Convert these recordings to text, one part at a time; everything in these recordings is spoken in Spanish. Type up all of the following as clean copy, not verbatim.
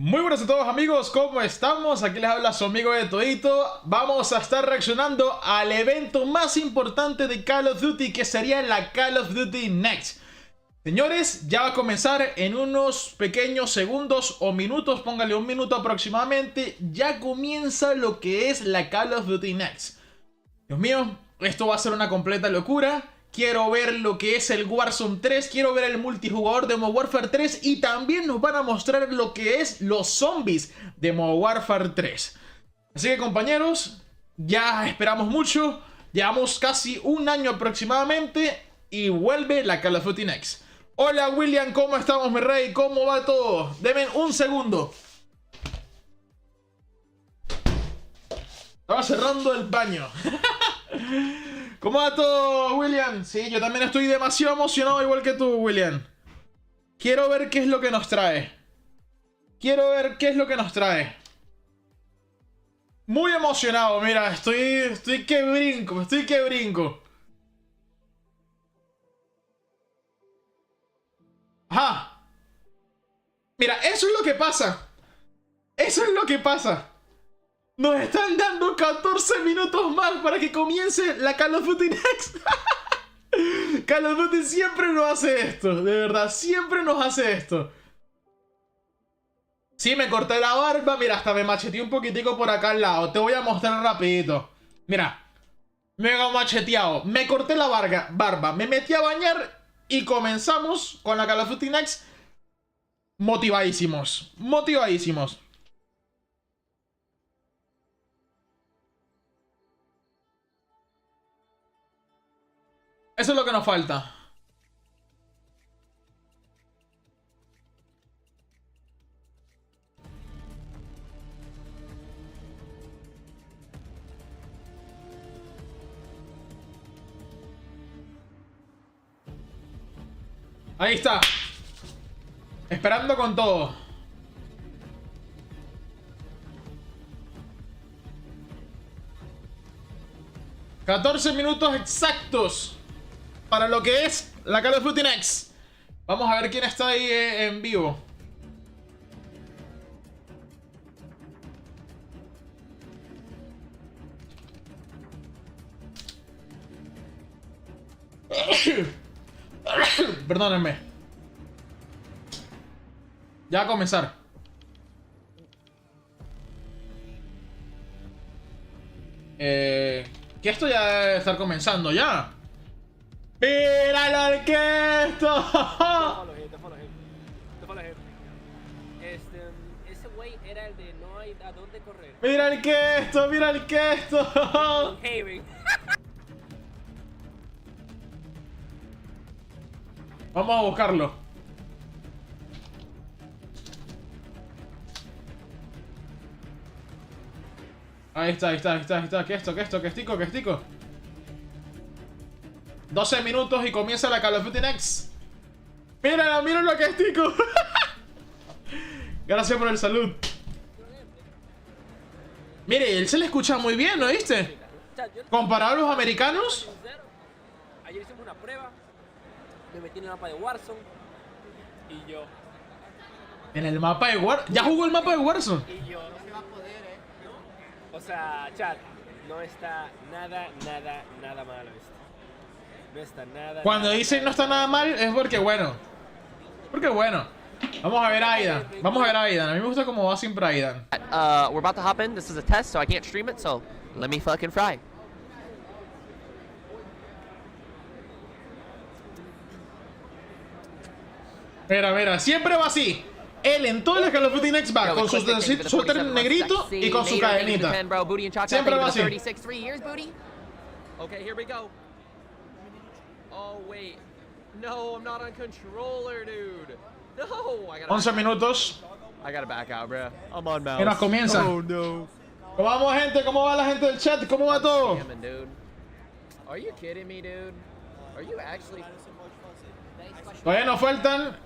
Muy buenas a todos amigos, ¿cómo estamos? Aquí les habla su amigo de Todito. Vamos a estar reaccionando al evento más importante de Call of Duty, que sería la Call of Duty Next. Señores, ya va a comenzar en unos pequeños segundos o minutos, póngale un minuto aproximadamente. Ya comienza lo que es la Call of Duty Next. Dios mío, esto va a ser una completa locura. Quiero ver lo que es el Warzone 3, quiero ver el multijugador de Modern Warfare 3 y también nos van a mostrar lo que es los zombies de Modern Warfare 3. Así que compañeros, ya esperamos mucho, llevamos casi un año aproximadamente y vuelve la Call of Duty Next. Hola William, ¿cómo estamos mi rey? ¿Cómo va todo? Denme un segundo. Estaba cerrando el baño. ¿Cómo va todo, William? Sí, yo también estoy demasiado emocionado, igual que tú, William. Quiero ver qué es lo que nos trae. Quiero ver qué es lo que nos trae. Muy emocionado, mira, estoy que brinco. Ajá. Mira, eso es lo que pasa. Eso es lo que pasa. Nos están dando 14 minutos más para que comience la Call of Duty Next. Call of Duty siempre nos hace esto. De verdad, siempre nos hace esto. Sí, me corté la barba. Mira, hasta me macheteé un poquitico por acá al lado. Te voy a mostrar rapidito. Mira, mega macheteado. Me corté la barba. Me metí a bañar y comenzamos con la Call of Duty Next. Motivadísimos. Motivadísimos. Eso es lo que nos falta. Ahí está. Esperando con todo. $14 minutos exactos para lo que es la Call of Duty Next. Vamos a ver quién está ahí en vivo. Perdónenme. Ya va a comenzar. Que esto ya debe estar comenzando ya. ¡Míralo el que esto! Ese güey era el de no hay a dónde correr. ¡Mira el que esto! ¡Mira el que esto! Vamos a buscarlo. Ahí está. ¿Qué esto? ¿Qué estico? 12 minutos y comienza la Call of Duty Next. Míralo que estico. Gracias por el salud. Mire, él se le escucha muy bien, ¿no viste? Comparado a los americanos. Ayer hicimos una prueba. Me metí en el mapa de Warzone. Y yo. En el mapa de Warzone. ¿Ya jugó el mapa de Warzone? Y yo. No se va a poder, O sea, chat. No está nada malo esto. No está nada. Cuando dicen no está nada mal es porque bueno. Vamos a ver a Aidan. A mí me gusta cómo va siempre Aidan. We're about to hop in. This is a test, so I can't stream it, so let me fucking fry. Mira, siempre va así. Él en todas las Call of Duty Next va con su suéter negrito y con su cadenita. Siempre va así. Okay, here we go. Oh, wait. No, I'm not on controller, dude. No, I gotta 11 minutos. I gotta back out, bro. I'm on mouse. Y nos comienza. Oh, no. ¿Cómo vamos, gente? ¿Cómo va la gente del chat? ¿Cómo va todo? Damn, dude. Are you kidding me, dude? Are you actually... Todavía nos faltan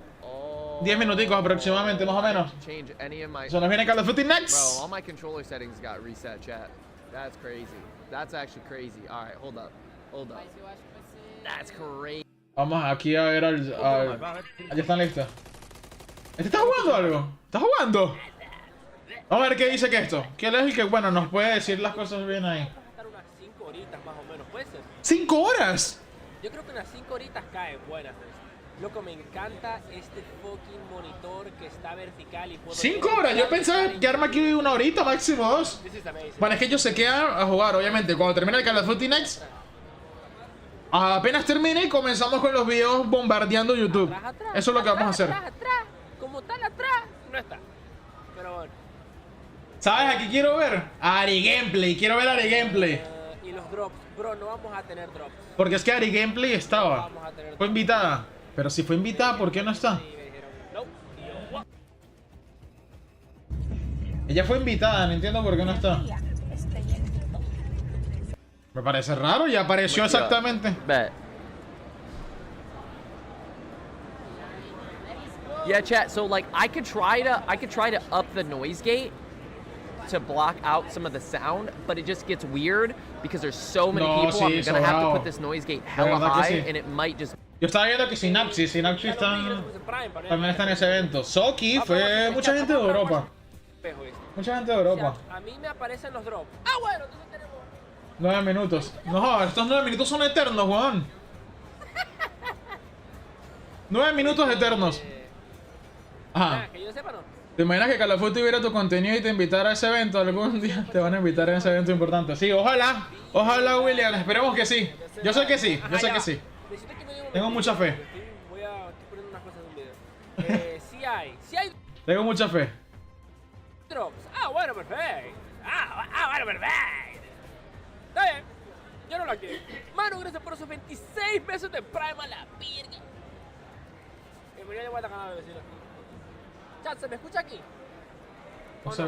10 minuticos aproximadamente, más o menos. Change any of my... Se nos viene Call of Duty Bro, Next. all my controller settings got reset, chat. That's crazy. That's actually crazy. All right, hold up. That's crazy. Vamos aquí a ver al... Ya están listos. ¿Este está jugando algo? ¿Está jugando? Vamos a ver qué dice que esto. ¿Qué es el que, bueno, nos puede decir las cosas bien ahí? Vas a estar unas 5 horitas más o menos, ¿puede ser? ¿5 horas? Yo creo que unas 5 horitas caen buenas. Loco, me encanta este fucking monitor que está vertical y puedo... 5 horas, yo pensaba quedarme aquí una horita, máximo 2. Bueno, es que ellos se quedan a jugar, obviamente. Cuando termine el Call of Duty Next, apenas termine, comenzamos con los videos bombardeando YouTube. Eso es lo que vamos a hacer. Atrás, como tal atrás, no está. Pero bueno. ¿Sabes? Aquí quiero ver Ari Gameplay, quiero ver Ari Gameplay. Y los drops, bro, no vamos a tener drops. Porque es que Ari Gameplay estaba. Fue invitada. Pero si fue invitada, ¿por qué no está? Ella fue invitada, no entiendo por qué no está. Me parece raro, ya apareció exactamente. Bet. Yeah, chat. So like, I could try to up the noise gate to block out some of the sound, but it just gets weird because there's so many people. I'm gonna have to put this noise gate hella high, and it might just. Yo estaba viendo que Synapsis también está en ese evento. Soki fue mucha gente de Europa. Mucha gente de Europa. A mí me aparecen los drops. Ah, bueno, entonces tenemos 9 minutos. No, estos 9 minutos son eternos, Juan. 9 minutos eternos. Ajá. que yo sepa, no. ¿Te imaginas que Call of Duty tuviera tu contenido y te invitara a ese evento? Algún día te van a invitar a ese evento importante. Sí, ojalá. Ojalá, William. Esperemos que sí. Yo sé que sí. Yo sé que sí. Tengo mucha fe. Estoy poniendo unas cosas en un video. Sí hay Tengo mucha fe. drops. Ah, bueno, perfecto. Bueno, perfecto. Está bien. Yo no lo quiero. Manu, gracias por esos 26 pesos de Prime a la virga. Bienvenido de vuelta al canal, vecino. Chat, ¿se me escucha aquí? No sé.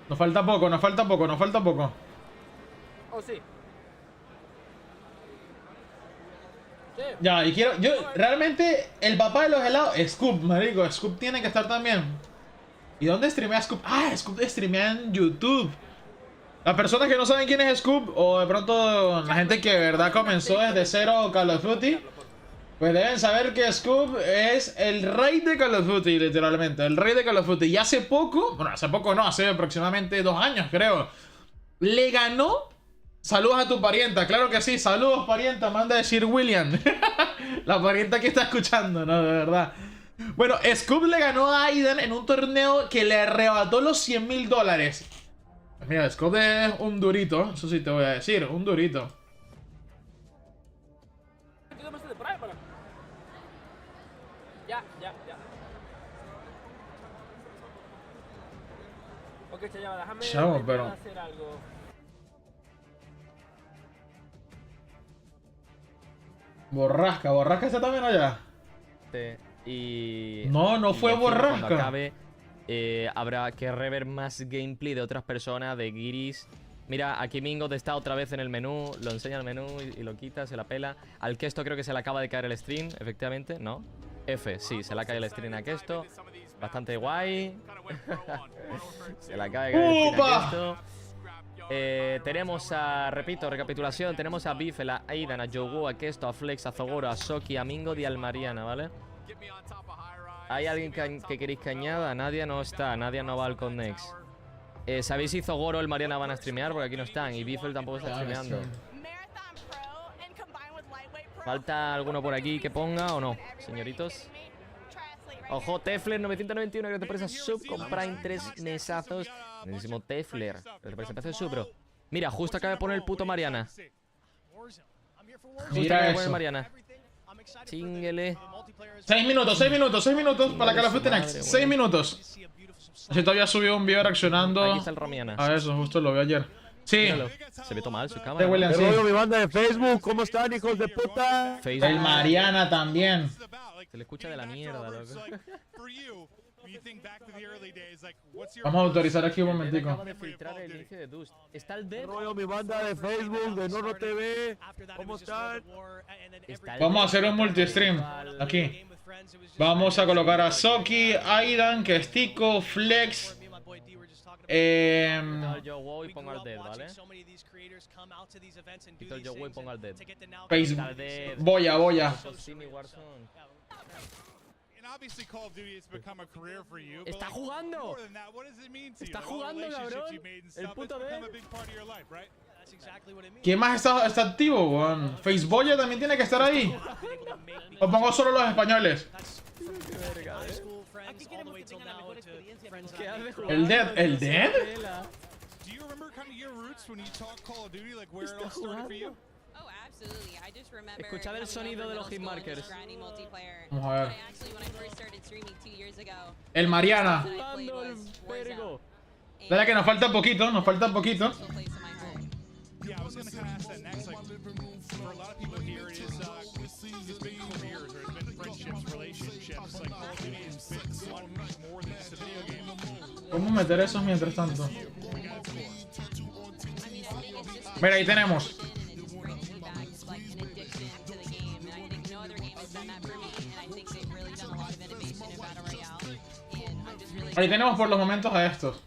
Nos falta poco, nos falta poco, nos falta poco. Oh, sí. Sí. Ya, y quiero... Yo, realmente, el papá de los helados... Scoop, marico. Scoop tiene que estar también. ¿Y dónde streamea Scoop? Ah, Scoop streamea en YouTube. Las personas que no saben quién es Scoop, o de pronto la gente que de verdad comenzó desde cero Call of Duty, pues deben saber que Scoop es el rey de Call of Duty, literalmente. El rey de Call of Duty. Y hace poco, bueno, hace poco no, hace aproximadamente 2 años, creo, le ganó... Saludos a tu parienta, claro que sí, saludos parienta, manda a decir William. La parienta que está escuchando, no, de verdad. Bueno, Scoop le ganó a Aiden en un torneo que le arrebató los $100.000. Mira, Scoop es un durito, eso sí te voy a decir, un durito. Ya. Ok, Chayaba, déjame Chavo, pero... hacer algo. Borrasca está también allá. Y no fue Borrasca. Cuando acabe, habrá que rever más gameplay de otras personas, de guiris. Mira, aquí Mingo está otra vez en el menú, lo enseña el menú y lo quita, se la pela. Al Kesto creo que se le acaba de caer el stream, efectivamente, ¿no? F, sí, se le ha caído el stream a Kesto. Bastante guay. Se le acaba de caer el stream a Kesto. Tenemos a, repito, recapitulación, tenemos a Biffel, a Aidan, a Jowo, a Kesto, a Flex, a Zogoro, a Soki, a Mingo y al Mariana, ¿vale? ¿Hay alguien que queréis que añada? Nadia no está, Nadia no va al COD Next. ¿Sabéis si Zogoro o el Mariana van a streamear? Porque aquí no están y Biffel tampoco está streameando. ¿Falta alguno por aquí que ponga o no, señoritos? Ojo, Tefler 991, gracias por esa sub con Prime 3 mesazos. Buenísimo Tefler, gracias por ese pedazo de sub, bro. Mira, justo acaba de poner el puto Mariana. Mira eso. Mariana. Chinguele. 6 minutos para Call of Duty Next. 6 minutos. Si todavía subió un video reaccionando Aquí está el Romiana. a eso, justo lo vi ayer. Sí. Míralo. Se ve todo mal su cámara. William, sí. Mi banda de Facebook, ¿cómo están, hijos de puta? Facebook. El Mariana también. Se le escucha de la mierda, loco. Vamos a autorizar aquí un momentico. Acaba de filtrar el inicio de Dust. Está el dev. Mi banda de Facebook, de Nono TV, ¿cómo están? Vamos a hacer un multistream aquí. Vamos a colocar a Soki, Aidan, Kestico, Flex. Yo voy y pongo al dead, ¿vale? Quito el yo voy y pongo al dead. Boya. ¡Está jugando! ¡Está jugando, cabrón! ¡El puto de él! ¿Quién más está activo, weón? Faceboya también tiene que estar ahí. O pongo solo los españoles. ¿El Dead? ¿El Dead? Escuchad el sonido de los hitmarkers. Vamos a ver. El Mariana. Dale que nos falta poquito, nos falta poquito. ¿Cómo meter esos mientras tanto? Mira, ahí tenemos. Ahí tenemos por los momentos a estos.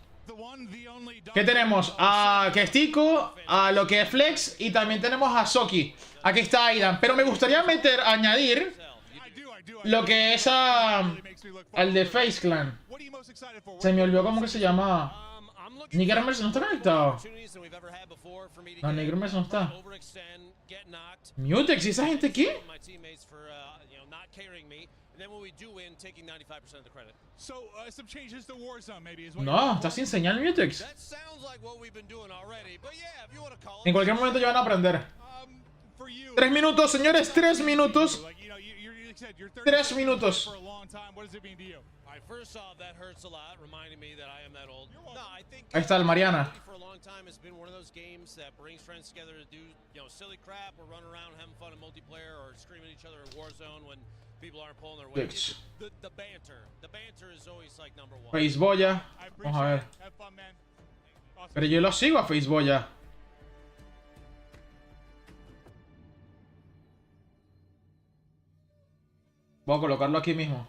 ¿Qué tenemos? A Kestico, a lo que es Flex y también tenemos a Soki. Aquí está Aidan. Pero me gustaría añadir lo que es al de Face Clan. Se me olvidó cómo que se llama. Niggermers no está conectado. No, Niggermers no está. Mutex, ¿y esa gente qué? No, está sin señal Mutex. En cualquier momento ya van a aprender. 3 minutos, señores, 3 minutos. 3 minutos. Ahí está el Mariana. Faceboya. Vamos a ver. Pero yo lo sigo a Faceboya. Voy a colocarlo aquí mismo.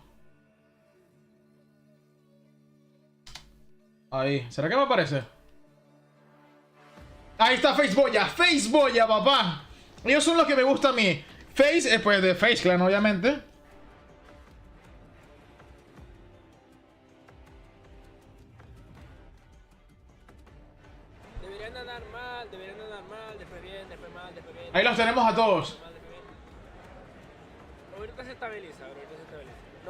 Ahí. ¿Será que me aparece? Ahí está Faceboya. Faceboya, papá. Ellos son los que me gustan a mí. Face, pues de Face Clan, obviamente. Deberían andar mal, después bien, después mal, después bien. Ahí los tenemos a todos. Ahorita se estabiliza,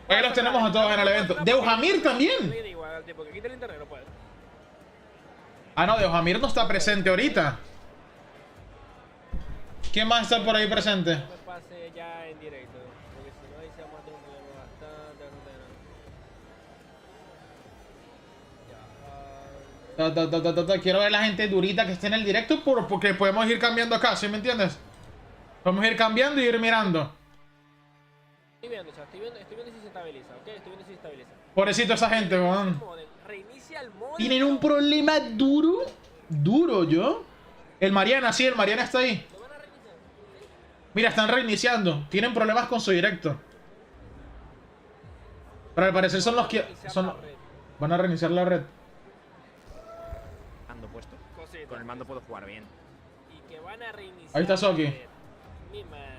Ahí los tenemos a todos en el evento. De Ojamir también. Ah, no, de Ojamir no está presente ahorita. ¿Quién más está por ahí presente? Quiero ver la gente durita que esté en el directo porque podemos ir cambiando acá, ¿sí me entiendes? Podemos ir cambiando y ir mirando. Estoy viendo si se estabiliza, ¿ok? Estoy viendo si se estabiliza. Pobrecito esa gente, weón. Reinicia el modem. Tienen un problema duro. Duro, yo. El Mariana, sí, el Mariana está ahí. Mira, están reiniciando. Tienen problemas con su directo. Pero al parecer son los que... Van a reiniciar la red. Mando puesto. Con el mando puedo jugar bien. Y que van a reiniciar. Ahí está Soki. Mi madre.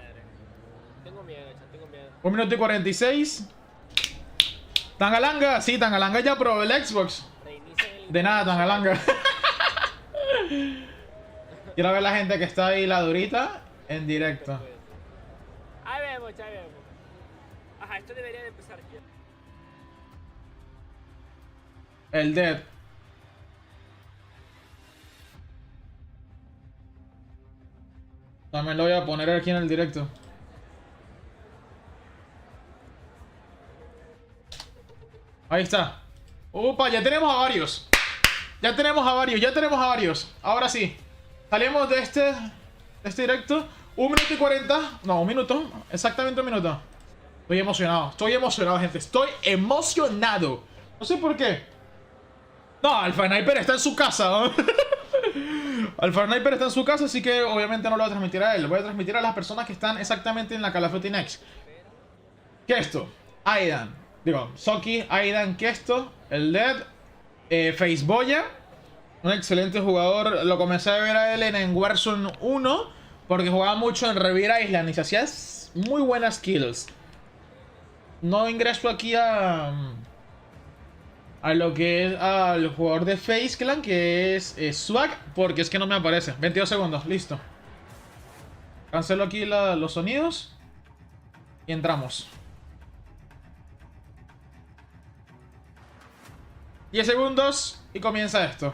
Tengo miedo, tengo miedo. 1 minuto y 46. Tangalanga, sí, Tangalanga ya probó el Xbox. De nada, Tangalanga. Quiero ver la gente que está ahí, la durita, en directo. Ahí vemos, ahí vemos. Ajá, esto debería de empezar ya. El Dead. También lo voy a poner aquí en el directo. Ahí está. Opa, ya tenemos a varios. Ya tenemos a varios. Ahora sí. Salimos de este directo. 1 minuto y 40. No, 1 minuto. Exactamente 1 minuto. Estoy emocionado, gente. Estoy emocionado. No sé por qué. No, Alpha Sniper está en su casa, ¿no? Alpha Sniper está en su casa, así que obviamente no lo voy a transmitir a él. Voy a transmitir a las personas que están exactamente en la COD Next. Kesto, Aidan. Digo, Soki, Aidan, Kesto, el Dead, Faceboya. Un excelente jugador. Lo comencé a ver a él en Warzone 1 porque jugaba mucho en Revere Island y se hacía muy buenas kills. no ingreso aquí a lo que es al jugador de Face Clan, que es Swag, porque es que no me aparece. 22 segundos, listo. Cancelo aquí los sonidos y entramos. 10 segundos y comienza esto.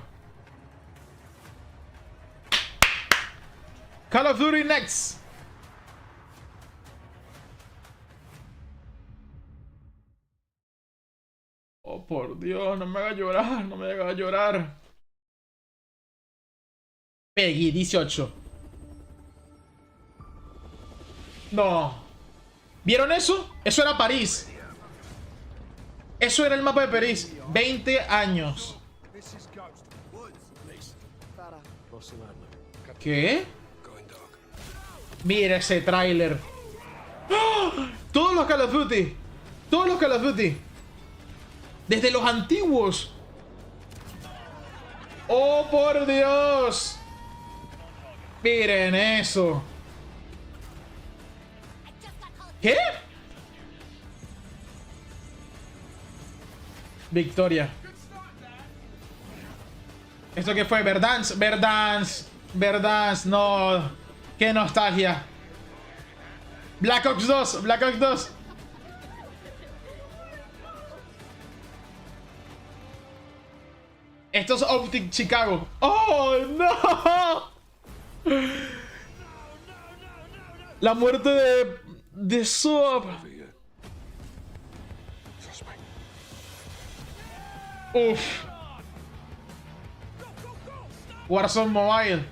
Call of Duty Next. Oh, por Dios, no me haga llorar, no me haga llorar. Peggy 18. No. ¿Vieron eso? Eso era París. Eso era el mapa de París. 20 años. ¿Qué? Mira ese tráiler. ¡Oh! Todos los Call of Duty. Todos los Call of Duty. Desde los antiguos. ¡Oh, por Dios! Miren eso. ¿Qué? Victoria. ¿Esto qué fue? Verdansk, Verdansk, Verdansk, no. Qué nostalgia. Black Ops 2, Black Ops 2. Esto es Optic Chicago. ¡Oh, no! La muerte de Soap. Uf. Warzone Mobile.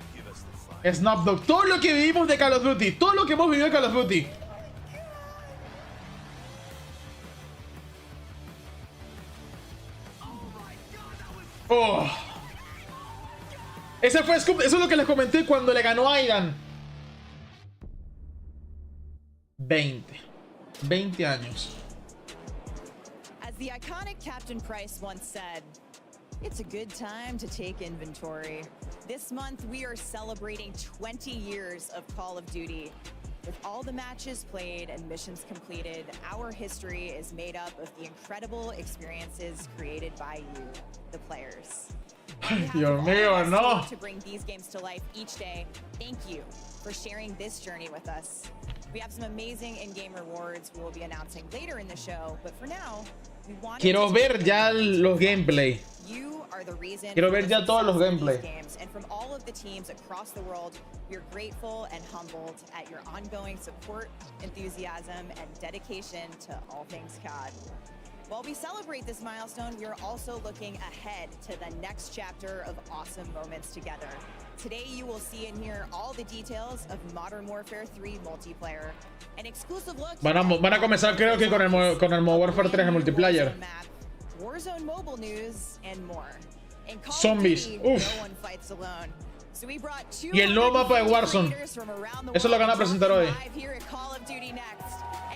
Snapdog. Todo lo que vivimos de Call of Duty. Todo lo que hemos vivido de Call of Duty. Oh. Ese fue Scoop. Eso es lo que les comenté cuando le ganó a Aidan. 20 años. As the iconic Captain Price once said, it's a good time to take inventory. This month we are celebrating 20 years of Call of Duty. With all the matches played and missions completed, our history is made up of the incredible experiences created by you, the players. Dios mío, no. To bring these games to life each day, thank you for sharing this journey with us. We have some amazing in-game rewards we will be announcing later in the show, but for now, we want Quiero ver ya los gameplay. You are the reason. Quiero ver ya todos los gameplay. And from all of the teams across the world, we're grateful and humbled at your ongoing support, enthusiasm, and dedication to all things COD. While we celebrate this milestone, we are also looking ahead to the next chapter of awesome moments together. Today, you will see and hear all the details of Modern Warfare 3 multiplayer. An exclusive look. Van a comenzar, creo que con el Modern Warfare 3 en multiplayer. Warzone mobile news and more. In Call of Zombies. Duty, Uf. no one fights alone. So we brought Y el nuevo mapa de Warzone. Eso es lo que van a presentar hoy.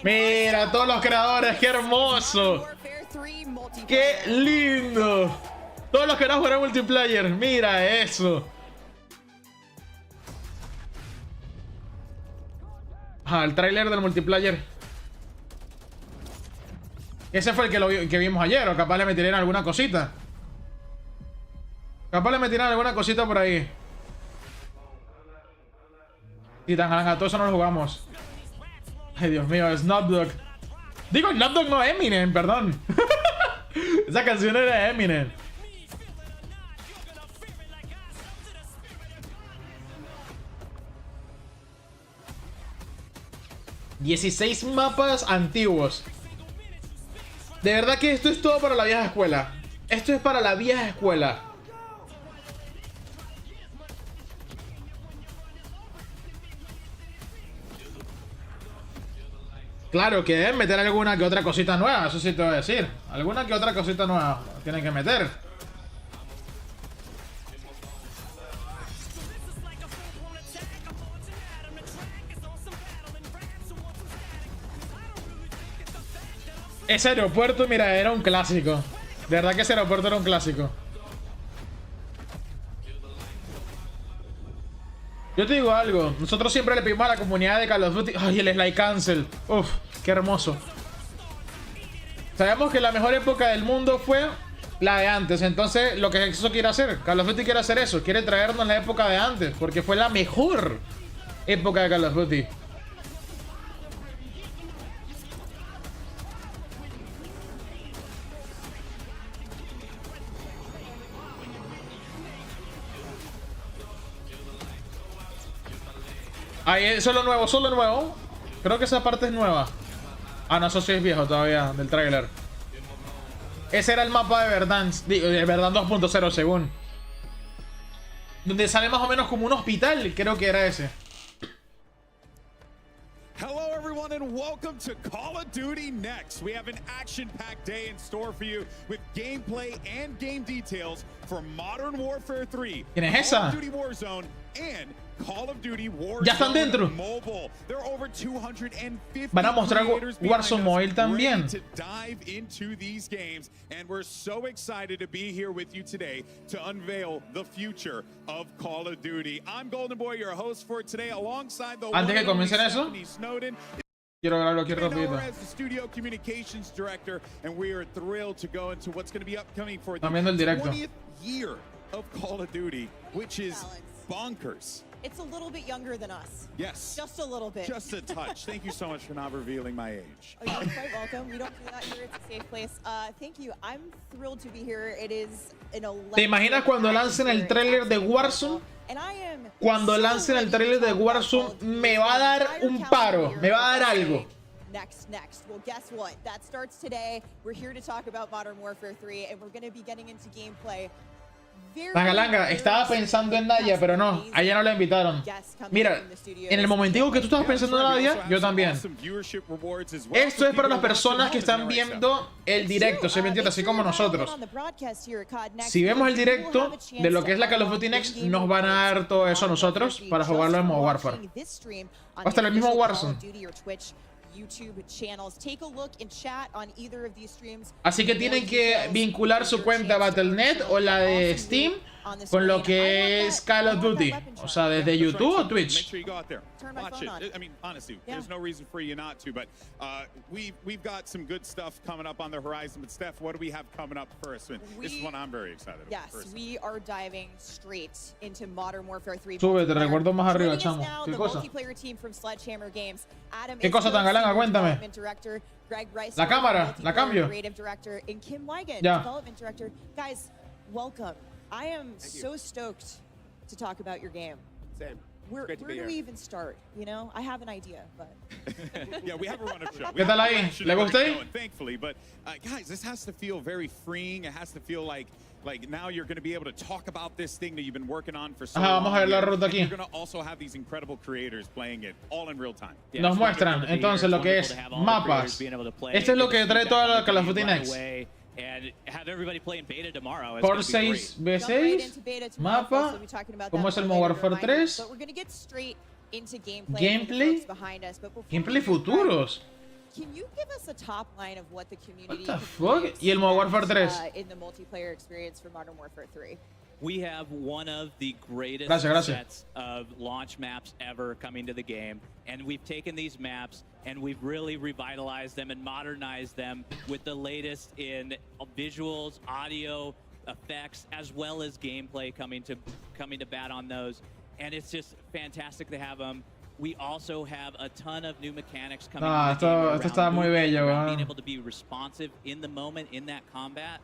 Mira, todos los creadores, qué hermoso. Qué lindo. Todos los que van a jugar multiplayer. Mira eso. Ah, el tráiler del multiplayer. Ese fue el que vimos ayer. O capaz le metirán alguna cosita. Capaz le metirán alguna cosita por ahí. Y tan a todo eso no lo jugamos. Ay, Dios mío, Snapdog. Digo, Snapdog no, Eminem, perdón. Esa canción era de Eminem. ...16 mapas antiguos. De verdad que esto es todo para la vieja escuela. Esto es para la vieja escuela. Claro que deben meter alguna que otra cosita nueva. Eso sí te voy a decir. Alguna que otra cosita nueva tienen que meter. Ese aeropuerto, mira, era un clásico. De verdad que ese aeropuerto era un clásico. Yo te digo algo. Nosotros siempre le pedimos a la comunidad de Call of Duty. Ay, el slide cancel. Uf, qué hermoso. Sabemos que la mejor época del mundo fue la de antes. Entonces, lo que eso quiere hacer, Call of Duty quiere hacer eso. Quiere traernos la época de antes, porque fue la mejor época de Call of Duty. Ahí, eso es lo nuevo, eso es lo nuevo. Creo que esa parte es nueva. Ah, no, eso sí es viejo todavía, del tráiler. Ese era el mapa de Verdansk, de Verdansk 2.0 según. Donde sale más o menos como un hospital, creo que era ese. Hello everyone and welcome to Call of Duty Next. We have an action-packed day in store for you with gameplay and game details for Modern Warfare 3, ¿Quién es esa? Call of Duty Warzone, and Call of Duty Warzone Ya están dentro. Mobile. There are over 250 Van a mostrar Warzone Mobile también. to dive into these games, and we're so excited to be here with you today to unveil the future of Call of Duty. I'm Golden Boy, your host for today, alongside the Antes que comiencen eso, Snowden. quiero verlo aquí rapidito. As the studio communications director, and we are thrilled to go into what's going to be upcoming for the También del directo. 20th year of Call of Duty, which is bonkers. It's a little bit younger than us. Yes. Just a little bit. Just a touch. Thank you so much for not revealing my age. Oh, you're quite welcome. We don't do that here. It's a safe place. Thank you. I'm thrilled to be here. It is an ¿Te imaginas cuando lancen el tráiler de Warzone? Cuando lancen el tráiler de Warzone me va a dar un paro, me va a dar algo. Next. Well, guess what? That starts today. We're here to talk about Modern Warfare 3, and we're going to be getting into gameplay. Langa, estaba pensando en Nadia, pero no, a ella no la invitaron. Mira, en el momentico que tú estabas pensando en Nadia, yo también. Esto es para las personas que están viendo el directo, ¿se me entiende? Así como nosotros. Si vemos el directo de lo que es la Call of Duty Next, nos van a dar todo eso a nosotros para jugarlo en modo Warfare. Va a estar el mismo Warzone. Así que tienen que vincular su cuenta Battle.net o la de Steam con lo que es Call of Duty, o sea, desde YouTube o Twitch. Watch it. I mean, honestly, there's no reason for you not to, but we've got some good stuff coming up on the horizon. But Steph, what do we have coming up first? And this is one I'm very excited about. Yes, we are diving straight into Modern Warfare 3. Sube, te recuerdo más arriba, chamo. ¿Qué cosa? ¿Qué cosa tan galanga? Cuéntame. La cámara, la cambio. Ya. Guys, welcome. I am so stoked to talk about your game. Same. Where do we even start? You know, I have an idea, but yeah, we have a run-up show. ¿Qué tal ahí? ¿Le gusta ahí? Thankfully, but guys, this has to feel very freeing. It has to feel like now you're going to be able to talk about this thing that you've been working on for so long. Vamos a ver la ruta aquí. You're going to also have these incredible creators playing it all in real time. Nos muestran entonces lo que es mapas. Esto es lo que trae toda la Call of Duty Next. And have everybody playing beta tomorrow. Por 6v6, mapa, como es el Modern Warfare 3, gameplay futuros. Can you give us a top line of what the community What the fuck? Y el Modern Warfare 3. In the multiplayer experience for Modern Warfare 3? We have one of the greatest sets of launch maps ever coming to the game, and we've taken these maps and we've really revitalized them and modernized them with the latest in visuals, audio, effects, as well as gameplay coming to bat on those. And it's just fantastic to have them. We also have a ton of new mechanics coming to the game esto está muy bello, being able to be responsive in the moment in that combat.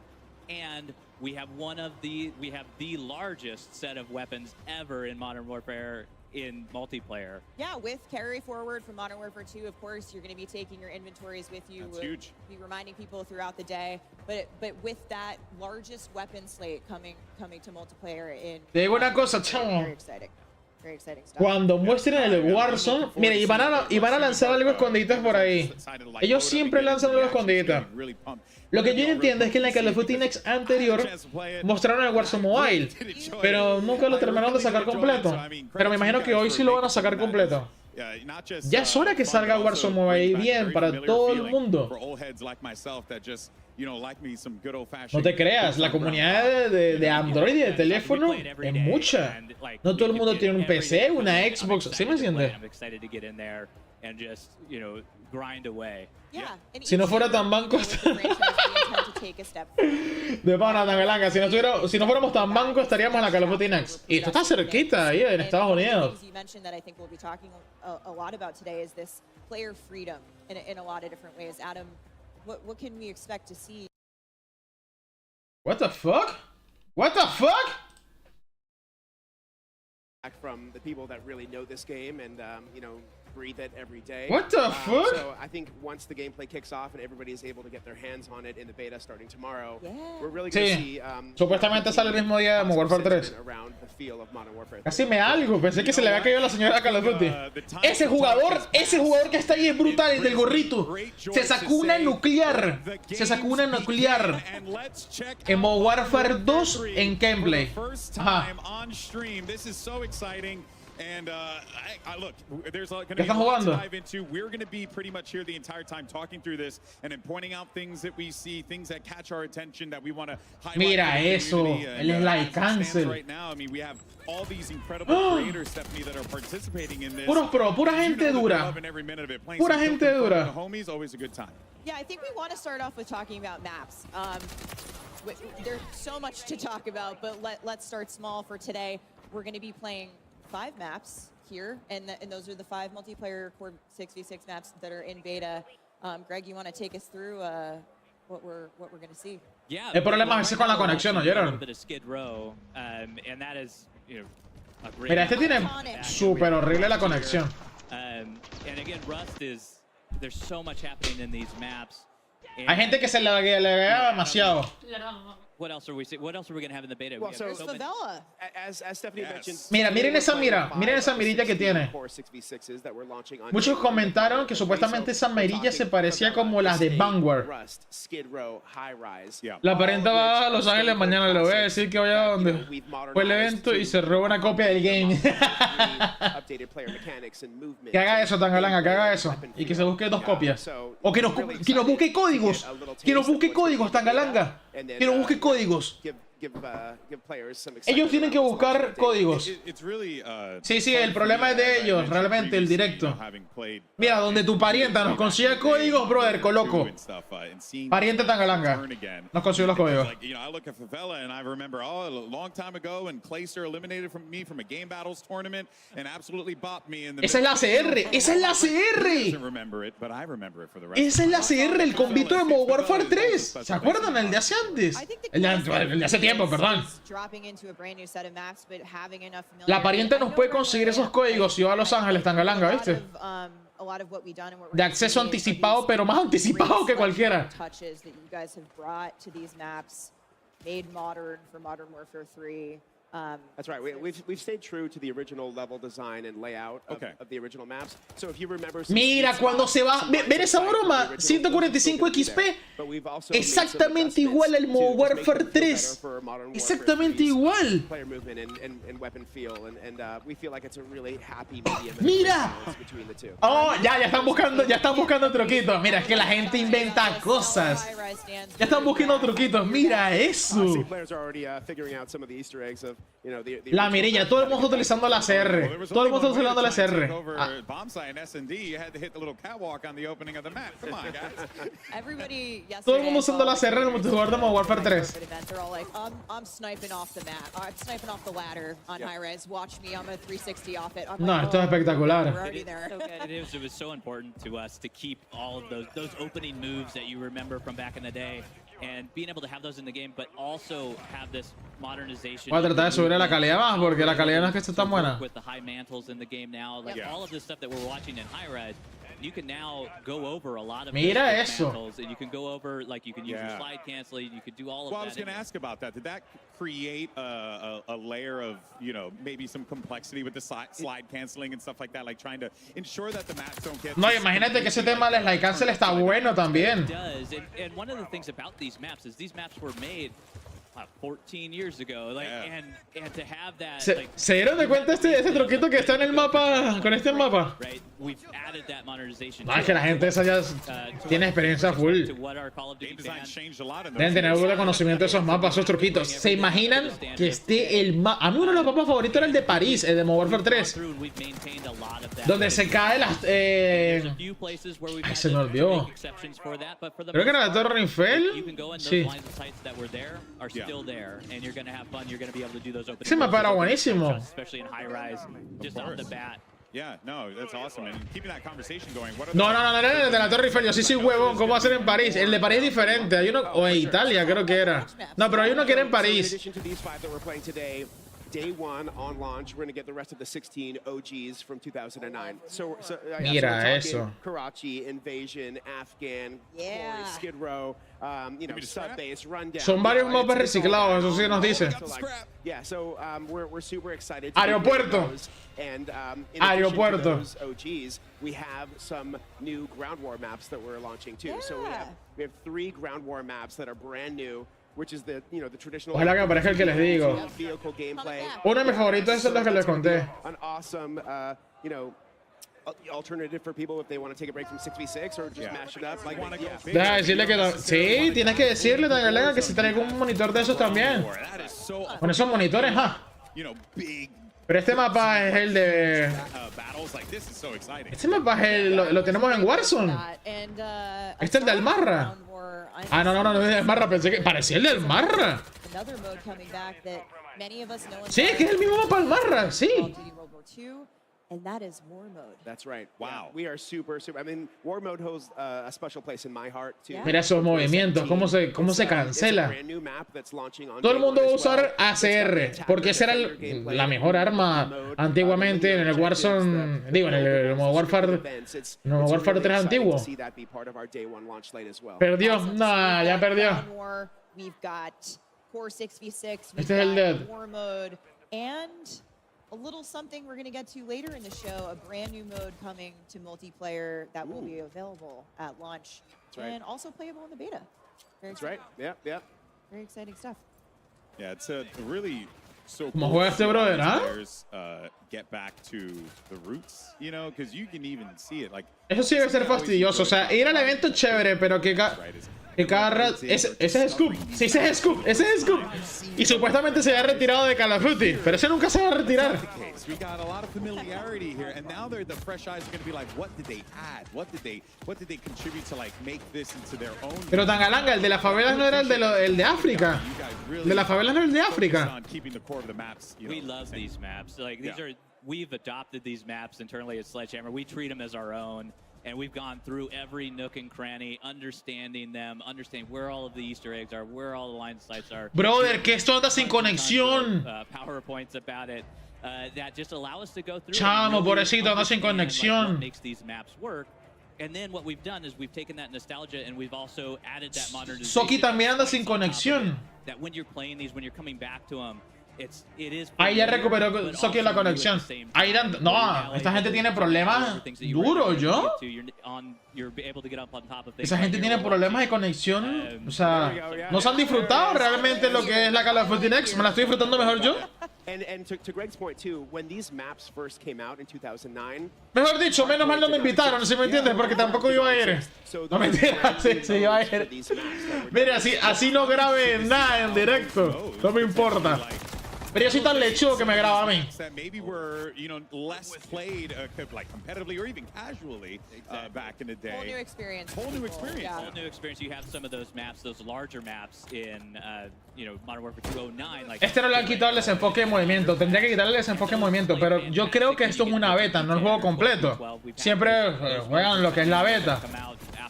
And we have the largest set of weapons ever in Modern Warfare in multiplayer. Yeah, with carry forward from Modern Warfare 2, of course, you're going to be taking your inventories with you. That's huge. Be reminding people throughout the day. But with that largest weapon slate coming to multiplayer in. Te digo una cosa, chamo. Very exciting. Very exciting stuff. Cuando muestren el Warzone, mira, y van a lanzar algo escondiditas por ahí. Ellos siempre lanzan algo escondiditas. Lo que yo no entiendo es que en la Call of Duty Next anterior mostraron el Warzone Mobile, pero nunca lo terminaron de sacar completo. Pero me imagino que hoy sí lo van a sacar completo. Ya es hora que salga Warzone Mobile bien para todo el mundo. No te creas, la comunidad de Android y de teléfono es mucha. No todo el mundo tiene un PC, una Xbox, ¿sí me entiendes? grind away. Yeah. Si no fuera tan banco, de pana, Tangalanga, si no fuéramos tan banco, estaríamos en la Call of Duty Next. Y esto está cerquita ahí en Estados Unidos. What the fuck? What the fuck? From the people that really know this game and you know, breathe it every day. What the fuck? So I think once the gameplay kicks off and everybody is able to get their hands on it in the beta starting tomorrow, we're really going to see supuestamente sale el mismo día de Modern Warfare 3. Casi me algo, pensé que se le había caído a la señora Call of Duty. Ese jugador que está ahí es brutal, el del gorrito. Se sacó una nuclear. Se sacó una nuclear en Modern Warfare 2 en gameplay. Ajá. And look, there's going to be a lot to dive into. We're going to be pretty much here the entire time talking through this and then pointing out things that we see, things that catch our attention that we want to highlight. Mira eso, el slide cancel. Right now, I mean, we have all these incredible creators, Stephanie, that are participating in this. Puros pro, pura gente dura. Pura gente dura. Homies, always a good time. Yeah, I think we want to start off with talking about maps. There's so much to talk about, but let's start small for today. We're going to be playing 5 maps here, and those are the 5 multiplayer core 6v6 maps that are in beta. Greg, you want to take us through what we're going to see? Yeah. El problema es con la conexión, ¿oyeron? Mira, este tiene súper horrible la conexión. And again, Rust is there's so much happening in these maps. Hay gente que se le laguea demasiado. What else are we going to have in the beta? Well, so as Stephanie mentioned, mira, miren esa mirilla que tiene. Muchos comentaron que supuestamente esa mirilla se parecía como las de Vanguard. La parienta va a Los Ángeles mañana, le voy a decir que vaya a donde fue el evento y se roba una copia del game. Que haga eso, Tangalanga, que haga eso. Y que se busque 2 copias. O que nos busque códigos. Que nos busque códigos, Tangalanga. Que nos busque códigos. Ellos tienen que buscar códigos. Sí, el problema es de ellos, realmente, el directo. Mira, donde tu parienta nos consigue códigos, brother, coloco. Pariente Tangalanga nos consiguió los códigos. Esa es la CR, esa es la CR. Esa es la CR, el convito de Modern Warfare 3. ¿Se acuerdan? El de hace antes. El de hace tiempo, perdón. La pariente nos puede conseguir esos códigos si va a Los Ángeles, Tangalanga, ¿viste? De acceso anticipado, pero más anticipado que cualquiera. That's right. We've stayed true to the original level design and layout of the original maps. So if you remember, mira, cuando se va, ver esa broma, 145 XP, exactamente igual al Modern Warfare 3. Exactamente igual. Mira. Oh, ya están buscando truquitos. Mira, es que la gente inventa cosas. Ya están buscando truquitos. Mira eso. La mirilla, todo el mundo utilizando la CR. Todo el mundo utilizando la CR. Todo el mundo usando la CR en el multijugador de Modern Warfare 3. No, esto es espectacular. It was so important to us to keep all of those opening moves that you remember from back in the day. And being able to have those in the game, but also have this modernization. Voy a tratar de subir la calidad más porque la calidad no es que esté tan buena. With the high mantles in the game now, like all of this stuff that we're watching in high res, you can now go over a lot of mira eso. Mantles, and you can go over, like you can use your slide canceling, you could do all of that. Well, I was going to ask about that. Did that create a layer of, you know, maybe some complexity with the slide canceling and stuff like that, like trying to ensure that the maps don't get... No, imagínate que ese tema del slide cancel está bueno también. It does, and one of the things about these maps is these maps were made ¿Se dieron de cuenta este truquito que está en el mapa, con este mapa? No, es que la gente esa ya tiene experiencia full. Deben tener algo de conocimiento de esos mapas, esos truquitos. ¿Se imaginan que esté el mapa? A mí uno de los mapas favoritos era el de París, el de Modern Warfare 3. Donde se cae las... Ay, se me olvidó. Creo que era la Torre Eiffel. Sí. Ese mapa era buenísimo. No, el de la Torre Eiffel, yo sí soy huevón, ¿cómo va a ser en París? El de París es diferente, hay uno, o en Italia creo que era. No, pero hay uno que era en París. Day one on launch, we're going to get the rest of the 16 OGs from 2009. Mira eso. Karachi, Invasion, Afghan, Quarry, Skid Row, you know, Subbase, Rundown. Son varios mapas reciclados, eso sí nos dice. Yeah, so we're super excited. Aeropuerto. And in Aeropuerto. addition to those OGs, we have some new ground war maps that we're launching too. So we have 3 ground war maps that are brand new. Which is the, you know, the traditional. Ojalá que aparezca el que les digo. Uno de mis favoritos es los que les conté. An awesome, you know, alternative for people if they want to take a break from 6v6 or just mash it up. Like, Deja decirle que no. Sí, tienes que decirle también que se traiga un monitor de esos también. Con esos monitores, Pero este mapa es el de... Este mapa es el... Lo tenemos en Warzone. Este es el del Marra. Ah, no es el Marra. Pensé que parecía el del Marra. Sí, es que es el mismo mapa del Marra, sí. And that is War Mode. That's right. Wow. We are super. I mean, War Mode holds a special place in my heart too. Mira esos movimientos, cómo se cancela. Todo el mundo va a usar ACR, porque esa era la mejor arma antiguamente en el Warzone, digo, en el Modern Warfare 3 antiguo. Perdió, no, ya perdió. Este es el Dead. A little something we're going to get to later in the show, a brand new mode coming to multiplayer that will be available at launch and also playable in the beta. That's right. Yeah. Very exciting stuff. Yeah, it's a really ¿Cómo juega este brother, get back to the roots, you know, because you can even see it like. Eso sí debe ser fastidioso, o sea, ir al evento es chévere, pero que cada rato... Ese es Scoop. Sí, ese es Scoop. Y supuestamente se había retirado de Call of Duty, pero ese nunca se va a retirar. Pero Tangalanga, el de las favelas no era el de África. El de las favelas no era el de África. We love these maps. Like we've adopted these maps internally at Sledgehammer. We treat them as our own. And we've gone through every nook and cranny, understanding where all of the Easter eggs are, where all the line sites are. Brother, que esto anda sin conexión. PowerPoints about it that just allow us to go through. Chamo, pobrecito, anda sin conexión. Makes these maps work. And then what we've done is we've taken that nostalgia and we've also added that modernization. Soki también anda sin conexión. That when you're playing these, when you're coming back to them. Ahí ya recuperó Soki la conexión. Ahí no, esta gente tiene problemas duros, ¿yo? Esa gente tiene problemas de conexión. O sea, no se han disfrutado realmente lo que es la Call of Duty Next. Me la estoy disfrutando mejor yo. Mejor dicho, menos mal no me invitaron, si me entiendes, porque tampoco iba a ir. No me entiendes, sí, iba a ir. Mire, así no grabe nada en directo. No me importa. Pero yo soy tan lechudo que me graba a mí. Whole new experience. Whole new experience. You have some of those maps, those larger maps in, you know, Modern Warfare 209. Like este no le han quitado el desenfoque de movimiento. Tendría que quitarle el desenfoque de movimiento. Pero yo creo que esto es una beta, no el juego completo. Siempre juegan lo que es la beta.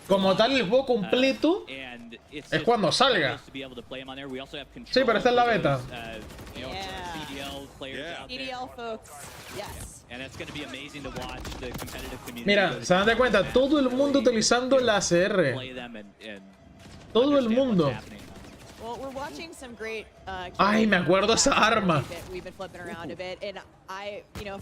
Como tal, el juego completo es cuando salga. Sí, pero esta es la beta. EDL folks. Yes. Mira, se dan de cuenta, todo el mundo utilizando la ACR. Todo el mundo. Well, we're watching some great, Ay, me acuerdo esa arma. We've been flipping around a bit, and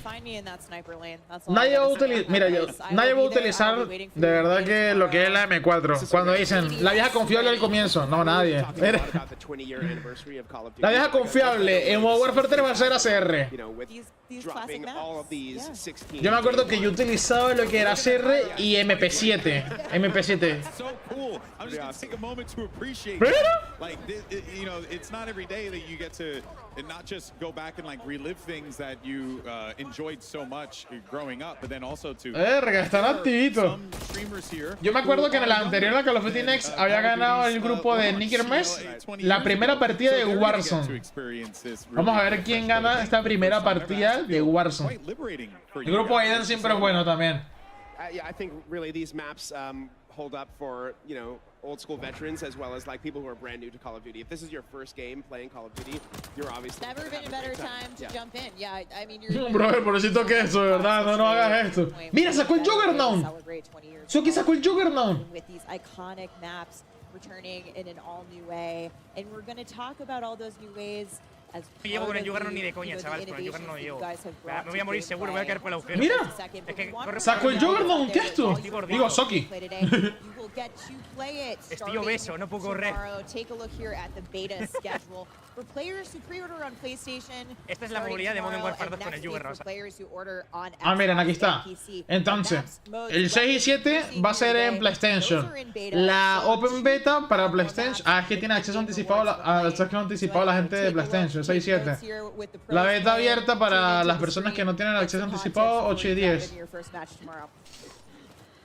find me in that sniper lane. Nadie va a utilizar, mira, nadie va a utilizar de verdad que lo que es la M4. Cuando dicen la vieja confiable al comienzo, no, nadie. Mira. La vieja confiable en Modern Warfare 3 va a ser ACR. Yo me acuerdo que yo utilizaba lo que era ACR y MP7. MP7. You know, it's not every day that you get to not just go back and like relive things that you enjoyed so much growing up, but then also to están activitos. Yo me acuerdo que en el anterior a Call of Duty Next había ganado el grupo de Nickermes la primera partida de Warzone. Vamos a ver quién gana esta primera partida de Warzone. El grupo Aiden siempre es bueno también. I think really these maps hold up for, you know, old school veterans as well as like people who are brand new to Call of Duty. If this is your first game playing Call of Duty, you're obviously never been a better time to jump in. Yeah, I mean, you're Brother, pobrecito que eso, de verdad, no hagas esto. Mira, sacó el Juggernaut. Suki sacó el Juggernaut. With these iconic maps returning in an all new way, and we're going to talk about all those new ways. No llevo con el Juggernaut ni de coña, chaval. Con el Juggernaut no llevo. Me voy a morir seguro, voy a caer por el agujero. Mira, es que sacó el Juggernaut, ¿qué es esto? Digo, Soki. Estoy obeso, no puedo correr. Esta es la movilidad de Modern Warfare 2 con el Juggernaut. Ah, miren, aquí está. Entonces, el 6 y 7 va a ser en PlayStation. La Open Beta para PlayStation. Ah, es que tiene acceso anticipado a la gente de PlayStation, 6 y 7. La beta abierta para las personas que no tienen acceso anticipado, 8 y 10.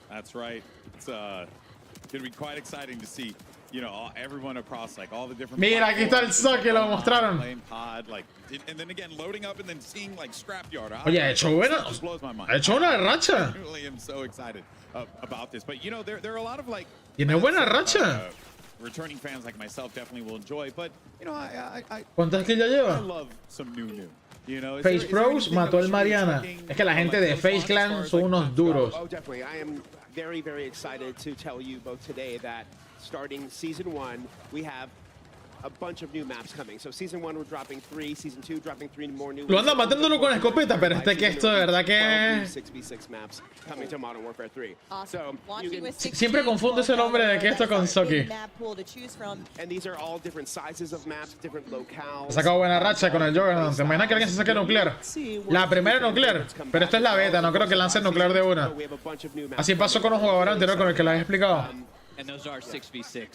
That's right. It's going to be quite exciting to see, you know, everyone across like all the different. Mira, aquí está el Soki, lo mostraron. And then again loading up and then seeing like scrapyard. Oye, ha hecho una racha. I really am so excited about this, but you know there are a lot of like tiene buena racha. Returning fans like myself definitely will enjoy, but you know ¿Cuántas que ya lleva? I love some new. You know, Face Pros mató al Mariana. Es que la gente de Face Clan son unos duros. Oh, definitely. I am very, very excited to tell you both today that starting Season 1, we have a bunch of new maps coming. So Season 1 we're dropping 3, Season 2 dropping 3 more new. Lo anda matándolo con escopeta, pero que esto de verdad que 6v6 maps coming to Modern Warfare 3. So siempre confundo ese nombre de que esto con Soki. And these are all different sizes of maps, different locales. Ha sacado buena racha con el Juggernaut. ¿Te imaginas que alguien se saque nuclear? La primera nuclear, pero esta es la beta, no creo que lance nuclear de una. Así pasó con un jugador anterior con el que lo había explicado. And those are 6v6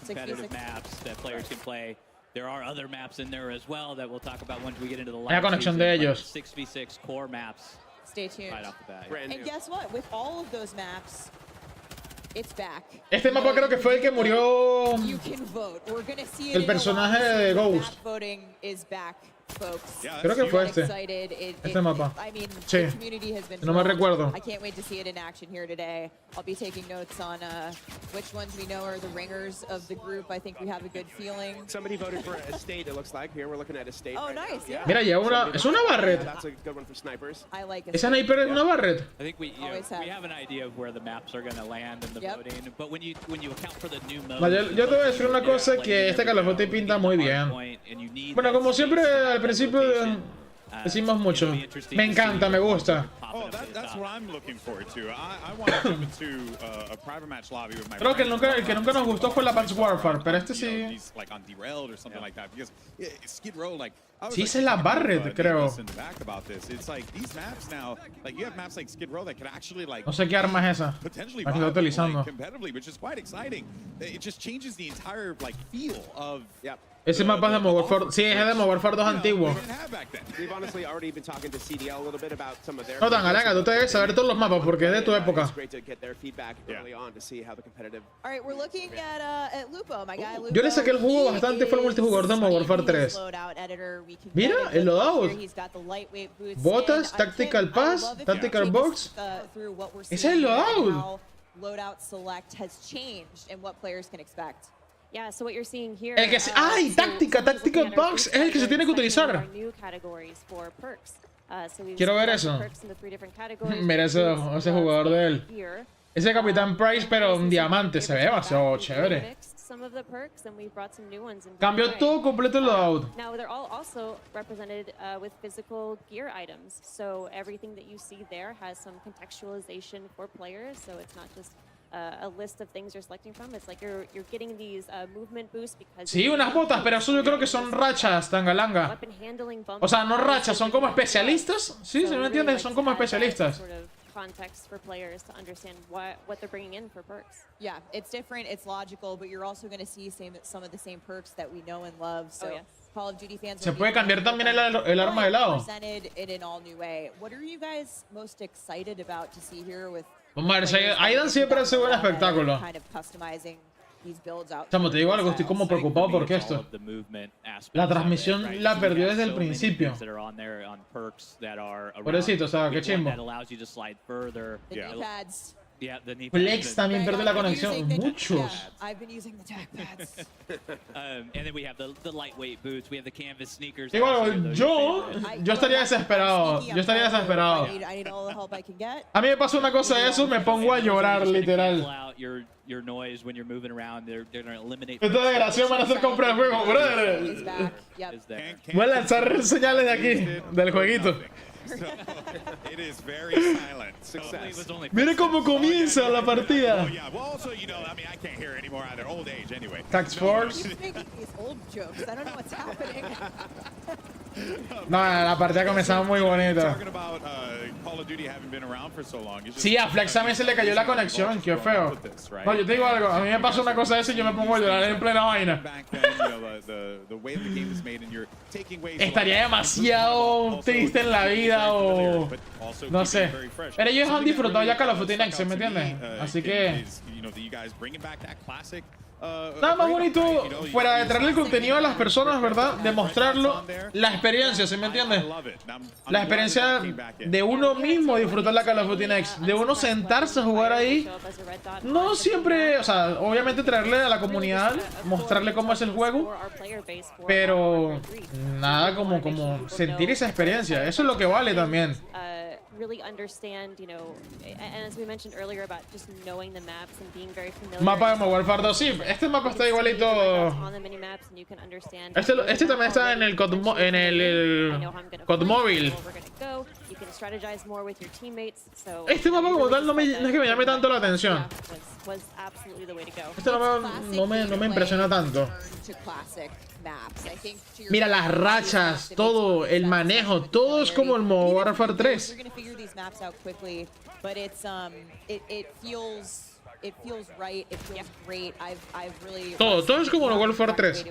competitive maps that players can play. There are other maps in there as well that we'll talk about once we get into the live conexión de ellos. 6v6 core maps. Stay tuned. Right off the bat. And guess what? With all of those maps, it's back. Este mapa creo que fue el que murió el personaje de Ghost. Voting is back. Folks. Creo que fue este mapa. Sí, no me recuerdo. I can't wait to see it in action here today. I'll be taking notes on which ones we know are the ringers of the group. I think we have a good feeling. Somebody voted for Estate, it looks like. Here we're looking at Estate. Oh, nice. Yeah. Mira, lleva una, es una Barret. That's a good one for snipers. I like it. Esa sniper es una Barret. I think we have an idea of where the maps are going to land in the voting, but when you account for the new mode. Yo te voy a decir una cosa, que este Call of Duty pinta muy bien. Bueno, como siempre al principio decimos mucho. Me encanta, me gusta. Creo que el que nunca nos gustó fue la Advanced Warfare, pero este sí. Sí, esa es la Barret, creo. No sé qué arma es esa. La que está utilizando. Ese mapa es de Modern Warfare. Sí, es de Modern Warfare 2 antiguo. No tan alaga, tú te debes saber todos los mapas porque es de tu época. Yo le saqué el jugo bastante, fue el multijugador de Modern Warfare 3. Mira, el loadout. Botas, Tactical Pass, Tactical Box. Ese es el loadout. Yeah, so what you're seeing here, el que se, ¡ay! Tactical Box es el que se tiene que utilizar. Quiero ver eso. Mira ese jugador de él. Ese Capitán Price, pero un diamante. Se ve demasiado chévere. some of the perks, and we brought some new ones. Cambió todo completo el loadout. Now they're all also represented with physical gear items. So everything that you see there has some contextualization for players. So it's not just a list of things you're selecting from. It's like you're getting these movement boosts because. Sí, unas botas, pero eso yo creo que son rachas, tangalanga. O sea, no rachas, son como especialistas. Sí, ¿se me entiendes? Son como especialistas. Context for players to understand what they're bringing in for perks. Yeah, it's different, it's logical, but you're also going to see some of the same perks that we know and love. So Call of Duty fans. Se puede cambiar también el arma de lado. Presented in an all new way. What are you guys most excited about to see here with? Aidan siempre hace buen espectáculo. Kind of customizing these builds out. Chamo, te digo algo, estoy como preocupado porque esto. La transmisión la perdió desde el principio. Pobrecito, o sea, qué chimbo. Flex también perdió la conexión. Muchos. Igual, yo estaría desesperado. A mí me pasa una cosa de eso, me pongo a llorar, literal. Esta desgracia van a hacer comprar el juego, brother. Voy a lanzar señales de aquí, del jueguito. Mire cómo comienza la partida. Tax Force. No, la partida comenzaba muy bonita. Sí, a Flex también se le cayó la conexión, qué feo. No, yo te digo algo, a mí me pasa una cosa de eso y yo me pongo a llorar en plena vaina. Estaría demasiado triste en la vida o no sé. Pero ellos han disfrutado ya Call of Duty Next, ¿me entiendes? Así que nada más bonito fuera de traerle el contenido a las personas, ¿verdad? De mostrarlo, la experiencia, ¿sí me entiendes? La experiencia de uno mismo disfrutar la Call of Duty Next, de uno sentarse a jugar ahí. No siempre, o sea, obviamente traerle a la comunidad, mostrarle cómo es el juego, pero nada como sentir esa experiencia, eso es lo que vale también. Really understand, you know, and as we mentioned earlier about just knowing the maps and being very familiar. Mapa de Modern Warfare 2, sí, este mapa está igualito. Este también está en el COD móvil. Este mapa como tal no es que me llame tanto la atención. Este mapa no me impresiona tanto. Mira las rachas, todo, el manejo, todo es como el Modern Warfare 3. Todo es como el Warfare 3.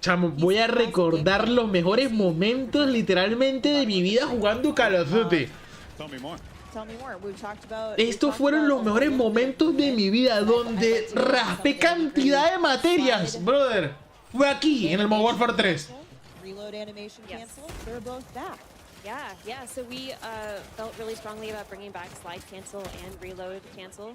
Chamo, voy a recordar los mejores momentos literalmente de mi vida jugando Call of Duty. Estos fueron los mejores momentos de mi vida donde raspé cantidad de materias, brother. Fue aquí, en el Modern Warfare 3. Yeah. So we felt really strongly about bringing back slide cancel and reload cancel.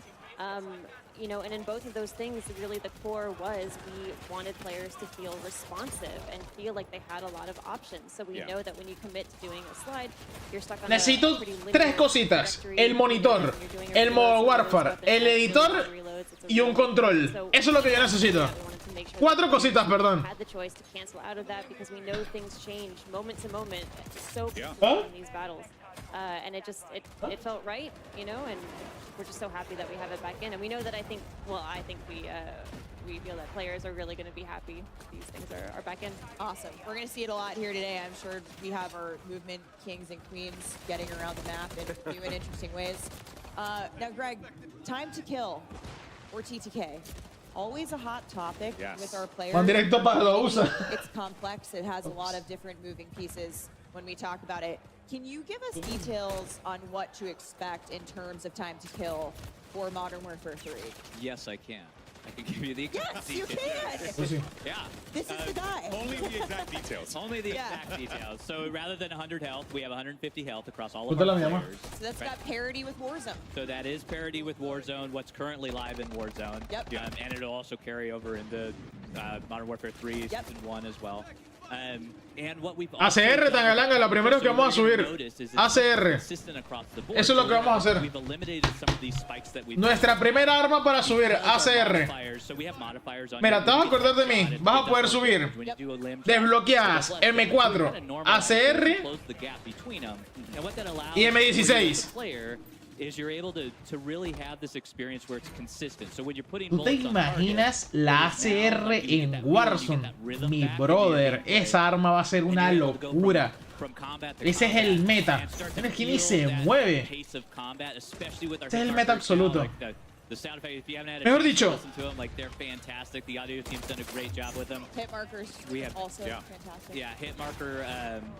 You know, and in both of those things, really the core was we wanted players to feel responsive and feel like they had a lot of options. So we know that when you commit to doing a slide, you're stuck on Necesito tres cositas: el monitor, el Modern Warfare, el editor y un control. Eso es lo que yo necesito. Cuatro cositas, perdón. And it felt right, you know, and we're just so happy that we have it back in. And we know that I think we feel that players are really going to be happy these things are back in. Awesome. We're going to see it a lot here today. I'm sure we have our movement kings and queens getting around the map in new and interesting ways. Now, Greg, time to kill, or TTK. Always a hot topic with our players. It's complex. It has a lot of different moving pieces when we talk about it. Can you give us details on what to expect in terms of time to kill for Modern Warfare 3? Yes, I can. I can give you the exact details. Yes, you can! Yeah. This is the guy. Only the exact details. Only the exact details. So rather than 100 health, we have 150 health across all of our players. So that's got parity with Warzone. So that is parity with Warzone, what's currently live in Warzone. Yep. And it'll also carry over into Modern Warfare 3 Season 1 as well. ACR, Tangalanga, lo primero que vamos a subir. ACR. Eso es lo que vamos a hacer. Nuestra primera arma para subir, ACR. Mira, te vas a acordar de mí. Vas a poder subir. Desbloqueas M4, ACR y M16. ¿Tú te imaginas la ACR en Warzone? Mi brother, esa arma va a ser una locura. Ese es el meta. Es que ni se mueve. Ese es el meta absoluto. Mejor dicho,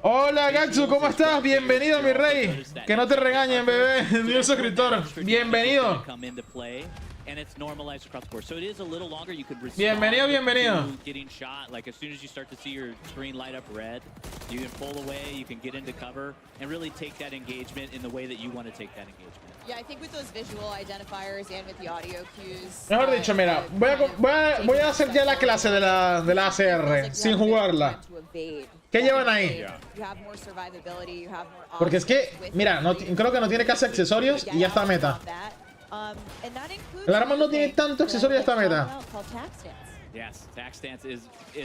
hola Gatsu, ¿cómo estás? Bienvenido, mi rey. Que no te regañen, bebé. Dios suscriptor. Bienvenido. Bienvenido, bienvenido. Mejor dicho, mira, voy a hacer ya la clase de la ACR sin jugarla. ¿Qué llevan ahí? Porque es que, mira, creo que no tiene casi accesorios y ya está meta. El arma no tiene tanto accesorio y ya está meta.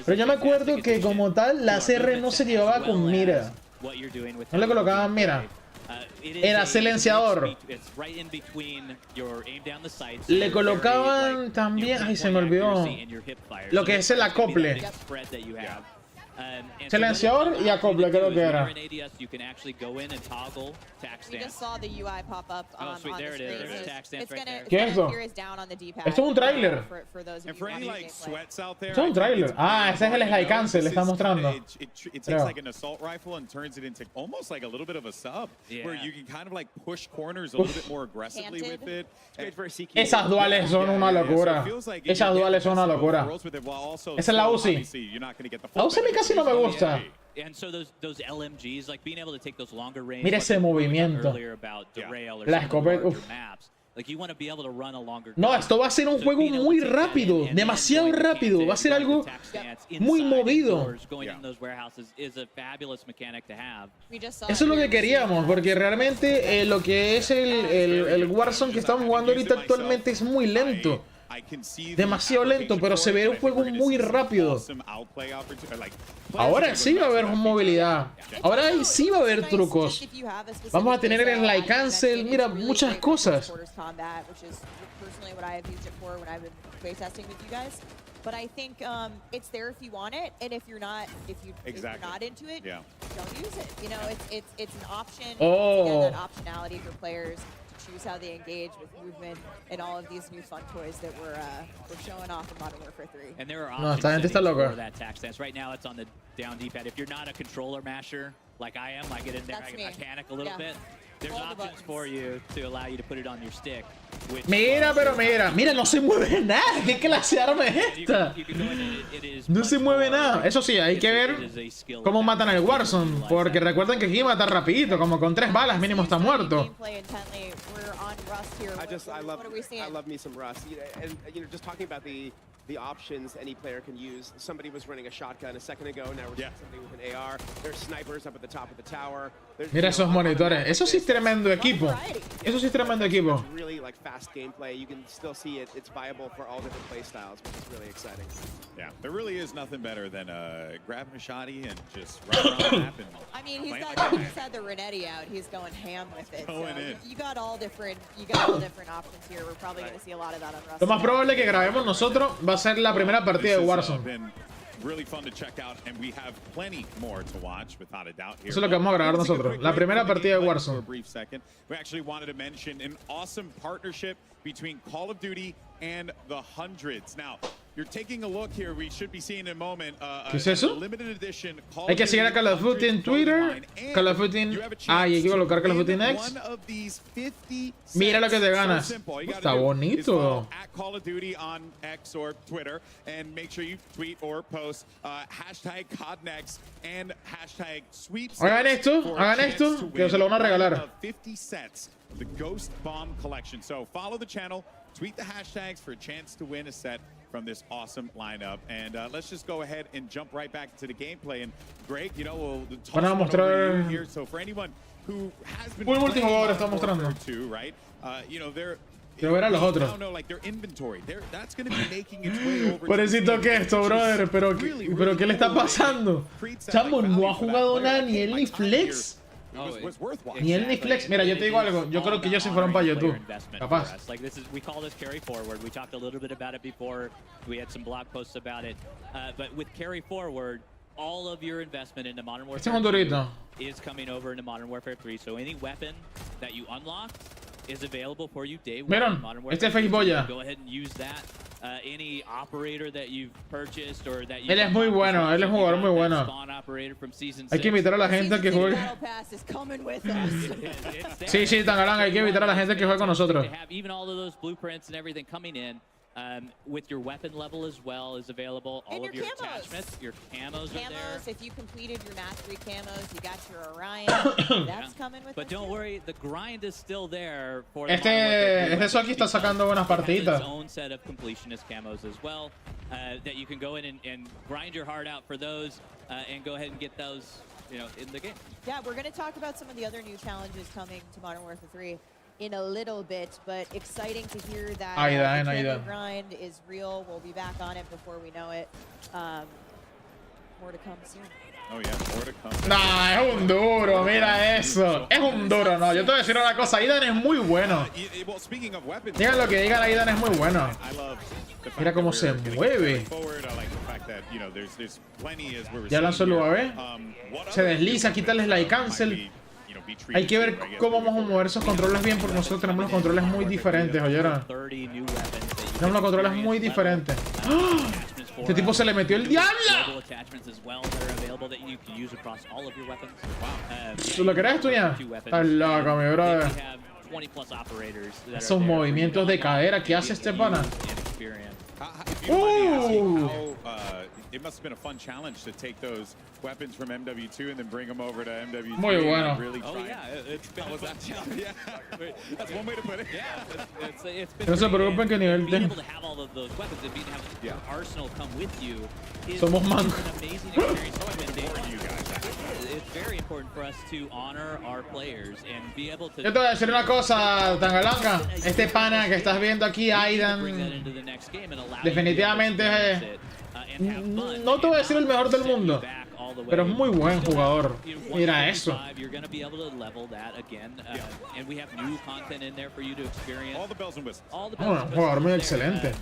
Pero yo me acuerdo que como tal la ACR no se llevaba con mira. No le colocaban mira. Era silenciador. Le colocaban también, ay, se me olvidó, lo que es el acople. Silenciador y acople, creo que era. ¿Qué es eso? Esto es un tráiler. Esto es un tráiler. Ah, ese es el high cancel, le está mostrando. Esas duales son una locura. Esas duales son una locura. Esa es la UCI. La UCI casi no me gusta. Mira ese movimiento. La escopeta. No, esto va a ser un juego muy rápido. Demasiado rápido. Va a ser algo muy movido. Eso es lo que queríamos. Porque realmente lo que es el Warzone que estamos jugando ahorita actualmente es muy lento. Demasiado lento, pero se ve un juego muy rápido. Ahora sí va a haber movilidad. Ahora sí va a haber trucos. Vamos a tener el like cancel. Mira, muchas cosas. But I think it's there if you want it, and if you're not into it, don't use it. You know, it's an option. Again, that optionality for players to choose how they engage with movement and all of these new fun toys that we're showing off in Modern Warfare 3. And there are options for that tax stance. Right now, it's on the down D-pad. If you're not a controller masher like I am, I get in there, I panic a little bit. There's options for you to allow you to put it on your stick. Mira, pero mira, no se mueve nada. ¿Qué clase de arma es esta? No se mueve nada. Eso sí, hay que ver cómo matan al Warzone, porque recuerden que aquí mata rapidito, como con 3 balas mínimo está muerto. I love me some Rust. And you know, just talking about the options any player can use. Somebody was running a shotgun a second ago. Now we're seeing somebody with an AR. There's snipers up at the top of the tower. Mira esos monitores. Eso sí es tremendo equipo. Eso sí es tremendo equipo. Really like fast gameplay. You can still see it's viable for all different play styles, which is really exciting. Yeah, there really is nothing better than grabbing a shotty and just running around the map. I mean, he's had the Renetti out. He's going ham with it. So you got all different options here. We're probably going to see a lot of that on Rust. Lo más probable que grabemos nosotros va a ser la primera partida de Warzone. Really fun to check out, and we have plenty more to watch, without a doubt. Eso es lo que vamos a grabar nosotros. La primera partida de Warzone. We actually wanted to mention an awesome partnership between Call of Duty and the Hundreds. Now, you're taking a look here. We should be seeing in a moment ¿Qué es eso? limited edition Hay que seguir a Call of Duty en Twitter. Call of Duty. Ah, y hay que colocar Call of Duty Next. Mira lo que te ganas. Está bonito. Call of Duty on X or Twitter, and make sure you tweet or post hashtag COD Next and hashtag sweepstakes. Hagan esto, que se lo van a regalar. 50 sets of the Ghost Bomb collection. So follow the channel, tweet the hashtags for a chance to win a set from this awesome lineup. And let's just go ahead and jump right back to the gameplay. And Greg, you know, we'll talk about here. So for anyone who has been Full multijugador está playing mostrando. Warfare 2, right? You know, they're Quiero ver a los otros. Pobrecito que esto, brother. Pero ¿qué le está pasando? Chamo, no ha jugado nada ni él ni Flex. Ni él ni Flex. Mira, yo te digo algo. Yo creo que ellos se fueron para YouTube. Capaz. We call this carry forward. We talked a little bit about it before. We had some blog posts about it. But with carry forward, all of your investment into Modern Warfare 2 is coming over into Modern Warfare 3. So any weapon that you unlock is available for you day one. Miren, este Facebook. Go ahead and use that. Any operator that you've purchased or that you Él es muy bueno, él es un jugador muy bueno. Hay que invitar a la gente que juegue. Sí, Tangalanga, hay que invitar a la gente que juegue con nosotros. Even all of those blueprints and everything coming in. With your weapon level as well is available. All of your attachments, your camos are there. If you completed your mastery camos, you got your Orion. That's coming with. But don't worry, the grind is still there for. Este Soki está sacando buenas partiditas. Its own set of completionist camos as well, that you can go in and grind your heart out for those, and go ahead and get those, you know, in the game. Yeah, we're going to talk about some of the other new challenges coming to Modern Warfare 3. In a little bit, but exciting to hear that the grind is real. We'll be back on it before we know it. More to come soon. Oh yeah, more to come. Nah, es un duro, mira eso. Es un duro, no. Yo te voy a decir una cosa, Aidan es muy bueno. Digan lo que digan, Aidan es muy bueno. Mira cómo se mueve. Ya lanzó el UAV. Se desliza, quítale el like cancel. Hay que ver cómo vamos a mover esos controles bien, porque nosotros tenemos los controles muy diferentes, ¿oyeron? Tenemos los controles muy diferentes. ¡Oh! Este tipo se le metió el diablo. ¿Tú lo querés, Tuña? Estás loco, mi brother. Esos movimientos de cadera que hace este pana. It must have been a fun challenge to take those weapons from MW2 and then bring them over to MW3. Muy bueno. Oh yeah, it's been that challenge. Yeah, that's one way to put it. Yeah, it's been. No se preocupen que nivel being able to have all of those weapons and being able to have your arsenal come with you is Somos mancos. an amazing experience. It's very important for us to honor our players and be able to. Yo te voy a decir una cosa, Tangalanga. Este pana que estás viendo aquí, Aidan, definitivamente no te voy a decir el mejor del mundo, pero es muy buen jugador. Mira eso. Un jugador muy excelente.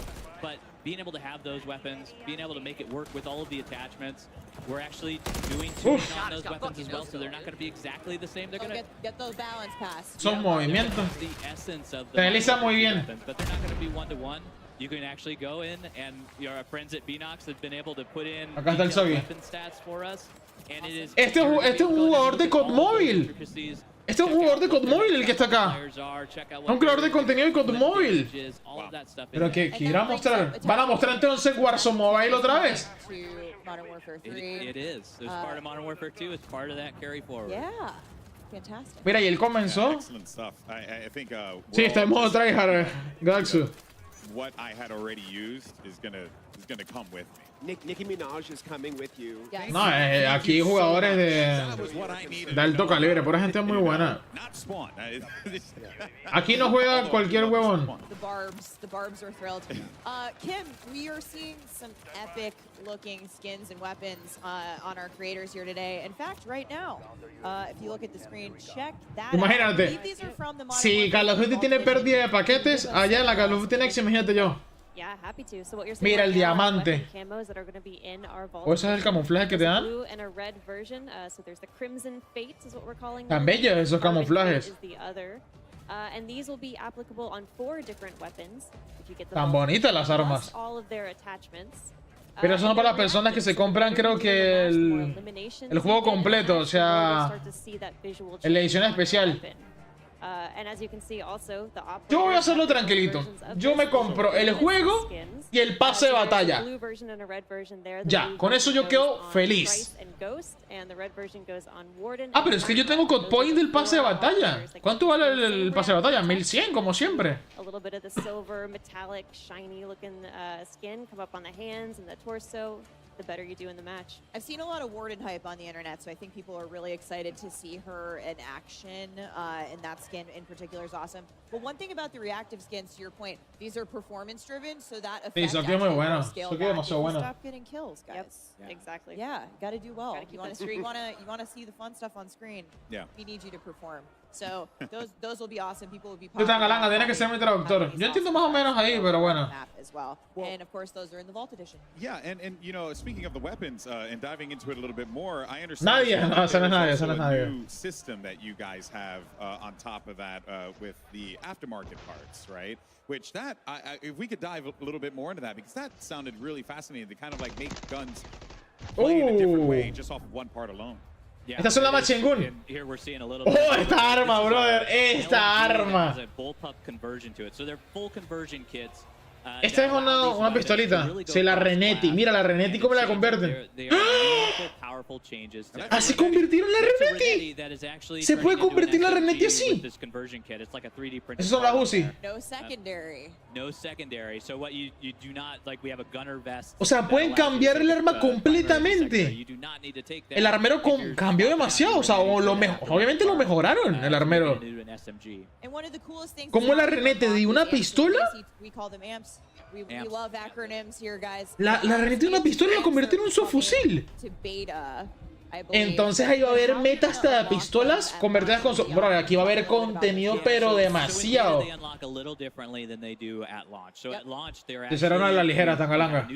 Being able to have those weapons, being able to make it work with all of the attachments, we're actually doing tuning on those weapons as well, so they're not going to be exactly the same. They're going to get those balance pass. Son movimientos. Se desliza muy bien. But they're not going to be one-to-one. You can actually go in, and our friends at Binox have been able to put in weapon stats for us. And it is este es un jugador de COD Móvil. Este es un jugador de COD Móvil el que está acá. Un creador de contenido de COD Móvil. Pero que irá a mostrar. ¿Van a mostrar entonces Warzone Mobile otra vez? It is. It's part of Modern Warfare 2. It's part of that carry forward. Yeah. Fantastic. Mira, y él comenzó. Sí, está en modo tryhard, Gaxu. What I had already used is gonna come with me. Nicki Minaj is coming with you. No, aquí hay jugadores de alto calibre, pura gente muy buena. Aquí no juega cualquier huevón. The Barbs are thrilled. Kim, we are seeing some epic looking skins and weapons on our creators here today. In fact, right now, if you look at the screen, check that Imagínate, si Call of Duty tiene pérdida de paquetes, allá en la Call of Duty Next, imagínate yo. Yeah, happy to. So what you're Mira el diamante. ¿O ese es el camuflaje que te dan? Tan bellos esos camuflajes. Tan bonitas las armas. Pero eso no para las personas que se compran, creo que el juego completo, o sea, en la edición especial. Yo voy a hacerlo tranquilito. Yo me compro el juego y el pase de batalla. Ya, con eso yo quedo feliz. Ah, pero es que yo tengo code point del pase de batalla. ¿Cuánto vale el pase de batalla? 1100, como siempre. the better you do in the match. I've seen a lot of Warden hype on the internet, so I think people are really excited to see her in action, and that skin in particular is awesome. But one thing about the reactive skins, to your point, these are performance-driven, so that affects Eso queda muy bueno. Eso queda demasiado bueno. Stop getting kills, guys. Yep. Yeah. Exactly. Yeah, gotta do well. Gotta keep on the You streak. wanna see the fun stuff on screen. Yeah. We need you to perform. So those will be awesome. People will be. Tangalanga tiene que ser mi traductor. Yo entiendo más o menos ahí, pero bueno. As well. And of course, those are in the Vault Edition. Yeah, and you know, speaking of the weapons and diving into it a little bit more, I understand. Nadia, no, eso no es Nadia, eso no es a Nadia. new system that you guys have on top of that with the aftermarket parts, right? Which that, if we could dive a little bit more into that, because that sounded really fascinating to kind of like make guns play in a different way just off of one part alone. Yeah, Esta es una machine gun. Here we're seeing a little Oh, esta arma, brother. Esta arma. Has a bullpup conversion to it. So they're full conversion kits. Esta es una pistolita. Se la Reneti. Mira la Reneti cómo la convierten. ¡Ah! Se convirtieron la Reneti. Se puede convertir la Reneti así. Esos son las Uzi. No secondary. No secondary. So what you do not like, we have a gunner vest. O sea, pueden cambiar el arma completamente. El armero cambió demasiado. O sea, obviamente lo mejoraron, el armero. ¿Cómo la Reneti de una pistola? La Reneti de una pistola la convirtió en un subfusil. Entonces ahí va a haber meta hasta de pistolas convertidas con... Bro, aquí va a haber contenido, pero demasiado. Y será una de las ligeras, Tangalanga.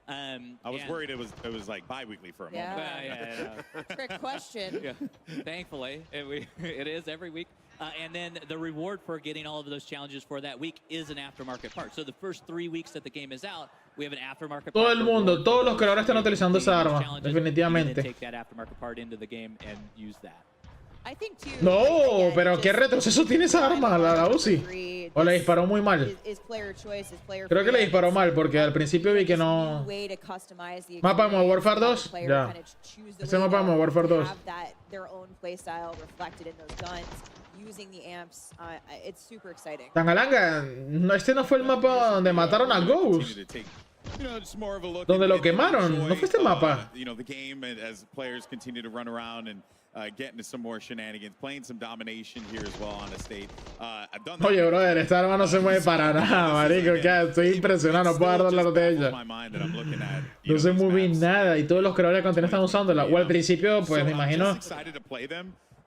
I was worried it was like bi-weekly for a moment. Yeah. Trick question. Yeah. Thankfully, it is every week. And then the reward for getting all of those challenges for that week is an aftermarket part. So the first 3 weeks that the game is out, we have an aftermarket part. Todo el mundo, todos los creadores están utilizando esa arma, definitivamente. Take that aftermarket part into the game and use that. No, pero qué retroceso tiene esa arma, la Uzi. O le disparó muy mal. Creo que le disparó mal porque al principio vi que no. Mapa de Modern Warfare 2. Ya. Este mapa de Modern Warfare 2. Tangalanga, este no fue el mapa donde mataron a Ghost. Donde lo quemaron. No fue este mapa. Get into some more shenanigans, playing some domination here as well on a state. I've done Oye, brother, esta arma no se mueve para nada, marico. Estoy impresionado, no puedo dar la botella. No se mueve nada y todos los creadores de contenido están usándola. O al principio, pues me imagino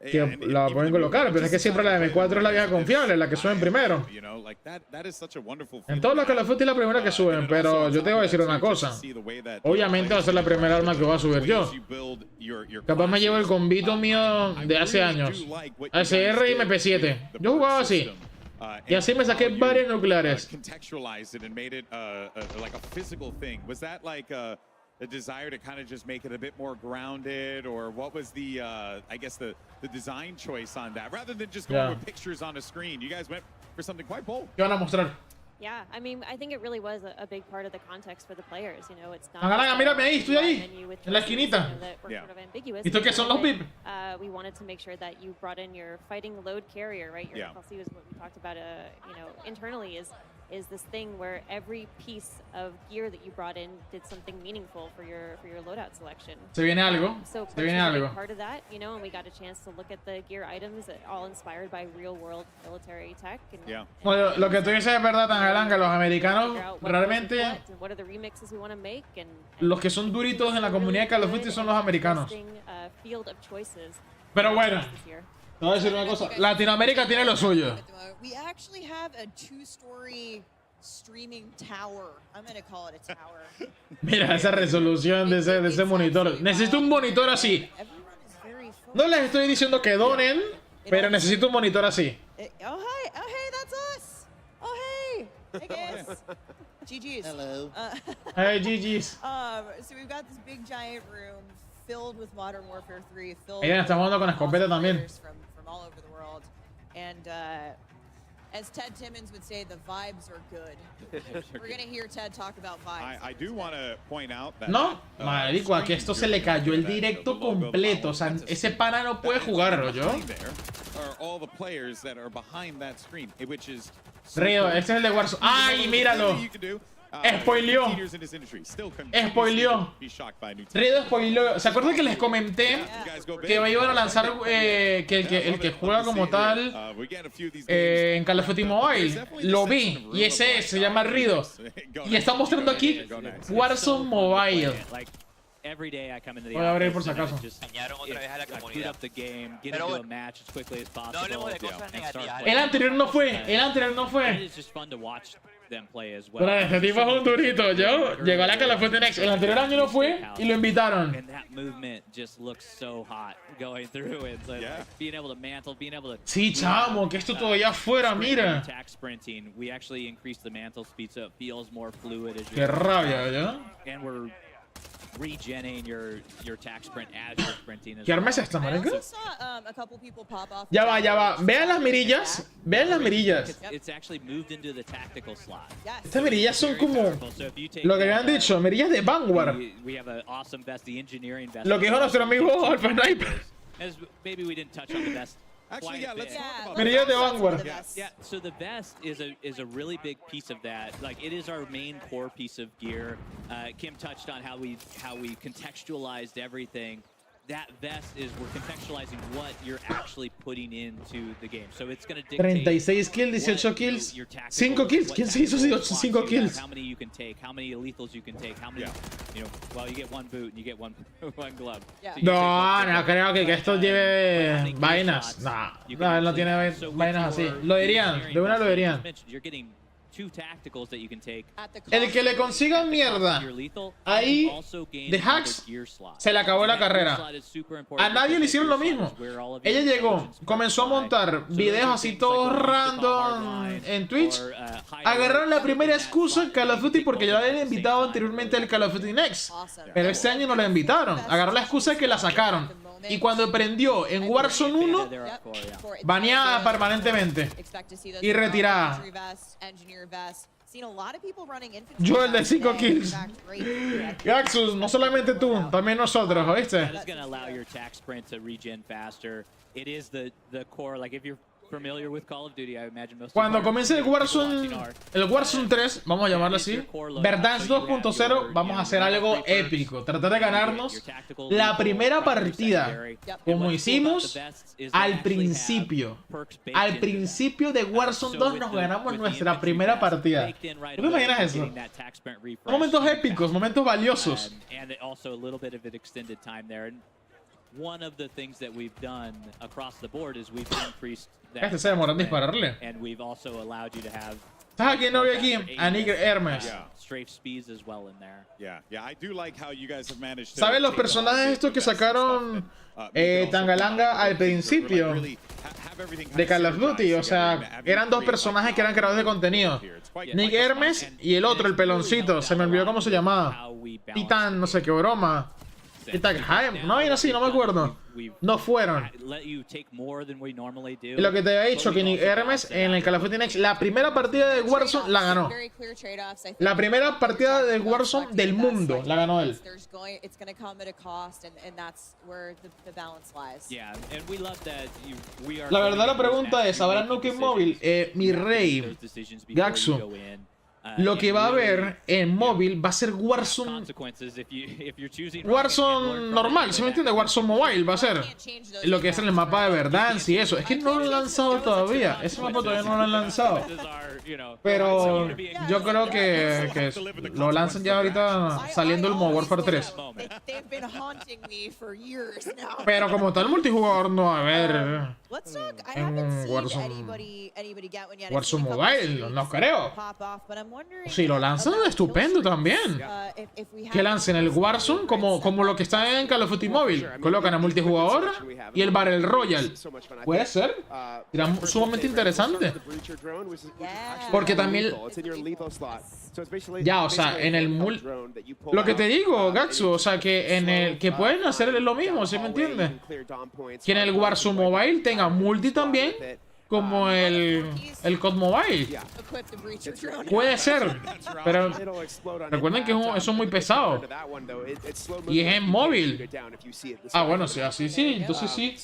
que la pueden colocar, pero es que siempre la de M4 es la vieja confiable, la que suben primero. En todos los Call of Duty es la primera que suben, pero yo te voy a decir una cosa. Obviamente va a ser la primera arma que voy a subir yo. Capaz me llevo el combito mío de hace años. ACR y MP7. Yo jugaba así. Y así me saqué varias nucleares. A desire to kind of just make it a bit more grounded, or what was the I guess the design choice on that, rather than just going with pictures on a screen? You guys went for something quite bold. ¿Qué van a mostrar? Yeah, I mean, I think it really was a big part of the context for the players. You know, it's not. Mírame ahí, estoy ahí, en la esquinita. ¿Y esto qué son los VIP? We wanted to make sure that you brought in your fighting load carrier, right? Your FLC was what we talked about. You know, internally is this thing where every piece of gear that you brought in did something meaningful for your loadout selection. Se viene algo. So se viene algo. Part of that, you know, and we got a chance to look at the gear items, all inspired by real-world military tech. And, bueno, lo que tú dices es verdad, Tangalanga. Los americanos realmente, los que son duritos en la comunidad de Call of Duty son los americanos. Pero bueno, te voy a decir una cosa. Latinoamérica tiene lo suyo. We actually have a 2-story streaming tower. I'm gonna call it a tower. Mira esa resolución de ese monitor. Necesito un monitor así. No les estoy diciendo que donen, pero necesito un monitor así. Oh hey, that's us. Oh hey, hey guys. GG's. Hello. Hey GG's. So we've got this big giant room filled with Modern Warfare 3. Ella está jugando con escopeta también. From all over the world, and As Ted Timmons would say, the vibes are good. We're gonna hear Ted talk about vibes. I do want to point out that No, marico, a que esto se le cayó el directo completo. O sea, ese pana no puede jugar, ¿yo? Río, este es el de Warzone. ¡Ay, míralo! Spoileó. Spoileó. Río spoileó. ¿Se acuerdan que les comenté que me iban a lanzar el que juega como tal en Call of Duty Mobile? Lo vi. Y ese se llama Rido. Y está mostrando aquí Warzone Mobile. Voy a abrir por si acaso. El anterior no fue. Pero este tipo es un durito. Llegó a la Call of Duty Next. El anterior año no fue y lo invitaron. Sí, chamo, que esto todavía afuera, mira. Qué rabia, ¿ya? ¿Qué arma es esta, marica? Ya va. Vean las mirillas. Estas mirillas son como lo que habían dicho, mirillas de Vanguard. Lo que dijo nuestro amigo Alpha Sniper. Actually, yeah, let's talk about Mirillas de Vanguard. Yeah, so the vest is a really big piece of that. Like, it is our main core piece of gear. Kim touched on how we contextualized everything. That vest is, we're contextualizing what you're actually putting into the game. So it's going to dictate 36 kills, 18 kills, 5 kills. ¿Quién se hizo 5 kills? How many you can take, how many lethals you can take, how many, you know, well, you get one boot and you get one glove. So no creo que esto lleve vainas. No, no tiene vainas así. Lo dirían, de una lo dirían. El que le consiga mierda ahí de hacks, se le acabó la carrera. A nadie le hicieron lo mismo. Ella llegó, comenzó a montar videos así todos random en Twitch. Agarraron la primera excusa en Call of Duty porque ya la habían invitado anteriormente al Call of Duty Next, pero este año no la invitaron. Agarró la excusa de que la sacaron. Y cuando prendió en Warzone 1, baneada permanentemente y retirada. Yo el de 5 kills. Gaxus, no solamente tú, también nosotros, ¿oíste? Cuando comience el Warzone 3, vamos a llamarlo así, Verdansk 2.0, vamos a hacer algo épico. Tratar de ganarnos la primera partida, como hicimos al principio. Al principio de Warzone 2 nos ganamos nuestra primera partida. ¿Tú te imaginas eso? Momentos épicos, momentos valiosos. One of the things that we've done across the board is we've increased that. Se demora en dispararle. And we've also allowed you to have. ¿Estás aquí, no vi aquí? A Nicker Hermes. Strafe speeds as well in there. Yeah, I do like how you guys have managed to. ¿Sabes los personajes estos que sacaron Tangalanga al principio de Call of Duty? O sea, eran dos personajes que eran creadores de contenido. Nick Hermes y el otro, el peloncito. Se me olvidó cómo se llamaba. Titán, no sé qué broma. No, era así, no me acuerdo. No fueron. Y lo que te había dicho, que Nick Hermes en el Call of Duty Next, la primera partida de Warzone la ganó. La primera partida de Warzone del mundo la ganó él. La verdad, la pregunta es: ¿habrá nuke móvil? Mi rey, Gaxu. Lo que va a haber en móvil va a ser Warzone normal, ¿se me entiende? Warzone Mobile va a ser lo que es en el mapa de Verdansk y eso. Es que no lo han lanzado todavía. Ese mapa todavía no lo han lanzado. Pero yo creo que lo lanzan ya ahorita saliendo el Modern Warfare 3. Pero como tal multijugador no va a haber en Warzone Mobile, no creo. Si lo lanzan, estupendo también. Que lancen el Warzone como lo que está en Call of Duty Mobile. Colocan el multijugador y el Battle Royale. Puede ser. Será sumamente interesante. Porque también... Ya, o sea, en el lo que te digo, Gaxu, o sea, que en el que pueden hacer lo mismo, ¿sí me entiendes? Que en el Warzone Mobile tenga multi también como el COD Mobile. Puede ser, pero recuerden que eso es muy pesado. Y es en móvil. Ah, bueno, sí, así sí, entonces sí.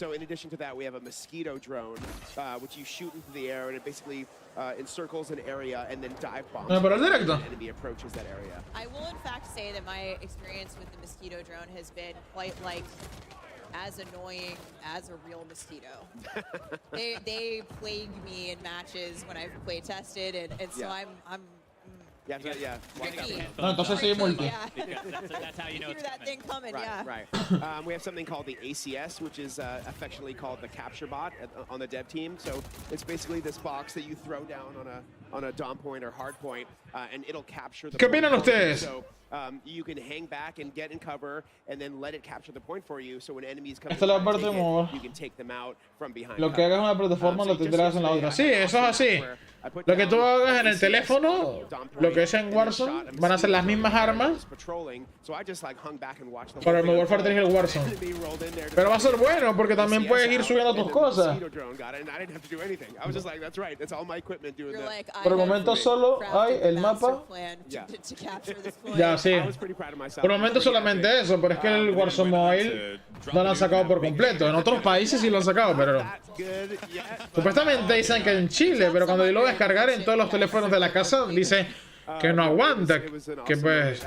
Encircles an area and then dive bombs. No, pero el directo. Enemy approaches that area. I will in fact say that my experience with the mosquito drone has been quite like as annoying as a real mosquito. they plague me in matches when I've play tested, and so I'm Yeah. No, entonces sí multi. That's how you know hear it's that thing coming, yeah. Right. We have something called the ACS, which is affectionately called the capture bot on the dev team. So it's basically this box that you throw down on a dom point or hard point, and it'll capture the ¿Qué opinan ustedes? So you can hang back and get in cover, and then let it capture the point for you. So when enemies come, Esta es la parte de mover. you can take them out from behind. Lo que hagas en una plataforma lo tendrás en la otra. Sí, eso es así. Lo que tú hagas en el teléfono, lo que es en Warzone, van a ser las mismas armas. Para el Modern Warfare 3 y el Warzone. Pero va a ser bueno porque también puedes ir subiendo tus cosas. Por el momento solo hay el mapa. Ya, sí. Por el momento solamente eso, pero es que el Warzone Mobile no lo han sacado por completo. En otros países sí lo han sacado, pero supuestamente dicen que en Chile, pero cuando yo lo descargar en todos los teléfonos de la casa, dice que no aguanta, que pues...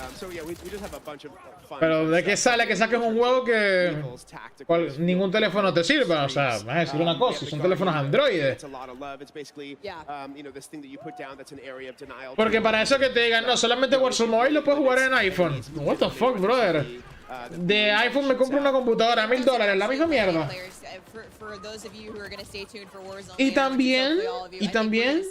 Pero ¿de qué sale que saques un juego que ningún teléfono te sirva? O sea, vas a decir una cosa, son teléfonos Android. Porque para eso que te digan, no, solamente Warzone Mobile lo puedes jugar en iPhone. What the fuck, brother. De iPhone me compro una computadora, $1000, la misma mierda. Y también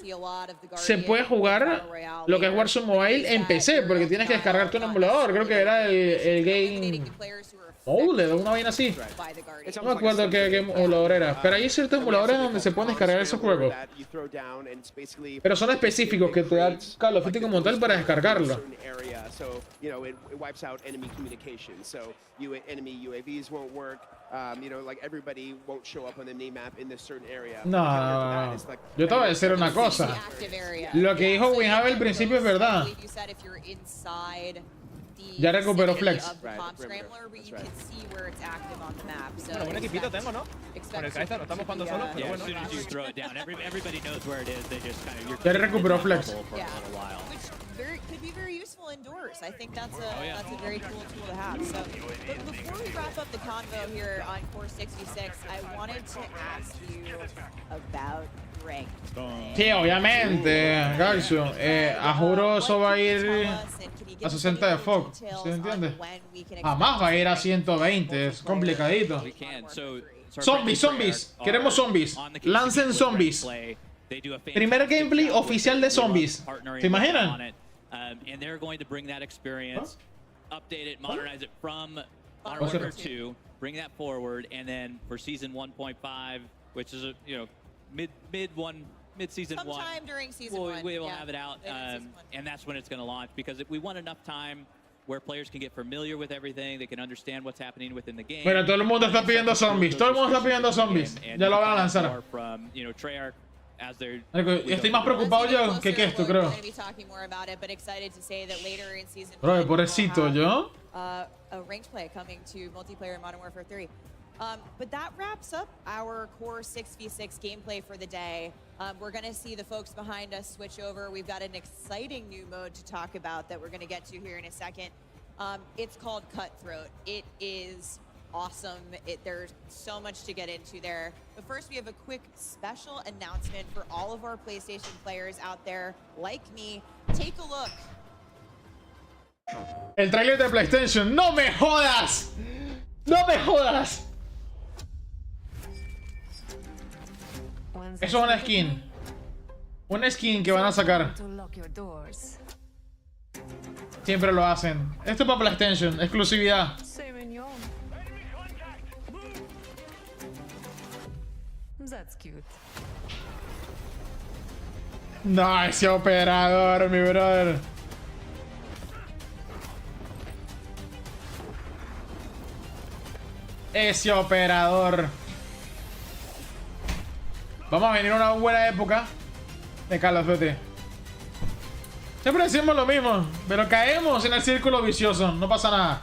se puede jugar lo que es Warzone Mobile en PC, porque tienes que descargarte un emulador. Creo que era el Game Mode, una vaina así. No me acuerdo qué emulador era, pero hay ciertos emuladores donde se pueden descargar esos juegos. Pero son específicos que te da Call of Duty como tal para descargarlo. No. Yo te voy a decir una cosa. Lo que dijo Winhave al principio es verdad. Ya recuperó Flex. Bueno, buen equipito tengo, ¿no? Con el Kai'Sa no estamos jugando solos, pero bueno. Ya recuperó Flex. Could be very useful indoors. I think that's a very cool tool to have. So, but before we wrap up the convo here on Core 66, I wanted to ask you about rank. Sí, obviamente, Gaxio. A juro eso va a ir a 60 de FOC, ¿sí entiendes? Jamás va a ir a 120, es complicadito. Zombies. Queremos zombies. Lancen zombies. Primer gameplay oficial de zombies. ¿Se imaginan? And they're going to bring that experience, update it, modernize it from Modern Warfare 2, bring that forward, and then for season 1.5, which is mid-season 1, sometime during season 1, we will have it out, and that's when it's going to launch, because if we want enough time where players can get familiar with everything, they can understand what's happening within the game. Mira, todo el mundo está pidiendo zombies. Todo el mundo está pidiendo zombies. Ya lo van a lanzar. Estoy más preocupado yo que esto, creo. Bro, pobrecito, ¿yo? A ranked play coming to multiplayer in Modern Warfare 3. But that wraps up our Core 6v6 gameplay for the day. We're going to see the folks behind us switch over. We've got an exciting new mode to talk about that we're going to get to here in a second. It's called Cutthroat. It is awesome. There's so much to get into there. But first, we have a quick special announcement for all of our PlayStation players out there, like me. Take a look. El trailer de PlayStation. ¡No me jodas! ¡No me jodas! Eso es una skin. Una skin que van a sacar. Siempre lo hacen. Esto es para PlayStation. Exclusividad. No, ese operador, mi brother. Ese operador. Vamos a venir a una buena época de Call of Duty. Siempre decimos lo mismo, pero caemos en el círculo vicioso. No pasa nada.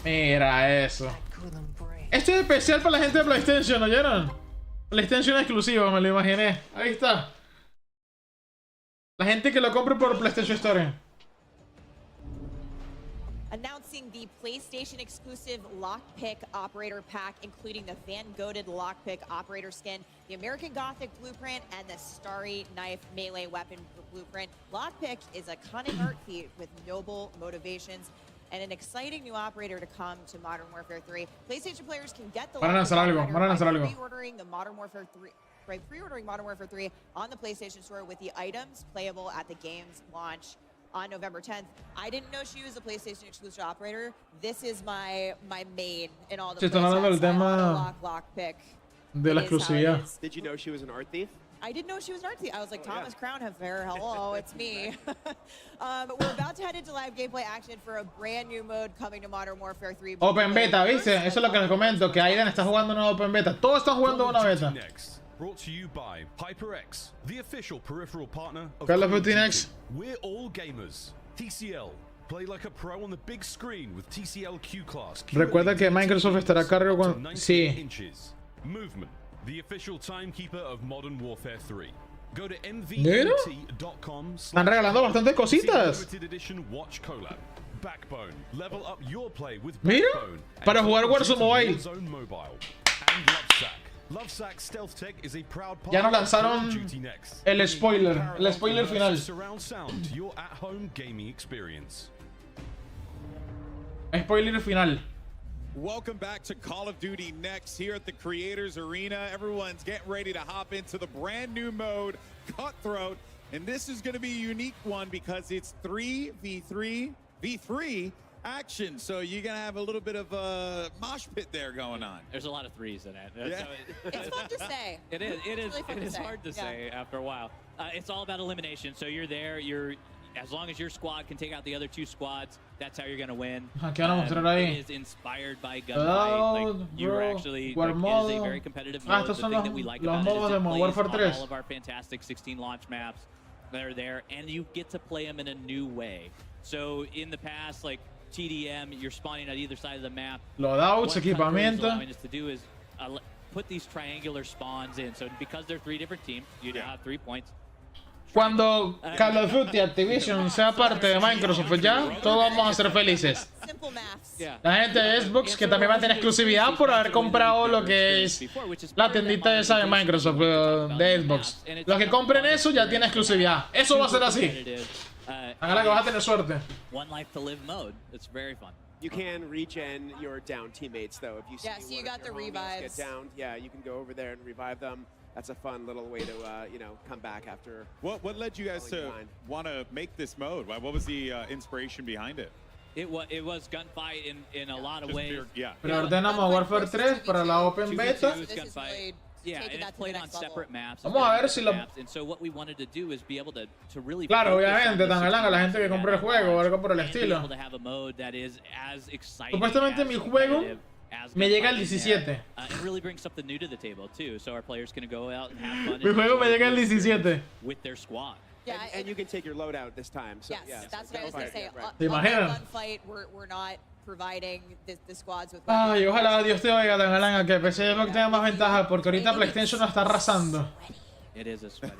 Mira eso. Esto es especial para la gente de PlayStation, ¿oyeron? PlayStation exclusivo, me lo imaginé. Ahí está. La gente que lo compre por PlayStation Store. Announcing the PlayStation exclusive Lockpick Operator Pack, including the Van-goated Lockpick Operator skin, the American Gothic Blueprint, and the Starry Knife Melee Weapon Blueprint. Lockpick is a cunning art feat with noble motivations and an exciting new operator to come to Modern Warfare 3. PlayStation players can get the pre-ordering the Modern Warfare 3. By pre-ordering Modern Warfare 3 on the PlayStation Store with the items playable at the game's launch on November 10th. I didn't know she was a PlayStation exclusive operator. This is my main in all the Lockpick. De la exclusividad. Did you know she was an art thief? I didn't know she was an art thief. I was like, Thomas Crown Hair, hello, it's me. We're about to head into live gameplay action for a brand new mode coming to Modern Warfare 3. Open beta, ¿viste? Eso es lo que les comento, que Aiden está jugando una open beta. Todos están jugando una beta. Brought to you by HyperX, the official peripheral partner of Call of Duty Next. We're all gamers. TCL. Play like a pro on the big screen with TCL Q-Class. Recuerda que Microsoft estará a cargo con... Sí. Movement, the official timekeeper of Modern Warfare 3. Go to mvt.com. Están regalando bastantes cositas. Backbone. Level up your play with Mira, Backbone. para jugar Warzone Mobile. And Lovesack Stealth Tech is a proud Ya nos lanzaron el spoiler final. Surround sound to your at-home gaming experience. Spoiler final. Welcome back to Call of Duty Next here at the Creators Arena. Everyone's getting ready to hop into the brand new mode, Cutthroat. And this is going to be a unique one because it's 3v3 action. So you're going to have a little bit of a mosh pit there going on. There's a lot of threes in it. Yeah. It's fun to say. It is really hard to say after a while. It's all about elimination. So you're there, as long as your squad can take out the other two squads, that's how you're going to win. It is inspired by gunfight. Like, you are actually, like, it is a very competitive mode. The thing that we like about it is it plays on all of our fantastic 16 launch maps that are there, and you get to play them in a new way. So in the past, like TDM, you're spawning at either side of the map. Loadouts, equipamiento. What allowing us to do is put these triangular spawns in. So because they're 3 different teams, you now have 3 points. Cuando Call of Duty Activision sea parte de Microsoft, pues ya todos vamos a ser felices. La gente de Xbox, que también va a tener exclusividad por haber comprado lo que es la tiendita esa de Microsoft, de Xbox. Los que compren eso ya tienen exclusividad. Eso va a ser así. Hágala que vas a tener suerte. One life to live mode. It's very fun. You can regen your down teammates though. If you see so you got the revives. Get downed, yeah, you can go over there and revive them. That's a fun little way to, come back after. What led you guys to want to make this mode? What was the inspiration behind it? It was gunfight in a lot of ways. Preordenamos Warfare 3 para la Open Beta. Yeah, and it's played on separate maps. Vamos a ver si lo... And so what we wanted to do is be able to really... Claro, obviamente, también a la gente que compre el juego o algo por el estilo. Supuestamente mi juego me llega el 17. Really bring something new to the table too, so our players can go out and have fun. Mi juego me llega el 17. With their squad. Yeah, and you can take your loadout this time. So, yes, that's what I was going to say. ¿Te imaginas? Gunfight, we're not providing the squads with. Ay, ojalá Dios te oiga, Tangalanga, que PC es lo que tenga más ventaja, porque ahorita PlayStation nos está arrasando. It is a sweaty.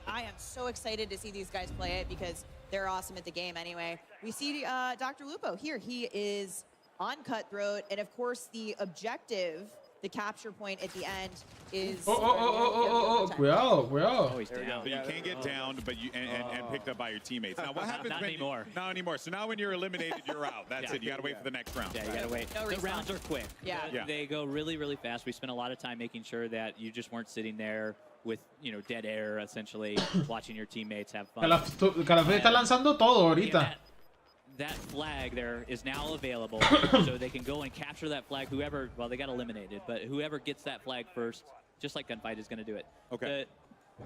I am so excited to see these guys play it because they're awesome at the game anyway. We see Dr. Lupo here. He is on Cutthroat, and of course the objective, the capture point at the end is... Cuidado. Oh, he's down. But you can't get downed, but and picked up by your teammates. Now, what happens Not anymore. Not anymore. So now when you're eliminated, you're out. That's it. You got to wait for the next round. Yeah, you got to wait. No the rounds are quick. Yeah. They go really, really fast. We spent a lot of time making sure that you just weren't sitting there with, dead air, essentially, watching your teammates have fun. Calafé está lanzando todo ahorita. That flag there is now available, so they can go and capture that flag. Whoever, well, they got eliminated, but whoever gets that flag first, just like Gunfight, is going to do it. Okay.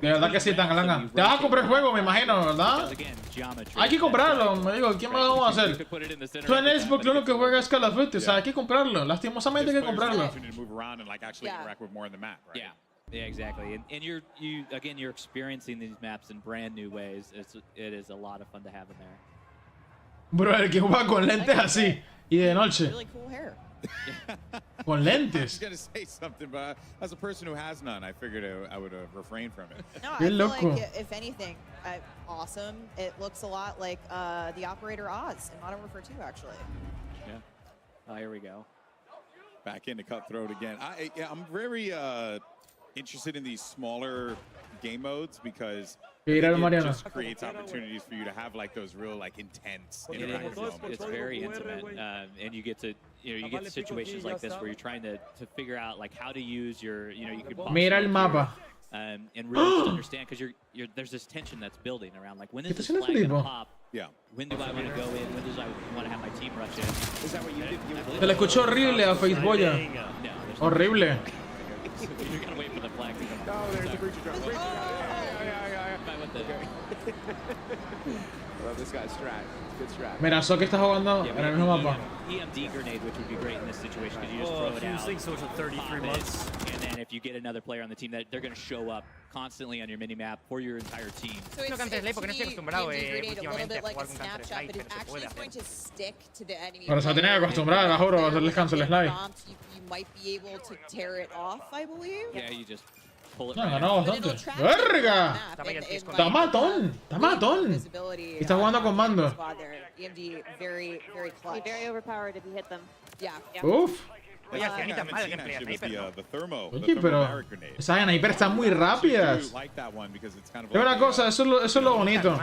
De verdad que sí, Tangalanga. Te vas a comprar el juego, me imagino, ¿verdad? Hay que comprarlo, me digo, ¿qué más vamos a hacer? Tú en Xbox lo que juegas es Call of Duty, o sea, hay que comprarlo. Lastimosamente hay que comprarlo. Yeah, exactly. And you're experiencing these maps in brand new ways. It is a lot of fun to have in there. Bro, el que juega con lentes así y de noche. Con lentes. I was gonna say something, but as a person who has none, I figured I would refrain from it. No, I feel like, if anything, awesome. It looks a lot like the Operator Oz in Modern Warfare 2, actually. Yeah. Oh, here we go. Back into Cutthroat again. I'm very interested in these smaller game modes because it just creates opportunities for you to have like those real like intense interactive moments. It's very intimate, and you get to get situations like this where you're trying to figure out like how to use your you can mira el mapa. And really just understand because there's this tension that's building around like when is this flag gonna pop? Yeah. When do I want to go in? When do I want to have my team rush in? Is that what you did? Se le escuchó horrible a Faceboya. Horrible. You're gonna wait for the flag to come up. Oh, there's the breach drone. Well, this guy's strat. Good strat. Mira, So que está jugando en el mismo mapa. EMD grenade, which would be great in this situation because you just throw it out. Things for 33 months. And then if you get another player on the team, that they're going to show up constantly on your minimap for your entire team. So it's to me, EMD grenade a little bit like a snapshot, but it's actually going to stick to the enemy. Ahora se va a tener que acostumbrar a juro a hacer descanso el slide. You might be able to tear it off, I believe. Yeah, you just pull it. No, ganó bastante. ¡Verga! Está matón. Está matón. Y está jugando con mando. EMD very clutch. Very overpowered if you hit them. Yeah. Uf. Oye, ni tan mal el gameplay Oye, pero esas sniper están muy rápidas. Es una cosa, eso es lo bonito.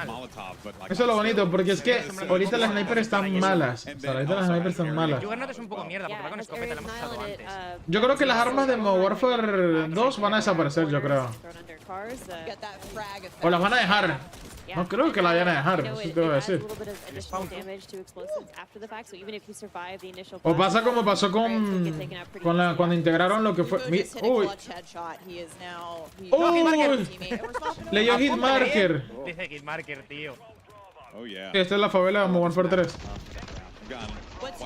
Eso es lo bonito, porque es que ahorita las snipers están malas. O sea, ahorita las snipers están malas. Juggernaut es un poco mierda porque va con escopeta, la hemos usado antes. Yo creo que las armas de Modern Warfare 2 van a desaparecer, yo creo. O las van a dejar. No creo que la vayan a dejar, eso te voy a decir. O pasa como pasó cuando integraron lo que fue... ¡Uy! ¡Uy! Leyó Hitmarker. Dice Hitmarker, tío. Esta es la favela de Modern Warfare 3. What's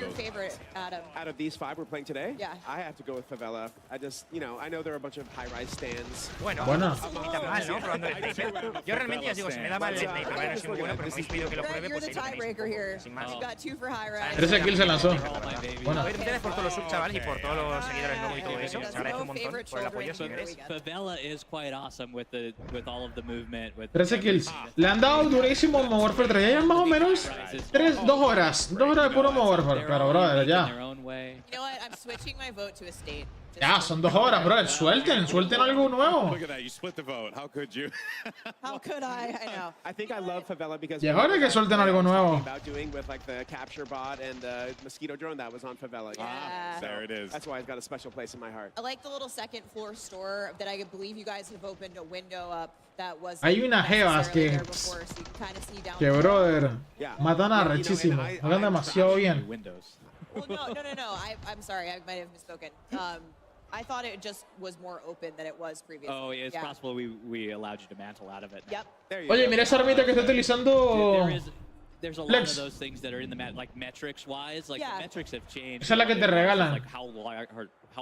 your favorite, Adam? Out of these 5 we're playing today? Yeah. I have to go with Favela. I just, I know there are a bunch of high-rise stands. Bueno, ni tan mal, ¿no? Probando el sniper. Yo realmente ya os digo, se me da mal el sniper, ¿vale? No soy muy bueno, pero me habéis pedido que lo pruebe, pues you're the tiebreaker here. You've got 2 for high rise. 13 kills se lanzó. Bueno, gracias por todos los subs, chaval, y por todos los seguidores nuevos y todo eso. Se agradece un montón por el apoyo, señores. Favela is quite awesome with all of the movement. 13 kills. Le han dado durísimo Modern Warfare 3. Ya llevan más o menos 2 horas. 2 horas de puro Modern Warfare. Pero, brother, ya. You know what? I'm switching my vote to a state. Ya, son 2 horas, brother. Suelten algo nuevo. Look at that, you split the vote. How could you? How could I? I know. I think I love Favela because Y ahora que suelten algo nuevo. about doing with like the capture bot and the mosquito drone that was on Favela. Yeah. There it is. That's why it's got a special place in my heart. I like the little second floor store that I believe you guys have opened a window up that was. Hay una jevas que, brother, matan a rechísimo. Hagan demasiado bien. Well, no. I'm sorry, I might have misspoken. I thought it just was more open than it was previously. Oh, yeah, it's possible we allowed you to mantle out of it. Yep. Oye, mira esa armita que está utilizando. There's a lot of those things that are in the like metrics wise, like the metrics have changed. Esa es la que te regalan. Like how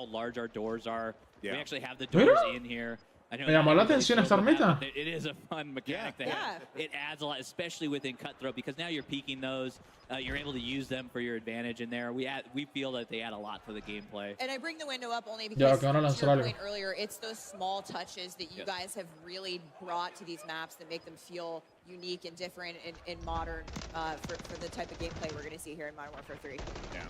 large our doors are. We actually have the doors in here. Me llamó la atención esta armita. It is a fun mechanic to have. It adds a lot, especially within Cutthroat, because now you're peeking those. You're able to use them for your advantage in there. We feel that they add a lot to the gameplay. And I bring the window up only because, to your point earlier, it's those small touches that you guys have really brought to these maps that make them feel unique and different in modern for the type of gameplay we're going to see here in Modern Warfare 3. Yeah.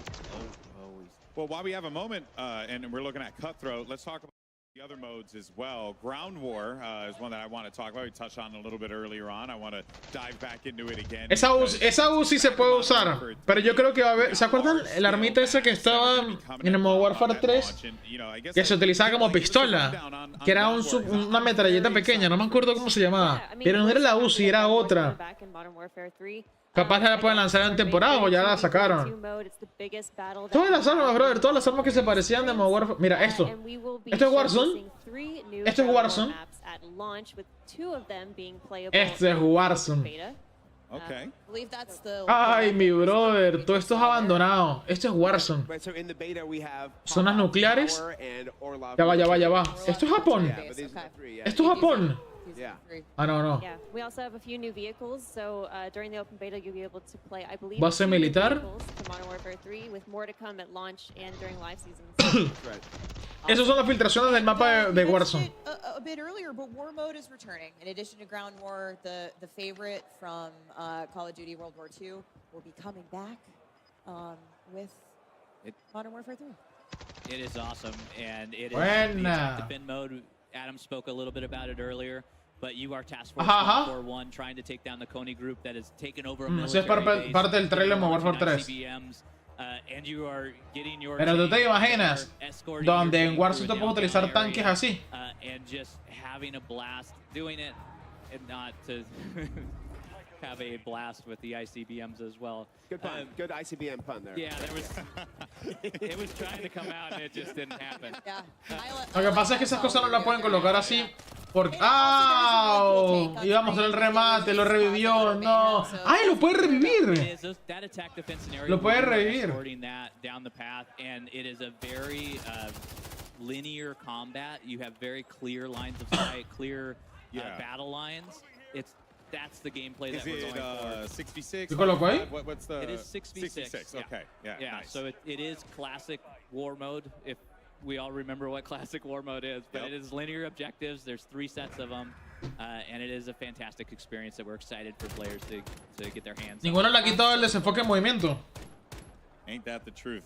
Well, while we have a moment and we're looking at Cutthroat, let's talk about the other modes as well. Ground War is one that I want to talk about. We touched on a little bit earlier on. I want to dive back into it again. Esa U sí se puede usar, pero yo creo que va a haber... ¿Se acuerdan la armita esa que estaba en el Modern Warfare 3? Que se utilizaba como pistola, que era una metralleta pequeña, no me acuerdo cómo se llamaba. Pero no era la UCI, era otra. Capaz la pueden lanzar en temporada o ya la sacaron. Todas las armas, brother, todas las armas que se parecían de Modern Warfare. Mira, esto. Esto es Warzone. Esto es Warzone. Este es Warzone. Okay. Ay, mi brother, todo esto es abandonado. Esto es Warzone. Zonas nucleares. Ya va, ya va, ya va. Esto es Japón. Esto es Japón. Ah, no, no. Base militar. Esas son las filtraciones del mapa de Warzone. A bit earlier, but War Mode is returning. In addition to Ground War, the favorite from Call of Duty World War II will be coming back with Modern Warfare 3. It is awesome, and it is Buena. defend mode. Adam spoke a little bit about it earlier, but you are Task Force 141 trying to take down the Coney group that has taken over a Eso es military parte del trailer de Modern Warfare 3. And you are getting your Pero tú te imaginas donde en Warzone te puedes utilizar tanques así. And just having a blast doing it, and not to have a blast with the ICBMs as well. Good pun. Good ICBM pun there. Yeah, there was. It was trying to come out and it just didn't happen. Lo que pasa es que esas cosas no las pueden colocar así porque... ¡Ah! Íbamos a hacer el remate, lo revivió, no. ¡Ay, lo puede revivir! Lo puede revivir. And it is a very linear combat. You have very clear lines of sight, clear battle lines. That's the gameplay that we're going for. 66? ¿Qué colocó ahí? What's the... It is 66. Yeah. Okay, yeah, nice. So it is classic war mode, if we all remember what classic war mode is. But it is linear objectives. There's 3 sets of them. And it is a fantastic experience that we're excited for players to get their hands on. Ninguno le ha quitado el desenfoque en movimiento. Ain't that the truth?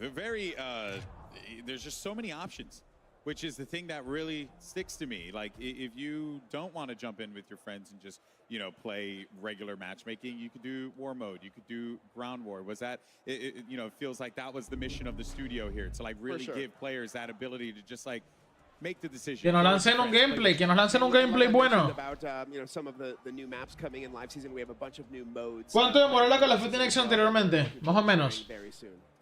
There's just so many options, which is the thing that really sticks to me. Like, if you don't want to jump in with your friends and just, you know, play regular matchmaking, you could do war mode, you could do ground war. Was that, you know, it feels like that was the mission of the studio here, to like really give players that ability to just like make the decision. Que nos lancen un gameplay, que nos lancen un gameplay bueno. You know, some of the new maps coming in live season. We have a bunch of new modes. ¿Cuánto demoró la Call of Duty Next anteriormente? Más o menos.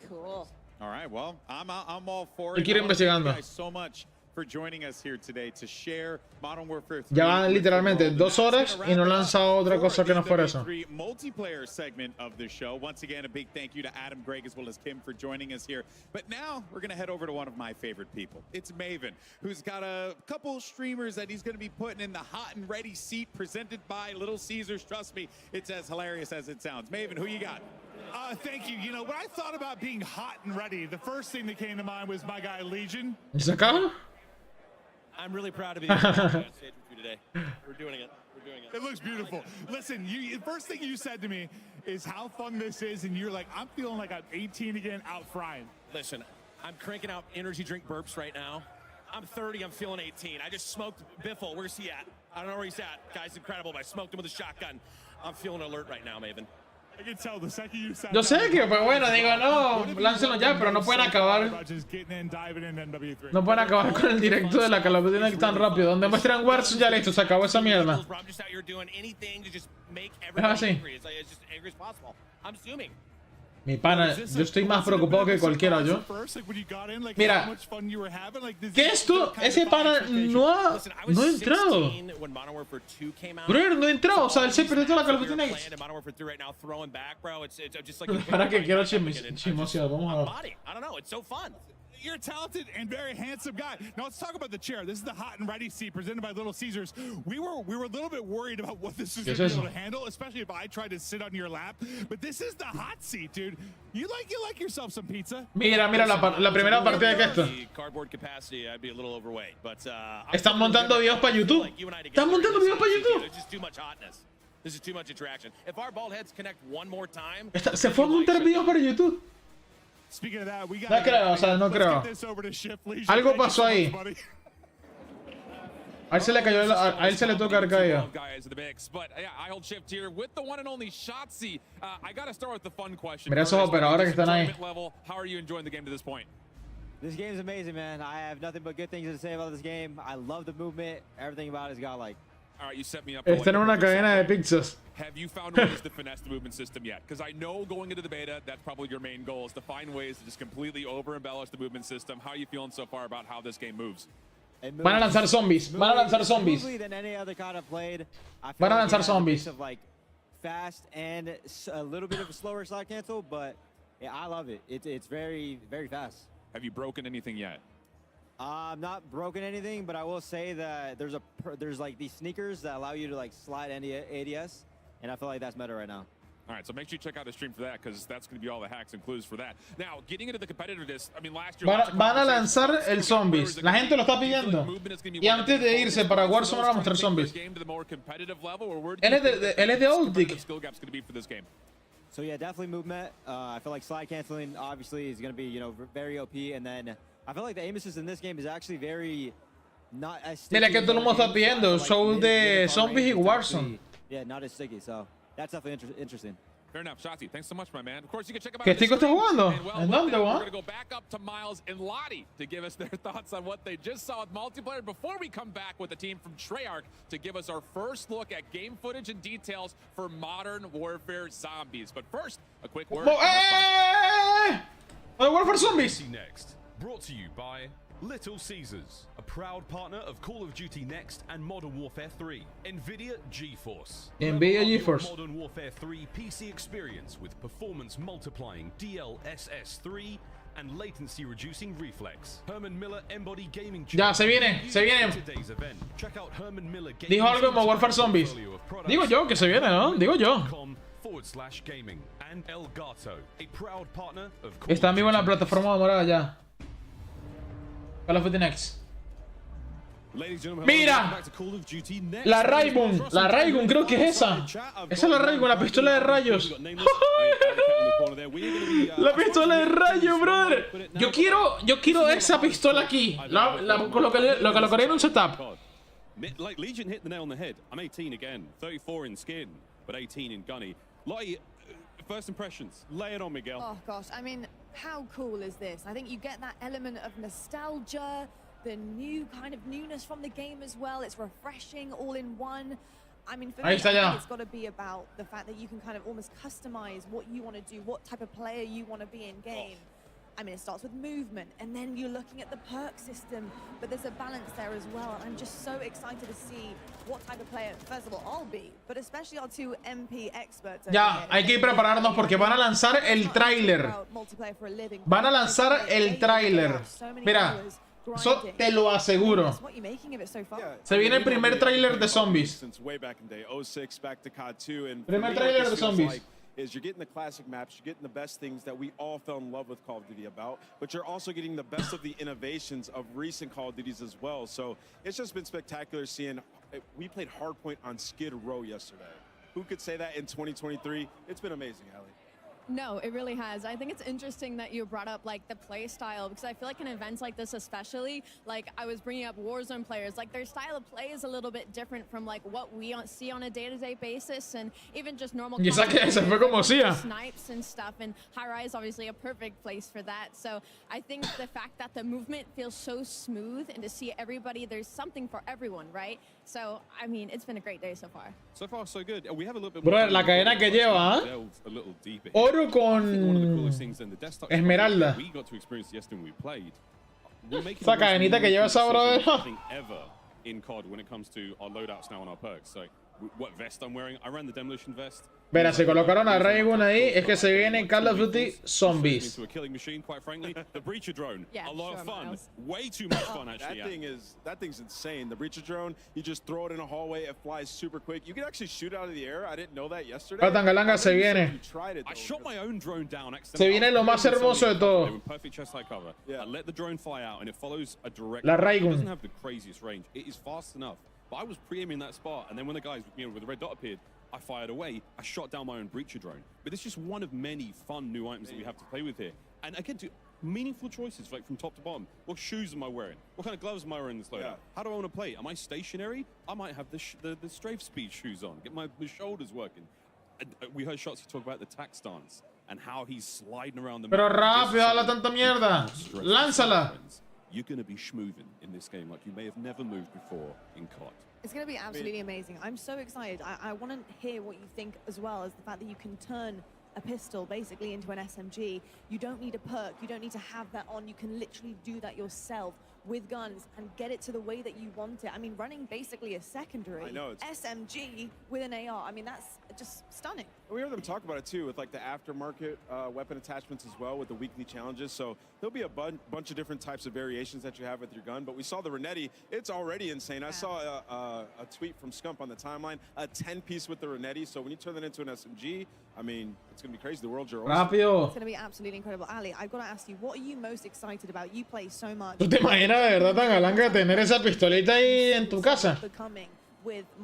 Cool. All right, well, I'm all for it. Quiero investigando. Thank you guys so much for joining us here today to share Modern Warfare 3. Ya van literalmente 2 horas y no han lanzado otra cosa que no fuera eso. Multiplayer segment of the show. Once again, a big thank you to Adam, Greg, as well as Kim for joining us here. But now we're going to head over to one of my favorite people. It's Maven, who's got a couple streamers that he's going to be putting in the hot and ready seat presented by Little Caesars. Trust me, it's as hilarious as it sounds. Maven, who you got? Thank you. You know, when I thought about being hot and ready, the first thing that came to mind was my guy Legion. ¿Se acaba? I'm really proud to be on stage with you today. We're doing it. We're doing it. It looks beautiful. Listen, the first thing you said to me is how fun this is, and you're like, I'm feeling like I'm 18 again, out frying. Listen, I'm cranking out energy drink burps right now. I'm 30, I'm feeling 18. I just smoked Biffle. Where's he at? I don't know where he's at. Guy's incredible, but I smoked him with a shotgun. I'm feeling alert right now, Maven. Yo sé que, pues bueno, digo, no, láncenlo ya, pero no pueden acabar. No pueden acabar con el directo de la Call of Duty Next tan rápido. Donde muestran Warzone, ya listo, se acabó esa mierda. Es así. Mi pana, yo estoy más preocupado que cualquiera yo. Mira, que esto, ese pana no ha entrado. Brother, no ha entrado, o sea, él se perdió toda la Call of Duty Next. Para que quiero chismosear, vamos a ver. You're a talented and very handsome guy. Now let's talk about the chair. This is the hot and ready seat presented by Little Caesars. We were a little bit worried about what this is going to be able to handle, especially if I tried to sit on your lap. But this is the hot seat, dude. You like yourself some pizza. Mira la primera partida que esto. Están montando videos para YouTube. Están montando videos para YouTube. This is too much interaction. If our ball heads connect one more time, se fue a montar videos para YouTube. No creo, o sea, no creo. Algo pasó ahí. A él se le cayó, a él se le toca haber caído. Mira esos operadores que están ahí. This game is amazing, man. I have nothing but good things to say about this game. I love the movement. Everything about it's got like All right, you set me up. Está en una cadena de pizzas. Have you found ways to finesse the movement system yet? Because I know going into the beta, that's probably your main goal, is to find ways to just completely over-embellish the movement system. How are you feeling so far about how this game moves? Van a lanzar zombies. Van a lanzar zombies. Than any other COD I've played. Van a lanzar zombies. Of like fast and a little bit of a slower slide cancel, but yeah, I love it. It's very, very fast. Have you broken anything yet? I'm not broken anything, but I will say that there's like these sneakers that allow you to like slide ADS, and I feel like that's meta right now. All right, so make sure you check out the stream for that, because that's going to be all the hacks and clues for that. Now, getting into the competitiveness, I mean, last year... Van a lanzar el zombies. La gente lo está pidiendo. Y antes de irse para Warzone van a mostrar zombies. Él es de Ultic. So yeah, definitely movement. I feel like slide canceling obviously is going to be, you know, very OP, and then I feel like the aim assist in this game is actually very not as sticky. Mira que todo el mundo está pidiendo show de zombies y Warzone. Yeah, not as sticky, so that's definitely interesting. Fair enough, Shotzi. Thanks so much, my man. Of course, you can check them out. ¿Qué Tico está jugando? ¿En dónde, we're going to go back up to Miles and Lottie to give us their thoughts on what they just saw with multiplayer before we come back with the team from Treyarch to give us our first look at game footage and details for Modern Warfare Zombies. But first, a quick word. Warfare Zombies. Next, brought to you by Little Caesars, a proud partner of Call of Duty Next and Modern Warfare 3. NVIDIA GeForce. NVIDIA GeForce. Modern Warfare 3 PC experience with performance multiplying DLSS3 and latency reducing reflex. Herman Miller Embody Gaming. Ya, se viene, se viene. Today's event. Check out Herman Miller Gaming. Dijo algo como Warfare Zombies. Digo yo que se viene, ¿no? Digo yo. /gaming and Elgato, a proud partner of Está en vivo en la plataforma morada ya. Call of Duty Next. ¡Mira! La Raygun creo que es esa. Esa es la Raygun, la pistola de rayos. La pistola de rayos, brother. Yo quiero esa pistola aquí. Lo colocaré en un setup. Like Legion hit the nail on the head. I'm 18 again, 34 in skin, but 18 in gunny. Lottie, first impressions, lay it on, Miguel. Oh gosh, I mean, how cool is this? I think you get that element of nostalgia, the new kind of newness from the game as well. It's refreshing all in one. I mean, for me, I think it's got to be about the fact that you can kind of almost customize what you want to do, what type of player you want to be in game. I mean, it starts with movement, and then you're looking at the perk system, but there's a balance there as well. I'm just so excited to see what type of player, first of all, I'll be, but especially our two MP experts. Ya, hay que prepararnos porque van a lanzar el tráiler. Van a lanzar el tráiler. Mira, eso te lo aseguro. Se viene el primer tráiler de zombies. Primer tráiler de zombies. Is you're getting the classic maps, you're getting the best things that we all fell in love with Call of Duty about, but you're also getting the best of the innovations of recent Call of Duties as well. So it's just been spectacular seeing, we played Hardpoint on Skid Row yesterday. Who could say that in 2023? It's been amazing, Ellie. No, it really has. I think it's interesting that you brought up like the play style, because I feel like in events like this especially, like I was bringing up Warzone players, like their style of play is a little bit different from like what we see on a day-to-day basis, and even just normal snipes and stuff, and high rise obviously a perfect place for that. So I think the fact that the movement feels so smooth, and to see everybody, there's something for everyone, right? So I mean, it's been a great day so far. So far so good. We have a little bit more. Bro, la cadena que lleva, oro con esmeralda. Esa cadenita que lleva esa, brother. Ever in COD when it comes to our loadouts now on our perks. So what vest I'm wearing? I ran the demolition vest. Verá, se colocaron a Raygun ahí, es que se viene Call of Duty Zombies. Into a killing machine, quite frankly. The breacher drone, a lot of fun. Way too much fun, actually. That thing's insane. The breacher drone, you just throw it in a hallway, it flies super quick. You can actually shoot out of the air. I didn't know that yesterday. Patangalanga se viene. I shot my own drone down. Se viene lo más hermoso de todo. Perfect chest high cover. I let the drone fly out, and it follows a direct. La Raygun. It doesn't have the craziest range. It is fast enough. But I was pre-aiming that spot, and then when the guys, with the red dot appeared, I fired away. I shot down my own breacher drone. But it's just one of many fun new items that we have to play with here. And again, meaningful choices, like from top to bottom. What shoes am I wearing? What kind of gloves am I wearing in this loadout? How do I want to play? Am I stationary? I might have the strafe speed shoes on, get my shoulders working. We heard Shotzi talk about the tack stance and how he's sliding around the Pero map. rápido, habla tanta mierda. Lánzala. you're going to be schmooving in this game like you may have never moved before in COD. It's going to be absolutely amazing. I'm so excited. I want to hear what you think as well as the fact that you can turn a pistol basically into an SMG. You don't need a perk. You don't need to have that on. You can literally do that yourself with guns and get it to the way that you want it. I mean, running basically a secondary SMG with an AR. I mean, that's just stunning. We heard them talk about it too with like the aftermarket weapon attachments as well with the weekly challenges. So there'll be a bunch of different types of variations that you have with your gun. But we saw the Renetti. It's already insane. I saw a tweet from Scump on the timeline, a 10-piece with the Renetti. So when you turn that into an SMG, I mean, it's going to be crazy. The world's your oyster. It's going to be absolutely incredible. Ali, I've got to ask you, what are you most excited about? You play so much. ¿Tú te imaginas de verdad tan galanga tener esa pistolita ahí en tu casa?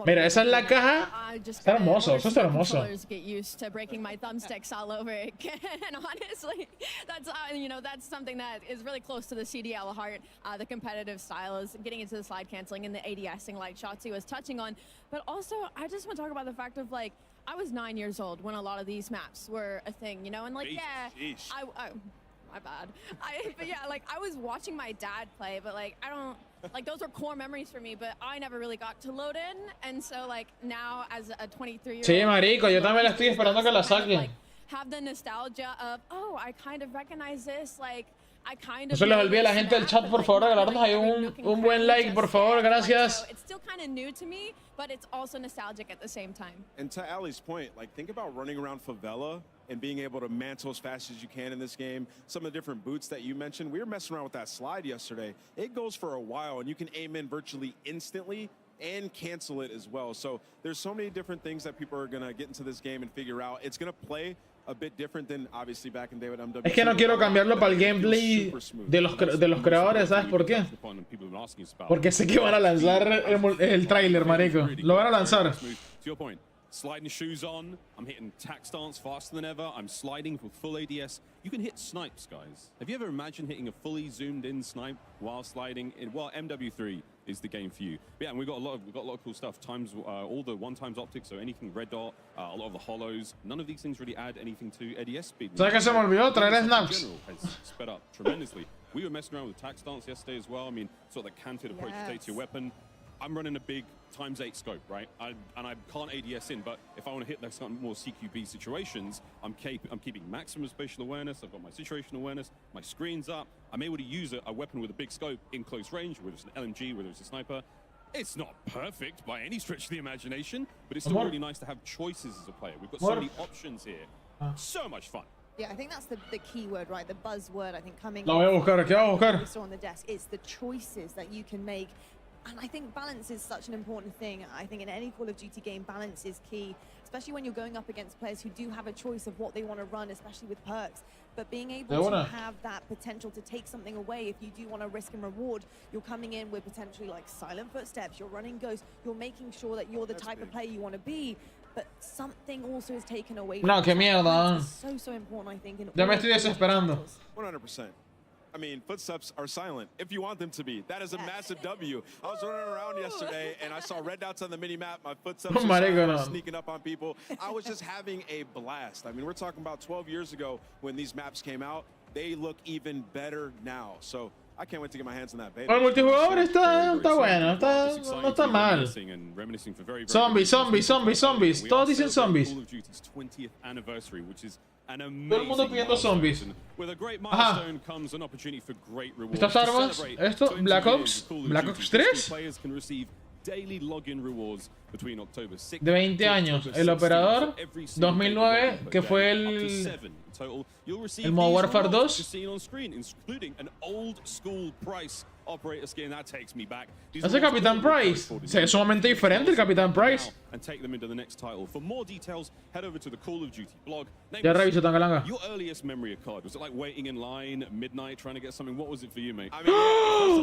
Mira, esa es la caja. Está hermoso, eso está hermoso. Get used to breaking my thumbsticks all over again. Honestly, that's that's something that is really close to the CDL heart. The competitive style is getting into the slide canceling and the ADSing like Shotzi was touching on. But also, I just want to talk about the fact of like I was 9 years old when a lot of these maps were a thing, and like my bad. But yeah, like I was watching my dad play, but like I don't like those are core memories for me, but I never really got to load in, and so like now as a 23-year-old. Sí, marico, yo también la estoy esperando que la saquen. Have the nostalgia of I kind of recognize this, like I kind No of. se les olvide a la gente del chat, por favor, regalarnos ahí un buen like, por favor, gracias. It's still kind of new to me, but it's also nostalgic at the same time. And to Ali's point, like think about running around favela and being able to mantle as fast as you can in this game. Some of the different boots that you mentioned, we were messing around with that slide yesterday. It goes for a while, and you can aim in virtually instantly and cancel it as well. So there's so many different things that people are going to get into this game and figure out. It's going to play a bit different than obviously back in day with MW. Es que no quiero cambiarlo para el gameplay de los creadores, ¿sabes por qué? Porque sé que van a lanzar el tráiler, marico. Lo van a lanzar. To your point, sliding shoes on, I'm hitting tack stance faster than ever, I'm sliding with full ADS. You can hit snipes, guys. Have you ever imagined hitting a fully zoomed in snipe while sliding? Well, MW3 is the game for you. But yeah, and we've got a lot of cool stuff. All the one-times optics, so anything red dot, a lot of the hollows. None of these things really add anything to ADS speed. ¿Sabes qué se me olvidó? Traer snaps. Has sped up tremendously. We were messing around with tack stance yesterday as well. I mean, sort of the canted approach you take to your weapon. I'm running a big ×8 scope, right? And I can't ADS in, but if I want to hit those kind of more CQB situations, I'm keeping maximum spatial awareness. I've got my situational awareness. My screen's up. I'm able to use a weapon with a big scope in close range, whether it's an LMG, whether it's a sniper. It's not perfect by any stretch of the imagination, but it's still really nice to have choices as a player. We've got so many options here. So much fun. Yeah, I think that's the key word, right? The buzzword, I think, coming. La voy a buscar, ¿qué voy a buscar? We saw on the desk. It's the choices that you can make. And I think balance is such an important thing. I think in any Call of Duty game, balance is key, especially when you're going up against players who do have a choice of what they want to run, especially with perks. But being able to have that potential to take something away, if you do want to risk and reward, you're coming in with potentially like silent footsteps, you're running ghosts, you're making sure that you're the type of player you want to be, but something also is taken away. No, qué mierda. So important, I think. Ya me estoy desesperando. 100%. I mean, footsteps are silent if you want them to be. That is a massive W. I was running around yesterday and I saw red dots on the mini map. My footsteps were sneaking up on people. I was just having a blast. I mean, we're talking about 12 years ago when these maps came out. They look even better now. So I can't wait to get my hands on that beta. El multijugador está bueno, no está mal. Zombies. Todos dicen zombies. Todo el mundo pidiendo zombies. Ajá. Estas armas, esto, Black Ops 3. De 20 años. El operador, 2009, que fue el Modern Warfare 2. Ese Capitán Price. Es sumamente diferente el Capitán Price. Ya reviso Tangalanga. Your earliest memory of COD, was it like waiting in line at midnight trying to get something? What was it for you, mate? I mean,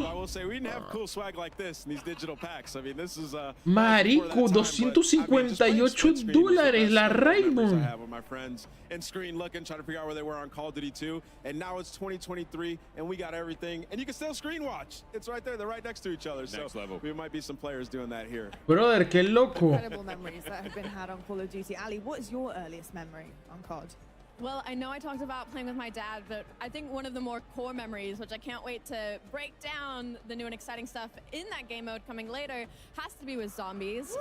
I will say we didn't have cool swag like this in these digital packs. I mean, this is Marico, $258 la Raymond. And screen looking, trying to figure out where they were on Call of Duty 2. And now it's 2023, and we got everything. And you can still screen watch. It's right there. They're right next to each other. Next level. We might be some players doing that here. Brother, qué loco. Incredible memories that have been had on Call of Duty. Ali, what is your earliest memory on COD? Well, I know I talked about playing with my dad, but I think one of the more core memories, which I can't wait to break down the new and exciting stuff in that game mode coming later, has to be with zombies.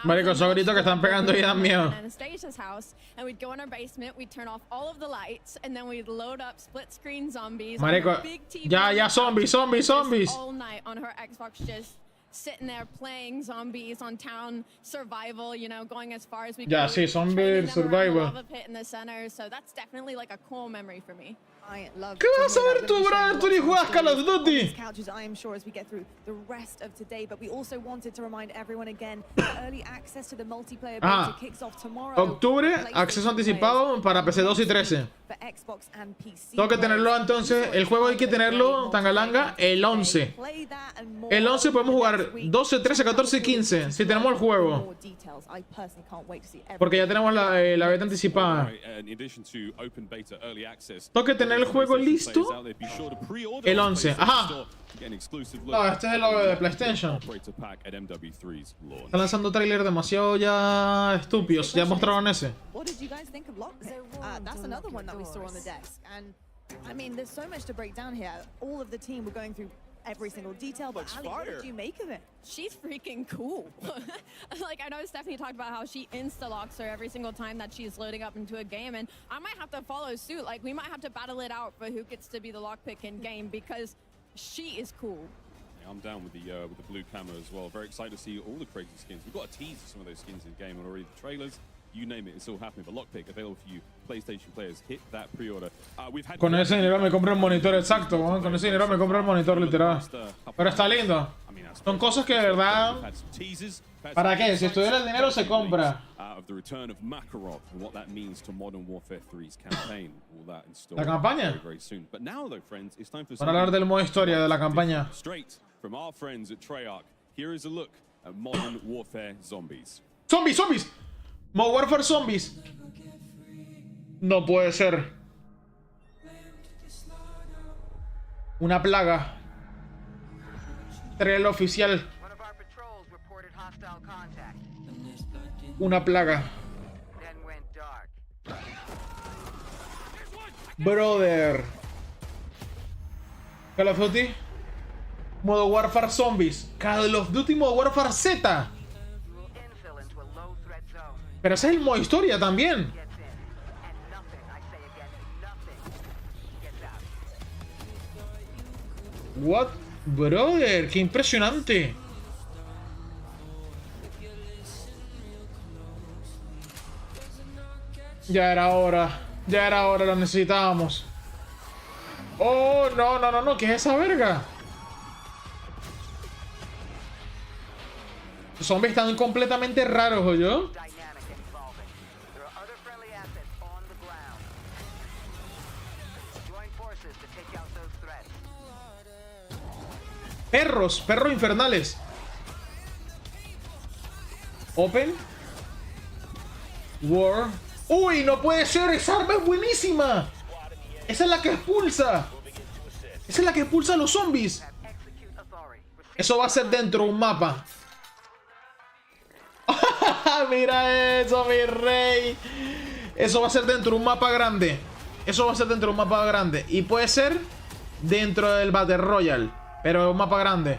Marico, esos gritos que están pegando y dan miedo. Anastasia's house, and we'd go in our basement, we'd turn off all of the lights, and then we'd load up split-screen zombies. Marico, ya, zombies. All night on her Xbox, just sitting there playing zombies on town survival, you know, going as far as we Yeah, could. sí, zombie survival. Lava pit in the center, so that's definitely like a core memory for me. ¿Qué vas a ver tú, brother? Tú ni juegas Call of Duty. Couches, I am sure, as we get through the rest of today, but we also wanted to remind everyone again, early access to the multiplayer beta kicks off tomorrow. Octubre, acceso anticipado para PC 2 y 13. For Xbox and PC. Tengo que tenerlo entonces, el juego hay que tenerlo, tangalanga, el 11. El 11 podemos jugar 12, 13, 14 y 15, si tenemos el juego. Porque ya tenemos la beta anticipada. Tengo que tener el juego listo el 11. Ajá. No, este es el logo de PlayStation. Están lanzando trailers demasiado ya estúpidos. Ya mostraron ese. What did you guys think of Lockpick? That's another one that we saw on the desk. And I mean, there's so much to break down here. All of the team were going through every single detail, but Ali, what did you make of it? She's freaking cool. Like, I know Stephanie talked about how she insta-locks her every single time that she's loading up into a game, and I might have to follow suit. Like, we might have to battle it out for who gets to be the lockpick in game, because she is cool. I'm down with the blue camo as well. Very excited to see all the crazy skins. We've got a tease of some of those skins in game already. The trailers, you name it, it's all happening. But Lockpick available for you, PlayStation players. Hit that pre-order. Con ese dinero me compré un monitor exacto, ¿no? Con ese dinero me compré el monitor literal. Pero está lindo. Son cosas que de verdad... ¿Para qué? Si estuviera el dinero se compra. ¿La campaña? Para hablar del modo historia de la campaña. ¡Zombies! Modern Warfare Zombies. No puede ser. Una plaga. Trailer oficial. Una plaga. Brother. Call of Duty. Modo Warfare Zombies. Call of Duty Modo Warfare Z. Pero ese es el modo historia también. What? Brother, qué impresionante. Ya era hora, lo necesitábamos. Oh, no, ¿qué es esa verga? Los zombies están completamente raros, ¿o yo? Perros infernales. Open. War. ¡Uy! No puede ser. Esa arma es buenísima. Esa es la que expulsa. Esa es la que expulsa a los zombies. Eso va a ser dentro de un mapa. Mira eso, mi rey. Eso va a ser dentro de un mapa grande. Y puede ser dentro del Battle Royale. Pero un mapa grande.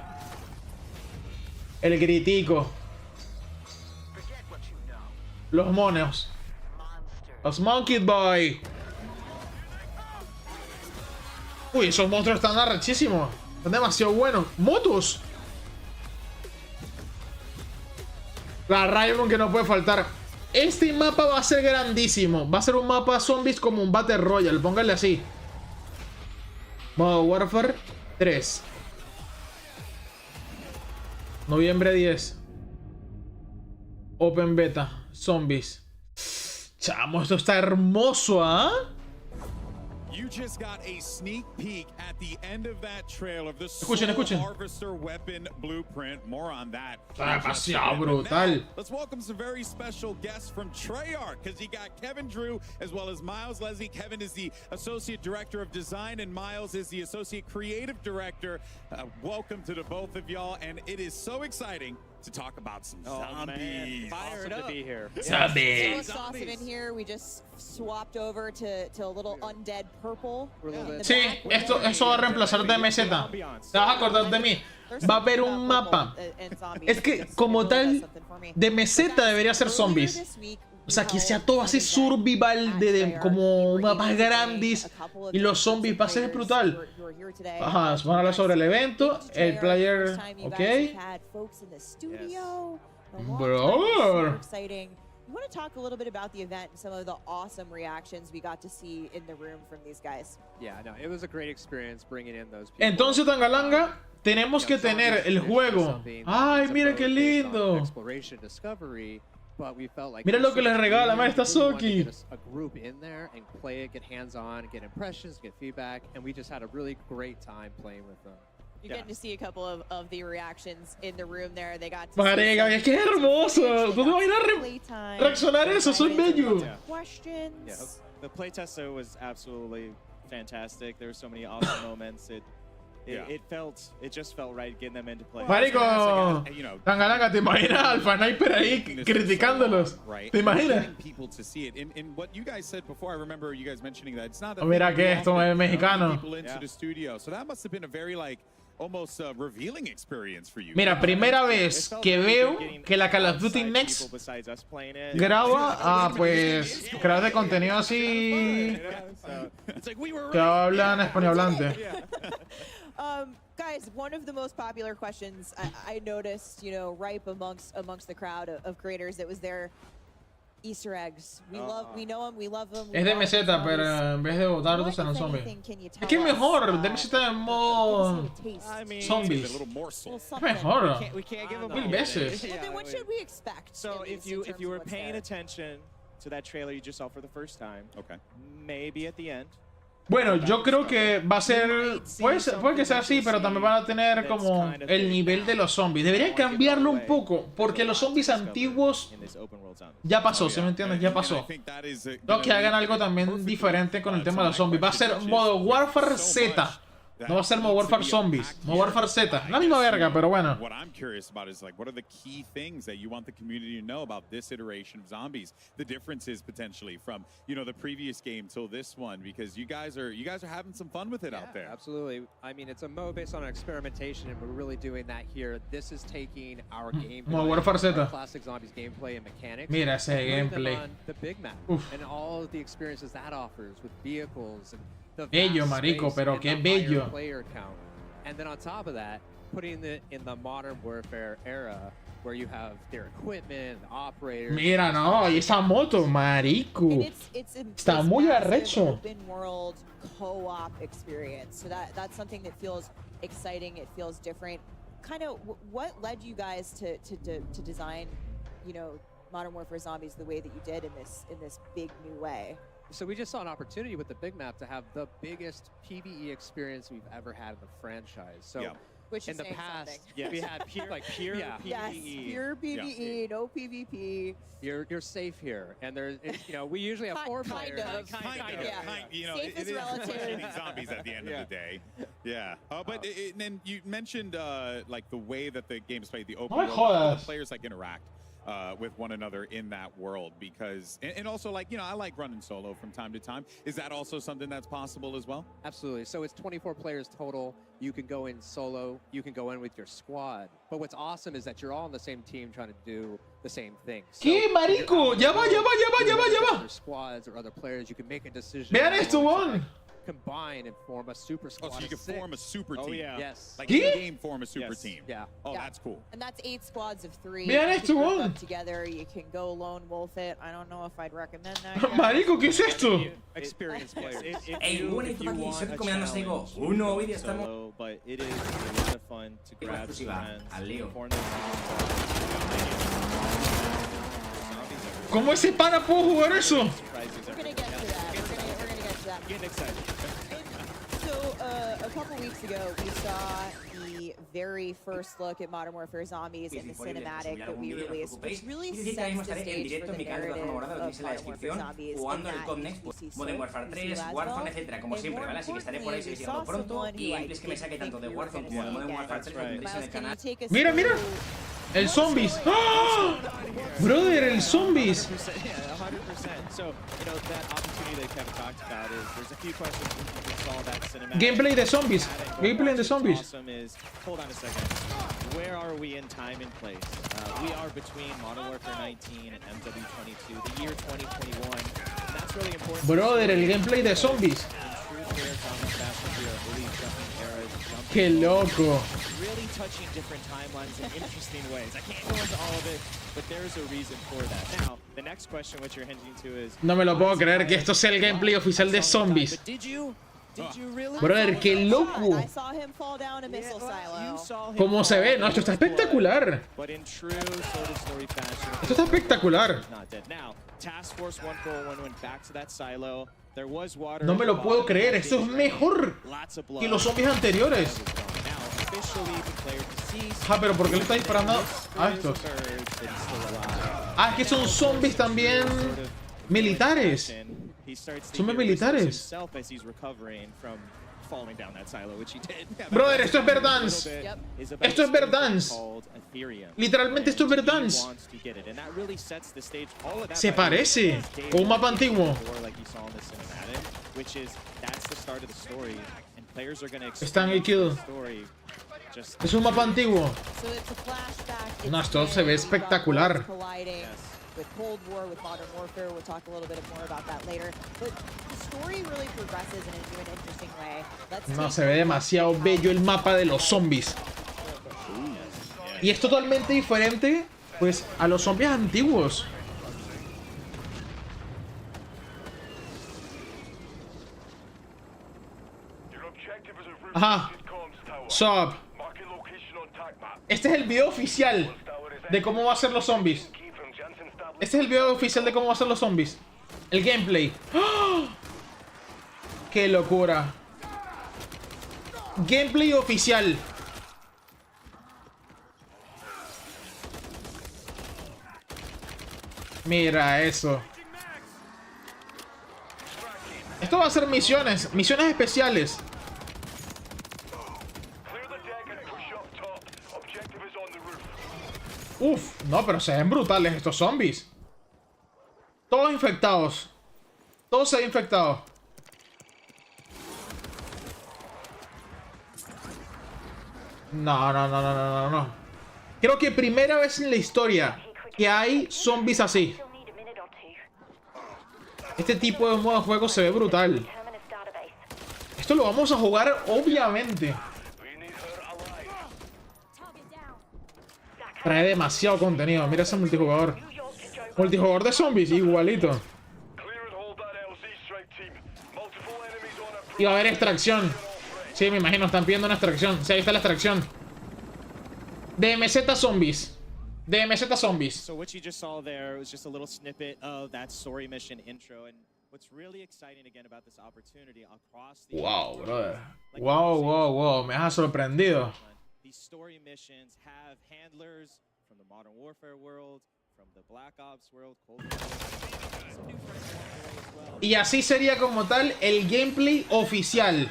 El gritico. Los monos. Los Monkey Boy. Uy, esos monstruos están arrechísimos. Están demasiado buenos. Motos. La Raven que no puede faltar. Este mapa va a ser grandísimo. Va a ser un mapa zombies como un Battle Royale. Póngale así. Modo Warfare 3. Noviembre 10. Open Beta. Zombies. Chamo, esto está hermoso, ¿ah? You just got a sneak peek at the end of that trail of the escuchen. Harvester weapon blueprint. More on that. Demasiado brutal. Let's welcome some very special guests from Treyarch, because you got Kevin Drew as well as Miles Leslie. Kevin is the Associate Director of Design and Miles is the Associate Creative Director. Welcome to the both of y'all, and it is so exciting to talk about some zombies. Fired up to be here. Zombies. Awesome in here. We just swapped over to a little undead purple. Sí, eso va a reemplazar DMZ. Te vas a acordar de mí. Va a haber un mapa. Es que como tal, DMZ debería ser zombies. O sea, que sea todo así survival, como mapas grandes. Y los zombies va a ser brutal. Ajá, vamos a hablar sobre el evento. El player, ok. Bro. You want to talk a little bit about the event and some of the awesome reactions we got to see in the room from these guys? Yeah, no, it was a great experience bringing in those people. Entonces, Tangalanga, tenemos que tener el juego. Ay, mira qué lindo. Mira lo que les regala, man, está Soki. A group in there and play it, get hands-on, get impressions, get feedback, and we just had a really great time playing with them. You're getting to see a couple of the reactions in the room there. They got to Marica, qué hermoso. ¿Tú te imaginas reaccionar eso? Eso es bello. Questions. Yeah, the playtest was absolutely fantastic. There were so many awesome moments. It just felt right getting them into play. Marico, Tangalanga, ¿te imaginas al Sniper ahí criticándolos? ¿Te imaginas? Mira que esto es mexicano. Mira, primera vez que veo que la Call of Duty Next graba pues creadores de contenido así que hablan hispanohablante. Guys, one of the most popular questions I noticed, ripe amongst the crowd of creators, it was their Easter eggs. We know them, we love them. Es DMZ, pero en vez de votar otros serán zombies. Es que es mejor, DMZ en modo zombies. Es mejor. Mil veces. Well, then what should we expect? So if you were paying attention to that trailer you just saw for the first time, maybe at the end. Bueno, yo creo que va a ser, puede que sea así, pero también van a tener como el nivel de los zombies. Deberían cambiarlo un poco, porque los zombies antiguos ya pasó, ¿sí me entiendes? Ya pasó. Creo que hagan algo también diferente con el tema de los zombies. Va a ser modo Warfare Z. No va a ser Modern Warfare Zombies, Modern Warfare Z. La misma verga, pero bueno. What I'm curious about is what are the key things that you want the community to know about this iteration of zombies? The differences potentially from, the previous game till this one, because you guys are having some fun with it out there. Absolutely. I mean, it's a mode based on experimentation, and we're really doing that here. This is taking our gameplay, Modern Warfare Z. classic zombies gameplay and mechanics. Mira ese gameplay. On the big map and all of the experiences that offers with vehicles and bello, marico, pero qué bello. And then on top of that, putting it in the modern warfare era, where you have their equipment, the operators. Mira, no, y esa moto, marico. Está muy arrecho. Open world co-op experience. So that's something that feels exciting. It feels different. Kind of, what led you guys to design, Modern Warfare Zombies the way that you did in this big new way? So we just saw an opportunity with the big map to have the biggest PvE experience we've ever had in the franchise. So Which in the past, we had pure PvE. Yes, pure PvE, no PvP. You're safe here, and there's we usually have 4 players. Kind of. It is relative. Zombies at the end of the day. Yeah. But then you mentioned like the way that the game is played, the open world, how the players interact with one another in that world, because and also I like running solo from time to time. Is that also something that's possible as well? Absolutely. So it's 24 players total. You can go in solo, you can go in with your squad, but what's awesome is that you're all on the same team trying to do the same thing. ¿Qué, marico? Ya va. Other squads or other players, you can make a decision. Vean esto, Juan. Combine and form a super squad. Oh, so you can form a super team. Yes. Like in the game, form a super team. Yeah. Oh, that's cool. And that's 8 squads of 3. Vean You esto, can group Juan. up together. You can go lone wolf it. I don't know if I'd recommend that. Marico, ¿qué es esto? Experienced players. Ey, bueno, y tú aquí, soy comiéndose digo, uno, hoy día estamos. But it is a lot of fun to grab some friends. ¿Cómo ese pana pudo jugar eso? We're gonna get to that. We're gonna get to that. Getting excited. So a couple weeks ago, we saw the very first look at Modern Warfare Zombies in the cinematic that we released, which really sets the stage for the narrative of Modern Warfare Zombies. Jugando el COD Next, Modern Warfare 3, Warzone, etcétera, como siempre, ¿vale? Así que estaré por ahí llegando pronto y gameplays que me saque tanto de Warzone como de Modern Warfare 3 lo tendréis en el canal. Mira. El zombies. ¡Oh! Brother, el zombies. Gameplay de zombies. Gameplay de zombies. Where are we in time and place? We are between Modern Warfare 19 and MW22, the year 2021. And that's really important. Brother, el gameplay de zombies. Qué loco. Really touching different timelines in interesting ways. I can't go into all of it, but there's a reason for that. Now, the next question which you're hinting to is, no me lo puedo creer que esto sea el gameplay oficial de zombies. Brother, qué loco. Como se ve, no, esto está espectacular. Esto está espectacular. No me lo puedo creer, esto es mejor que los zombies anteriores. Ah, pero ¿por qué le está disparando a estos? Ah, es que son zombies también militares. Zombies militares. Brother, esto es Verdansk. Esto es Verdansk. Literalmente esto es Verdansk. Se parece a un mapa antiguo. Están kill. Es un mapa antiguo. No, esto se ve espectacular. With Cold War, with Modern Warfare, we'll talk a little bit more about that later. But the story really progresses in an interesting way. No, se ve demasiado bello el mapa de los zombies. Y es totalmente diferente, pues, a los zombies antiguos. Ajá. Sub. Este es el video oficial de cómo va a ser los zombies. Este es el video oficial de cómo va a ser los zombies. El gameplay. ¡Oh! ¡Qué locura! Gameplay oficial. Mira eso. Esto va a ser misiones. Misiones especiales. Uf, no, pero se ven brutales estos zombies. Todos infectados. Todos se ven infectados. No. Creo que primera vez en la historia que hay zombies así. Este tipo de modo de juego se ve brutal. Esto lo vamos a jugar, obviamente. Trae demasiado contenido. Mira ese multijugador. Multijugador de zombies, igualito. Y va a haber extracción. Sí, me imagino, están pidiendo una extracción. Sí, ahí está la extracción. DMZ zombies. DMZ zombies. So what you just saw there was just a little snippet of that story mission intro, and what's really exciting again about this opportunity across the wow, brother. Wow, me has sorprendido. These story missions have handlers from the Modern Warfare world, from the Black Ops world, Cold War. Y así sería como tal el gameplay oficial.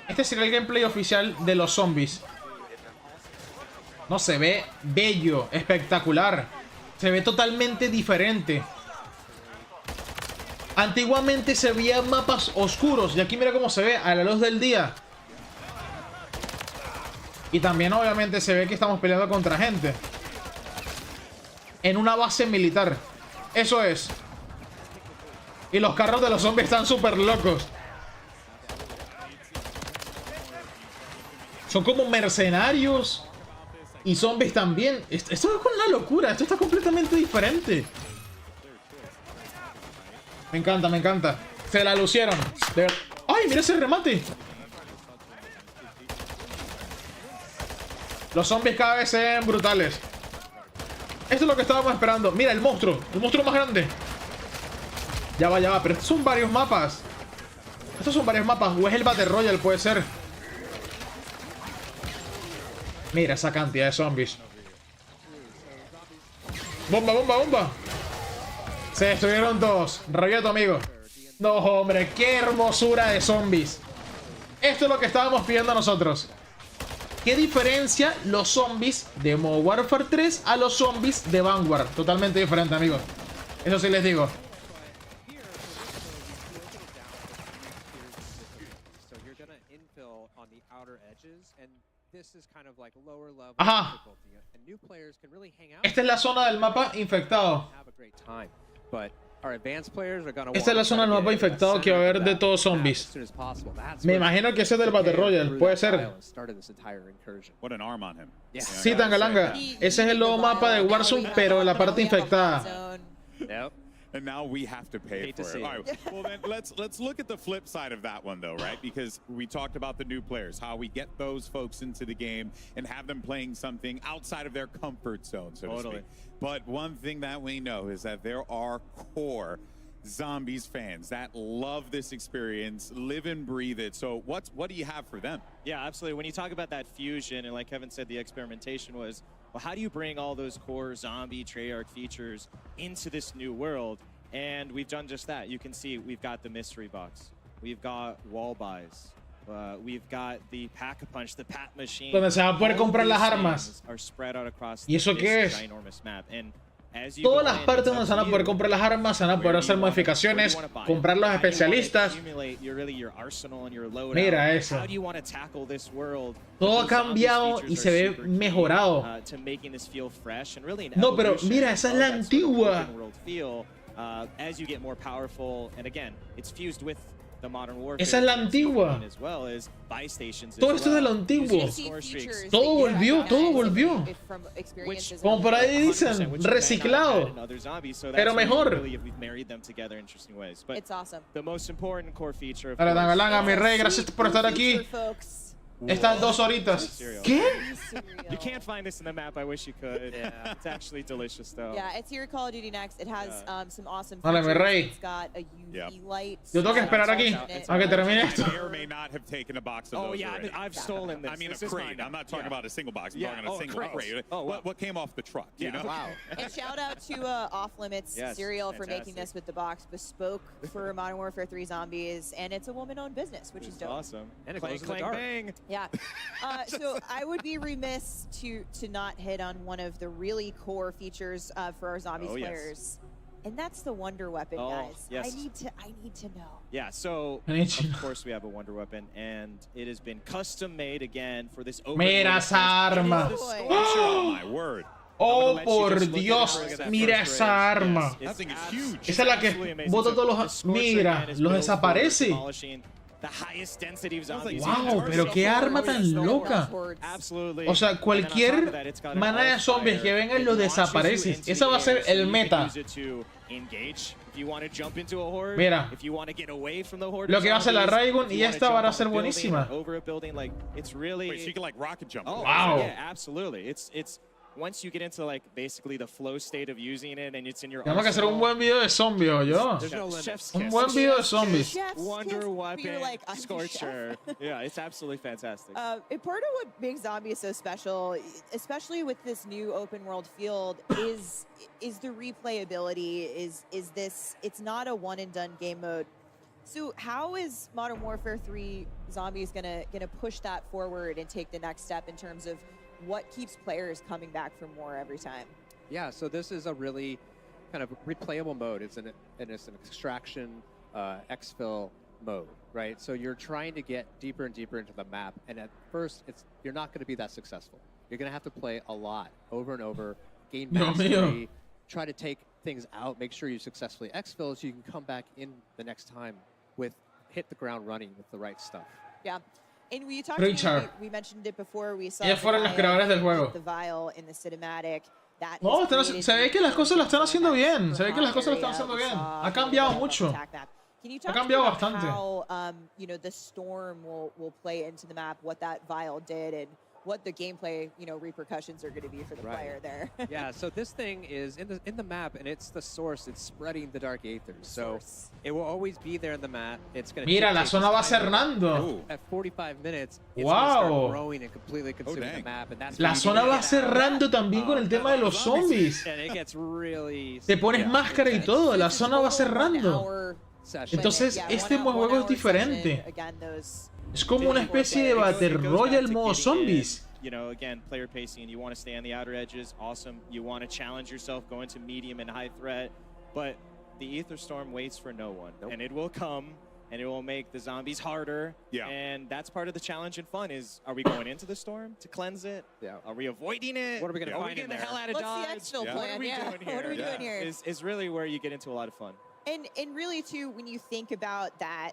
Este sería el gameplay oficial de los zombies. No, se ve bello, espectacular. Se ve totalmente diferente. Antiguamente se veían mapas oscuros y aquí mira cómo se ve a la luz del día. Y también obviamente se ve que estamos peleando contra gente en una base militar. Eso es. Y los carros de los zombies están súper locos. Son como mercenarios y zombies también. Esto es una locura. Esto está completamente diferente. Me encanta, me encanta. Se la lucieron. ¡Ay, mira ese remate! Los zombies cada vez se ven brutales. Esto es lo que estábamos esperando. Mira, el monstruo más grande. Ya va, pero estos son varios mapas. Estos son varios mapas. O es el Battle Royale, puede ser. Mira esa cantidad de zombies. Bomba. Se destruyeron todos. Rabia tu amigo. No, hombre, qué hermosura de zombies. Esto es lo que estábamos pidiendo nosotros. ¿Qué diferencia los zombies de Modern Warfare 3 a los zombies de Vanguard? Totalmente diferente, amigos. Eso sí les digo. Ajá. Esta es la zona del mapa infectado. Esta es la zona del mapa infectado que va a haber de todos zombies. Me imagino que ese es del Battle Royale. Puede ser. Sí, Tangalanga. Ese es el nuevo mapa de Warzone, pero la parte infectada. And now we have to pay for it. All right. Well, then let's look at the flip side of that one, though, right? Because we talked about the new players, how we get those folks into the game and have them playing something outside of their comfort zone, so to speak. But one thing that we know is that there are core Zombies fans that love this experience, live and breathe it. So what do you have for them? Yeah, absolutely. When you talk about that fusion, and like Kevin said, the experimentation was, well, how do you bring all those core zombie Treyarch features into this new world? And we've done just that. You can see we've got the mystery box. We've got wall buys. We've got the pack-a-punch, the pat machine. Donde se va a poder comprar las armas. Are spread out across ¿Y eso qué es? ginormous map. And todas las partes donde se van a poder comprar las armas, se van a poder hacer modificaciones, comprar los especialistas. Mira eso. Todo ha cambiado y se ve mejorado. No, pero mira, esa es la antigua. Esa es la antigua. Todo esto es de lo antiguo. Todo volvió. Como por ahí dicen, reciclado. Pero mejor. Dale, Tangalanga, mi rey, gracias por estar aquí. Estas 2 horitas. ¿Qué? You can't find this in the map. I wish you could. Yeah. It's actually delicious though. Yeah, it's here Call of Duty Next. It has some awesome features. Dale, mi rey. It's got a UV light. Yo tengo que esperar aquí a que termine esto. I may or may not have taken a box of those. Oh yeah, already. I've stolen this. I mean, a crate. I'm not talking about a single box. I'm talking a single crate. Oh, wow. What came off the truck? You know? Wow. And shout out to Off Limits Cereal for making this with the box bespoke for Modern Warfare 3 Zombies, and it's a woman-owned business, which is dope. Awesome. And it goes in the dark. Bang. Yeah. So I would be remiss to not hit on one of the really core features for our Zombies players. And that's the Wonder Weapon, guys. Yes. I need to know. Yeah, so of course we have a Wonder Weapon, and it has been custom made again for this open. Mira esa arma. Oh my word. Oh, por Dios, mira esa arma. Esa es la que bota todos los... Mira, los desaparece. Wow, pero qué arma tan loca. O sea, cualquier manada de zombies que vengan los desaparece. Esa va a ser el meta. Mira, lo que va a hacer la Raygun y esta va a ser buenísima. Wow. Once you get into like basically the flow state of using it and it's in your tenemos que hacer un buen video de zombies, yo. Un buen video de zombies. Wonder Weapon, like, Scorcher. Yeah, it's absolutely fantastic. Part of what makes Zombies so special, especially with this new open world field, is the replayability. Is this? It's not a one and done game mode. So how is Modern Warfare 3 Zombies gonna push that forward and take the next step in terms of what keeps players coming back for more every time? Yeah, so this is a really kind of replayable mode. It's an extraction, exfil mode, right? So you're trying to get deeper and deeper into the map, and at first, you're not going to be that successful. You're going to have to play a lot, over and over, gain mastery, try to take things out, make sure you successfully exfil so you can come back in the next time hit the ground running with the right stuff. Yeah. And we talked about, we mentioned it before, we saw fueron los creadores del juego. The vial in the cinematic. No, se ve que las cosas las están haciendo bien. Se ve que las cosas las están haciendo bien. Ha cambiado mucho. Ha cambiado bastante. How the storm will play into the map, what that vial did, and what the gameplay repercussions are going to be for the player there. Yeah, so this thing is in the map, and it's the source. It's spreading the dark aether, so it will always be there in the map. It's going to. Mira, la zona va cerrando. At 45 minutes, it's wow. going to start growing and completely consuming the map, and that's. La zona va cerrando también con el tema de los zombies. And it gets really. Te pones máscara y todo. La zona va cerrando. Entonces, este juego es diferente. Es como una especie de Battle Royale modo zombies. you know, again, player pacing, you want to stay on the outer edges, awesome. You want to challenge yourself, go into medium and high threat, but the Ether Storm waits for no one, and it will come, and it will make the zombies harder, and that's part of the challenge and fun is, are we going into the storm to cleanse it? Are we avoiding it? What are we going to find getting in the there? hell out of What's Dodge? the exfil plan? What are we doing here? What are we doing here? Is really where you get into a lot of fun. And really, too, when you think about that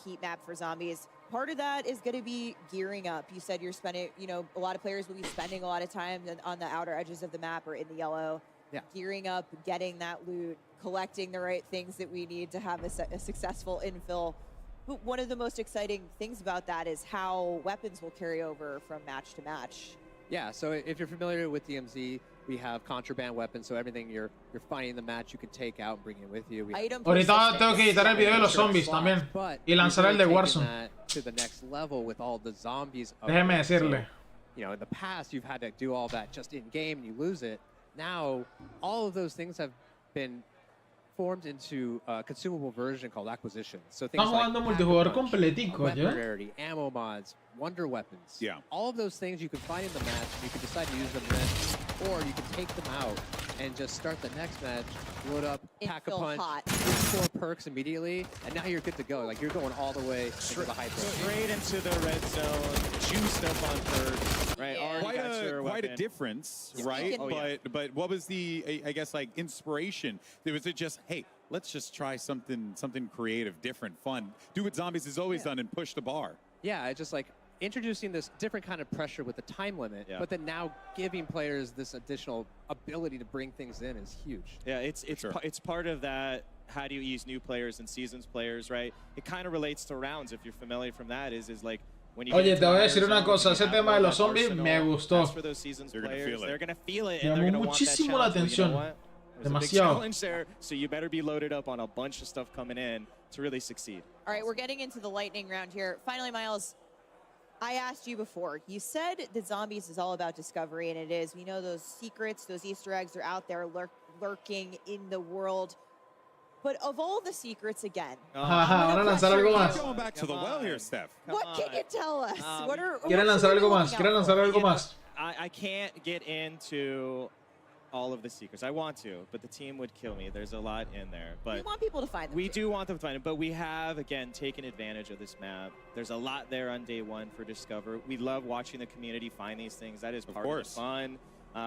heat map for zombies, part of that is going to be gearing up. You said you're spending, you know, a lot of players will be spending a lot of time on the outer edges of the map or in the yellow, gearing up, getting that loot, collecting the right things that we need to have a successful infill. But one of the most exciting things about that is how weapons will carry over from match to match. Yeah, so if you're familiar with DMZ, we have contraband weapons, so everything you're finding in the match you can take out and bring it with you. Ahorita tengo que quitar el video de los zombies también y lanzar el de Warzone. To the next level with all the zombies. Déjeme decirle. You know, in the past you've had to do all that just in game and you lose it. Now all of those things have been formed into a consumable version called acquisition. So things Estamos jugando multijugador completico, weapon ¿ya? rarity, ammo mods, wonder weapons. All of those things you can find in the match, and you can decide to use them then, or you can take them out and just start the next match, load up, pack a punch, 4 perks immediately, and now you're good to go. Like you're going all the way into the hyper. Straight into the red zone, juiced up on perks, right? Quite a difference, right? But what was the, I guess, like inspiration? Was it just, hey, let's just try something creative, different, fun, do what Zombies has always done and push the bar? Yeah, it's just like introducing this different kind of pressure with the time limit, but then now giving players this additional ability to bring things in is huge. Yeah, it's part of that. How do you ease new players and seasons players, right? It kind of relates to rounds. If you're familiar from that, is like when you. Oye, te voy a decir una cosa. Ese tema de los zombies me gustó. They're gonna feel it. Me llamó muchísimo la atención. Demasiado. Challenge there, so you better be loaded up on a bunch of stuff coming in to really succeed. All right, we're getting into the lightning round here. Finally, Miles, I asked you before. You said that Zombies is all about discovery, and it is. We know those secrets, those Easter eggs are out there lurking in the world. But of all the secrets, again, Ahora lanzar algo más. Going back to the well here, Steph. What can you tell us? Quieren lanzar algo más. Quieren lanzar algo más. I can't get into all of the secrets. I want to, but the team would kill me. There's a lot in there. But we want people to find them. We do want them to find them, but we have, again, taken advantage of this map. There's a lot there on day one for Discover. We love watching the community find these things. That is part of the fun.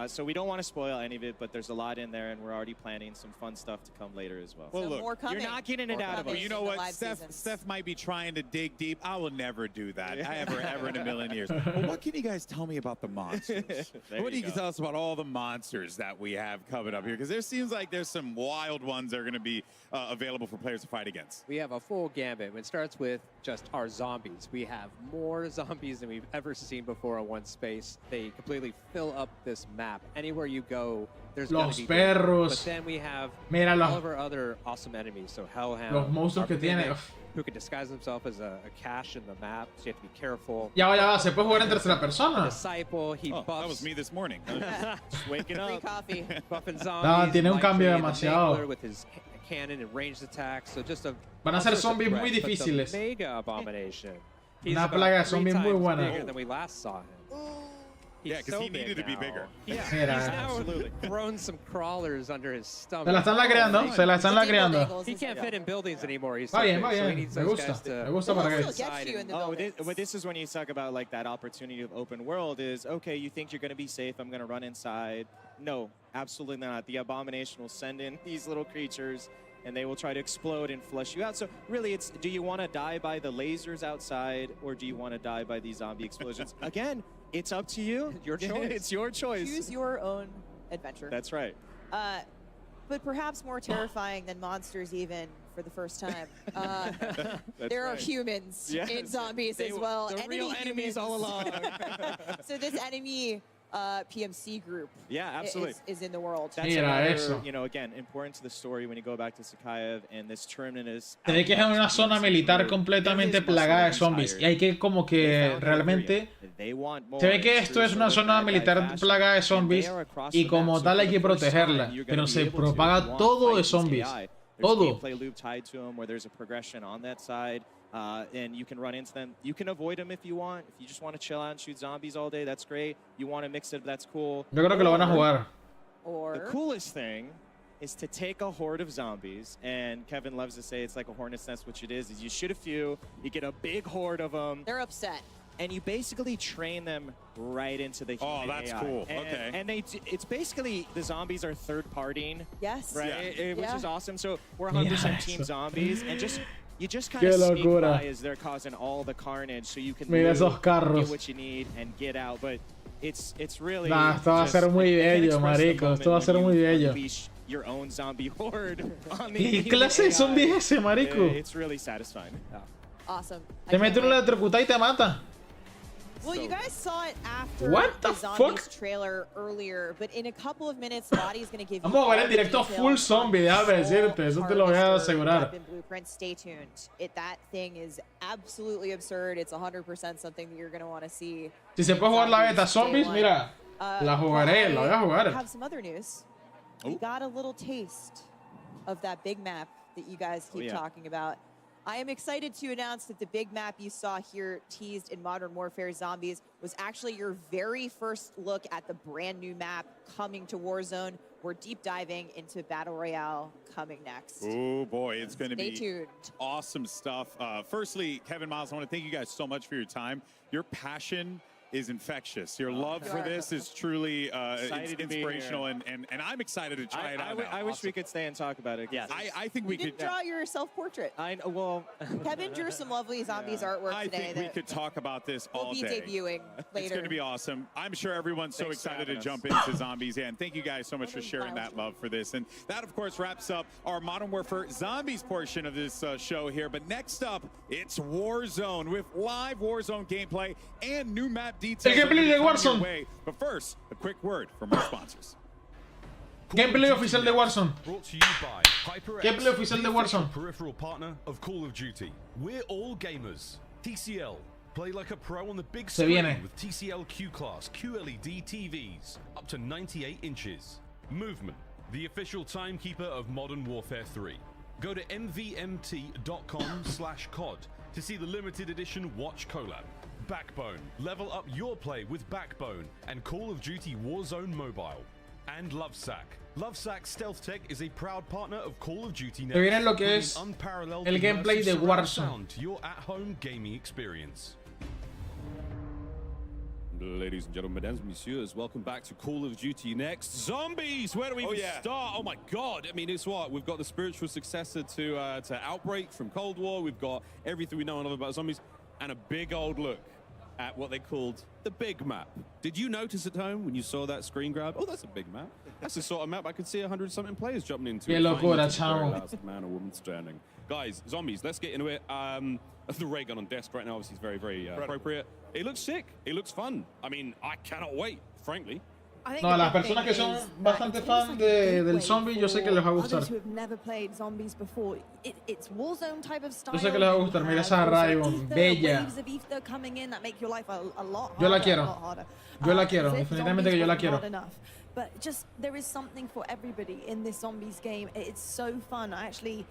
So we don't want to spoil any of it, but there's a lot in there, and we're already planning some fun stuff to come later as well. Well, look, more coming. You're not getting it out of us. Well, you know what? Steph might be trying to dig deep. I will never do that. Ever in a million years. But what can you guys tell me about the monsters? What do you tell us about all the monsters that we have coming up here? Because there seems like there's some wild ones that are going to be available for players to fight against. We have a full gambit. It starts with just our zombies. We have more zombies than we've ever seen before in one space. They completely fill up this map. Anywhere you go, there's Los be perros. But then we have Míralo. all of our other awesome enemies. So Hellhound, Los monstruos que tiene. Mimic, who can disguise himself as a cache in the map, so you have to be careful. Ya va, se puede jugar en tercera persona. Disciple, he buffs. That was me this morning. Just waking up. Free coffee. Buffing zombies. No, tiene un cambio Light Train, demasiado. the with his cannon and ranged attacks. So just a Van a ser all sorts of zombies muy threats, but the difíciles. Mega Abomination. He's Una about plaga de 3 zombies muy times buena. bigger than we last saw him. Yeah, because he needed to be bigger. Yeah, Mira. he's now grown some crawlers under his stomach. Se la están lagreando, se la están lagreando. He can't fit in buildings anymore. He's so Va bien, big, va so he bien. needs Me those gusta. guys to Me gusta para que. But this is when you talk about like that opportunity of open world is, okay, you think you're going to be safe, I'm going to run inside. No, absolutely not. The Abomination will send in these little creatures and they will try to explode and flush you out. So really it's, do you want to die by the lasers outside or do you want to die by these zombie explosions? Again, it's up to you. Your choice. It's your choice. Choose your own adventure. That's right. But perhaps more terrifying than monsters even for the first time. There are humans in Zombies as well. The real enemies all along. So this enemy PMC group is in the world. That's another, you know, again, important to the story when you go back to Sakaev and this tournament is... Se ve que es una zona militar completamente plagada de zombies y hay que como que realmente... Se ve que esto es una zona militar plagada de zombies y como tal hay que protegerla, pero se propaga todo de zombies. Todo. and you can run into them. You can avoid them if you want. If you just want to chill out and shoot zombies all day, that's great. You want to mix it, that's cool. Yo creo que lo van a jugar. The coolest thing is to take a horde of zombies, and Kevin loves to say it's like a hornet's nest, which it is you shoot a few, you get a big horde of them. They're upset. And you basically train them right into the human that's AI. cool. And, okay. And it's basically the zombies are third-partying. Yes. Right? Yeah. Which Yeah. is awesome. So we're 100% team zombies, and you just kind Qué of sneak locura. by as they're causing all the carnage, so you can Mira esos loot, carros. get what you need, and get out. But it's really. Nah, esto va a ser muy bello, marico. Esto va a ser muy bello. Your own zombie horde on the ¿Qué clase de zombie es ese, marico? It's really satisfying. Awesome. Te mete una electrocutada y te mata. Well, you guys saw it after What the the Zombies fuck? trailer earlier, but in a couple of minutes, Lottie's going to give you Vamos a ver all en the directo details full on zombie, déjame decirte, eso te lo voy a Harvester asegurar. weapon blueprint. Stay tuned. That thing is absolutely absurd. It's 100% something that you're going to want to see. Si se puede jugar la beta zombies, mira, la jugaré, la voy a I jugar. have some other news. We got a little taste of that big map that you guys keep talking about. I am excited to announce that the big map you saw here teased in Modern Warfare Zombies was actually your very first look at the brand new map coming to Warzone. We're deep diving into Battle Royale coming next. Oh boy, it's going to Stay be tuned. Awesome stuff. Firstly, Kevin, Miles, I want to thank you guys so much for your time. Your passion is infectious. Your love for this is truly it's inspirational, and I'm excited to try it out. I wish we could stay and talk about it. Yes. I think we could draw your self-portrait. Well, Kevin drew some lovely Zombies artwork I today think we could talk about this all we'll be day. debuting later. It's going to be awesome. I'm sure everyone's so Thanks for excited to having jump us. into Zombies. And thank you guys so much for sharing that love for this. And that, of course, wraps up our Modern Warfare Zombies portion of this show here. But next up, it's Warzone with live Warzone gameplay and new map details. El gameplay de Warzone. But first, a quick word from our sponsors. Gameplay oficial de Warzone. Brought to you by HyperX, Gameplay oficial de the official Warzone. peripheral partner of Call of Duty. We're all gamers. TCL. Play like a pro on the big Se screen viene. with TCL Q-Class QLED TVs up to 98 inches. Movement. The official timekeeper of Modern Warfare 3. Go to mvmt.com/COD to see the limited edition watch collab. Backbone. Level up your play with Backbone and Call of Duty Warzone Mobile. And Lovesack. Lovesack Stealth Tech is a proud partner of Call of Duty Next. Te viene lo que es Unparalleled el gameplay immersive de surround Warzone. sound to your at-home gaming experience. Ladies and gentlemen, mesdames, messieurs, welcome back to Call of Duty Next. Zombies! Where do we even start? Oh my god! I mean, it's what? We've got the spiritual successor to Outbreak from Cold War. We've got everything we know and love about zombies, and a big old look at what they called the big map. Did you notice at home when you saw that screen grab? Oh, that's a big map. That's the sort of map I could see 100-something players jumping into. Qué and finding locura, the very chavo. last man or woman standing. Guys, zombies, let's get into it. The ray gun on desk right now obviously is very, very appropriate. It looks sick. It looks fun. I mean, I cannot wait, frankly. No, a las personas que son bastante fan del zombie, yo sé que les va a gustar. Others who have never played zombies before, it's Warzone type of style. Yo sé que les va a gustar. Mira esa Rayon, bella. Waves of ether coming in that make your life a lot harder. Yo la quiero. A lot harder. Yo la quiero, as if definitivamente que yo la zombies quiero. weren't enough. But just there is something for everybody in this zombies game. It's so fun. I actually,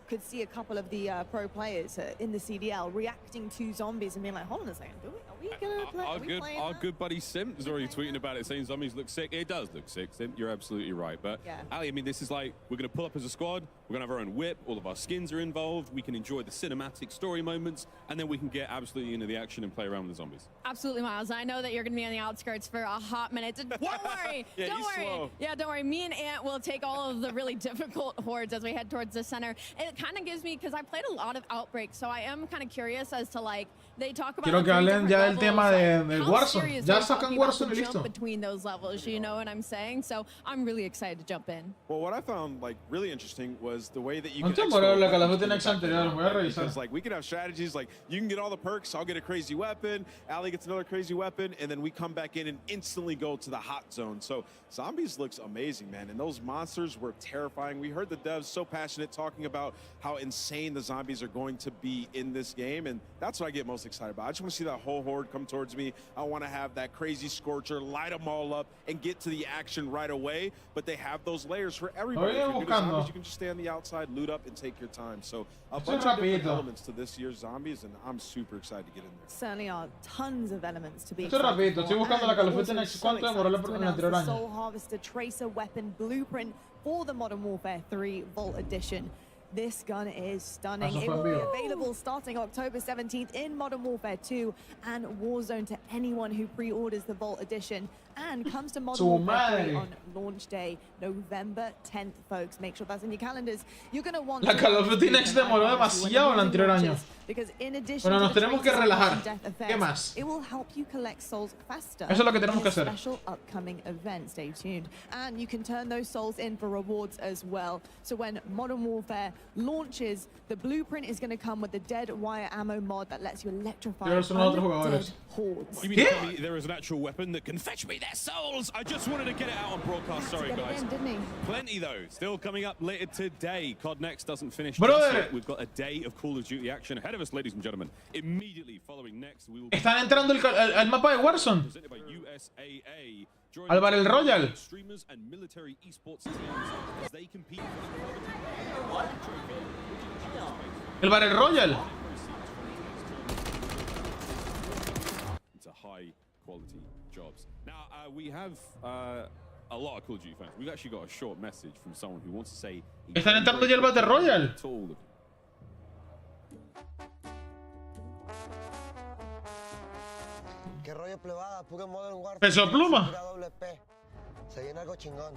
could see a couple of the pro players in the CDL reacting to zombies and being like, hold on a second, are we gonna play? Our good buddy Simp is already tweeting about it, saying zombies look sick. It does look sick, Simp. You're absolutely right. But Ali, I mean, this is like, we're gonna pull up as a squad. We're gonna have our own whip. All of our skins are involved. We can enjoy the cinematic story moments, and then we can get absolutely into the action and play around with the zombies. Absolutely, Miles. I know that you're going to be on the outskirts for a hot minute. Don't worry. Yeah, don't you worry. slow. Yeah, don't worry. Me and Ant will take all of the really difficult hordes as we head towards the center. And it kind of gives me, because I played a lot of Outbreak, so I am kind of curious as to, like, they talk about Quiero que hablen ya del tema de Warzone. Ya sacan Warzone y listo. Between those levels, you know what I'm saying? So I'm really excited to jump in. Well, what I found like really interesting was the way that you No can te muero la Call of Duty Next anterior, voy a revisar. because like we can have strategies like you can get all the perks, I'll get a crazy weapon, Ali gets another crazy weapon, and then we come back in and instantly go to the hot zone. So zombies looks amazing, man, and those monsters were terrifying. We heard the devs so passionate talking about how insane the zombies are going to be in this game, and that's what I get most excited about. I just want to see that whole horde come towards me. I want to have that crazy scorcher, light them all up, and get to the action right away, but they have those layers for everybody. If you're good at zombies, you can just stay on the outside, loot up, and take your time. So a bunch of different elements to this year's zombies, and I'm super excited to get in there. Certainly are tons of elements to be Esto es rapidito, estoy buscando la Call of Duty Next. ¿Cuánto demoró el anterior año? Soul Harvester Tracer weapon blueprint for the Modern Warfare 3 Vault Edition. This gun is stunning. It will be available starting October 17th in Modern Warfare 2 and Warzone to anyone who pre-orders the Vault Edition, and comes to Modern Warfare 3 on launch day, November 10th, folks. Make sure that's in your calendars. You're going to want La Call of Duty Next demoró demasiado el anterior año. Bueno, nos tenemos que relajar. ¿Qué más? It will help you collect souls faster. Eso es lo que tenemos que hacer. Special upcoming event. Stay tuned. And you can turn those souls in for rewards as well. So when Modern Warfare launches, the blueprint is going to come with the dead wire ammo mod that lets you electrify undead hordes. You mean to tell me there is an actual weapon that can fetch me their souls? I just wanted to get it out on broadcast. Sorry, guys. Plenty though. Still coming up later today. COD Next doesn't finish just yet. We've got a day of Call of Duty action ahead of us, ladies and gentlemen. Immediately following Next, we will. Están entrando al mapa de Warzone. Al Battle Royale. Streamers and military esports teams as they compete. El Battle Royale. Into high quality jobs. Now we have a lot of Call of Duty fans. We've actually got a short message from someone who wants to say. Están entrando ya al Battle Royale. ¿Qué rollo plebada? Puro Modern Warfare. Peso pluma. Se viene algo chingón.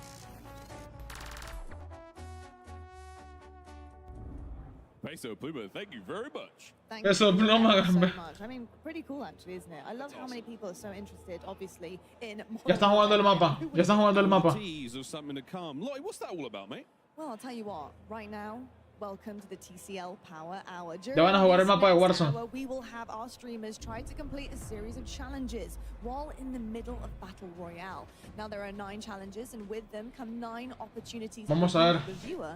Peso pluma, thank you very much. Thank you so much. I mean, pretty cool actually, isn't it? I love how many people are so interested, obviously, in. Ya están jugando el mapa. Ya están jugando el mapa. Of something to come. Lloyd, what's that all about, mate? Well, I'll tell you what. Right now, welcome to the TCL Power Hour. Ya van a jugar el mapa de Warzone. We will have our streamers try to complete a series of challenges while in the middle of Battle Royale. Now there are 9 challenges, and with them come 9 opportunities. Vamos a ver.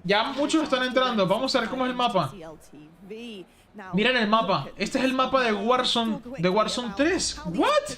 Ya muchos están entrando. Vamos a ver cómo es el mapa. Miren el mapa. Este es el mapa de Warzone 3. What?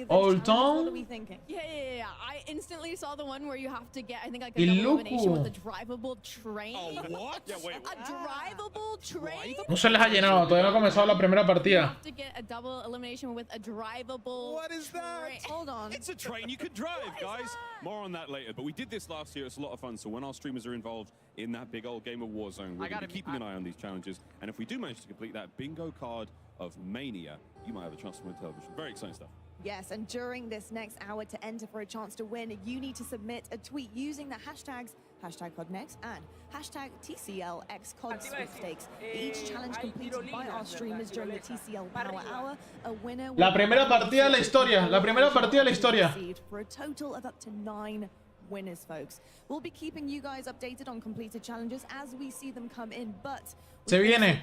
Old Town. Yeah. I instantly saw the one where you have to get, I think, like a double elimination with a drivable train. Oh, what? Yeah, wait. A drivable train? No se les ha llenado. Todavía no ha comenzado la primera partida. To get a double elimination with a drivable. What is that? Hold on. It's a train you could drive, guys. More on that later. But we did this last year. It's a lot of fun. So when our streamers are involved in that big old game of Warzone, we're going to be keeping an eye on these challenges. And if we do manage to complete that bingo card of Mania, you might have a chance to win television. Very exciting stuff. Yes, and during this next hour, to enter for a chance to win, you need to submit a tweet using the hashtags #COD Next and #TCLXCOD sweepstakes. Each challenge completed by our streamers during the TCL Power Hour, a winner. La primera partida de la historia. La primera partida de la historia. For a total of up to 9 winners, folks. We'll be keeping you guys updated on completed challenges as we see them come in, but se viene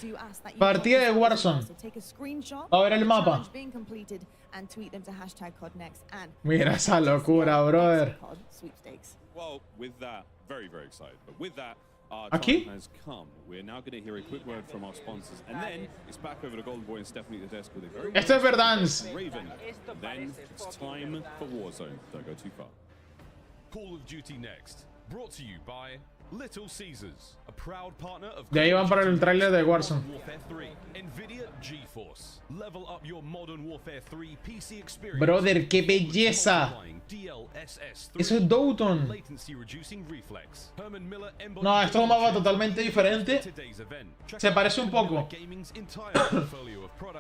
partida de Warzone. A ver el mapa. Mira esa locura, brother. Well, with that, very, very excited. But with that, our time has come. We're now going to hear a quick word from our sponsors, and then it's back over to Golden Boy and Stephanie at the desk with a very. Este es Verdansk. Raven. Then it's time for Warzone. Don't go too far. Call of Duty Next, brought to you by Little Caesars, a proud partner of de ahí van para el trailer de Warzone. Warfare 3, Nvidia GeForce. Level up your Modern Warfare 3 PC experience. Brother, qué belleza. Eso es Doughton. No, esto es un mapa totalmente diferente. Se parece un poco.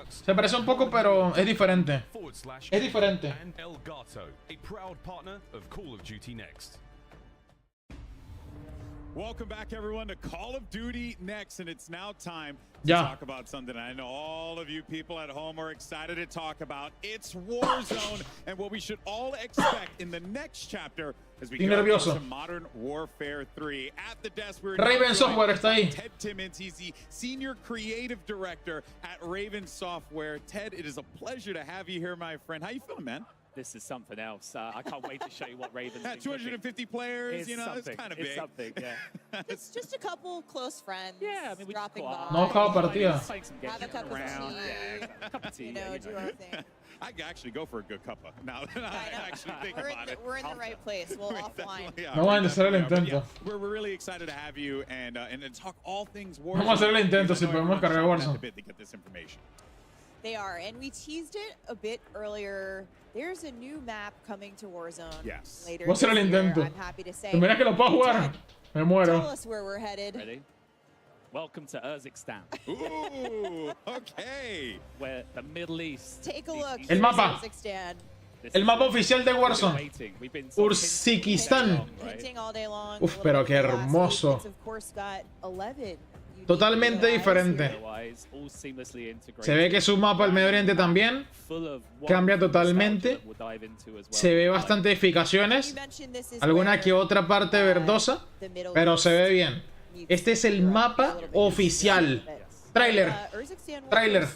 Se parece un poco, pero es diferente. Es diferente. Welcome back, everyone, to Call of Duty Next, and it's now time to talk about something I know all of you people at home are excited to talk about. It's Warzone, and what we should all expect in the next chapter as we go into Modern Warfare 3. At the desk, we're Raven Software está ahí. Ted Timmons. He's the Senior Creative Director at Raven Software. Ted, it is a pleasure to have you here, my friend. How you feeling, man? this is something else. I can't wait to show you what Raven's At 250 players, you know, it's kind of big. It's something, yeah. Just a couple close friends. Yeah, I mean, we dropping just by. No acaba partida. Have a cup of tea. You know, do our thing. I could actually go for a good cuppa. Now that I actually think about it. We're in the right place. We'll offline. No van a hacer el intento. We're really excited to have you and talk all things Warzone. Vamos a hacer el intento si podemos cargar Warzone. They are, and we teased it a bit earlier. There's a new map coming to Warzone later. Voy a hacer el intento. I'm happy to say. Mira que lo puedo jugar. Me muero. Tell us where we're headed. Ready? Welcome to Urzikstan. Ooh, okay. Where the Middle East. Take a look. El mapa. Urzikstan. El mapa oficial de Warzone. Urzikistán. Uf, pero qué hermoso. Totalmente diferente. Se ve que su mapa al Medio Oriente también cambia totalmente. Se ve bastante edificaciones. Alguna que otra parte verdosa, pero se ve bien. Este es el mapa oficial. Trailer. Trailer.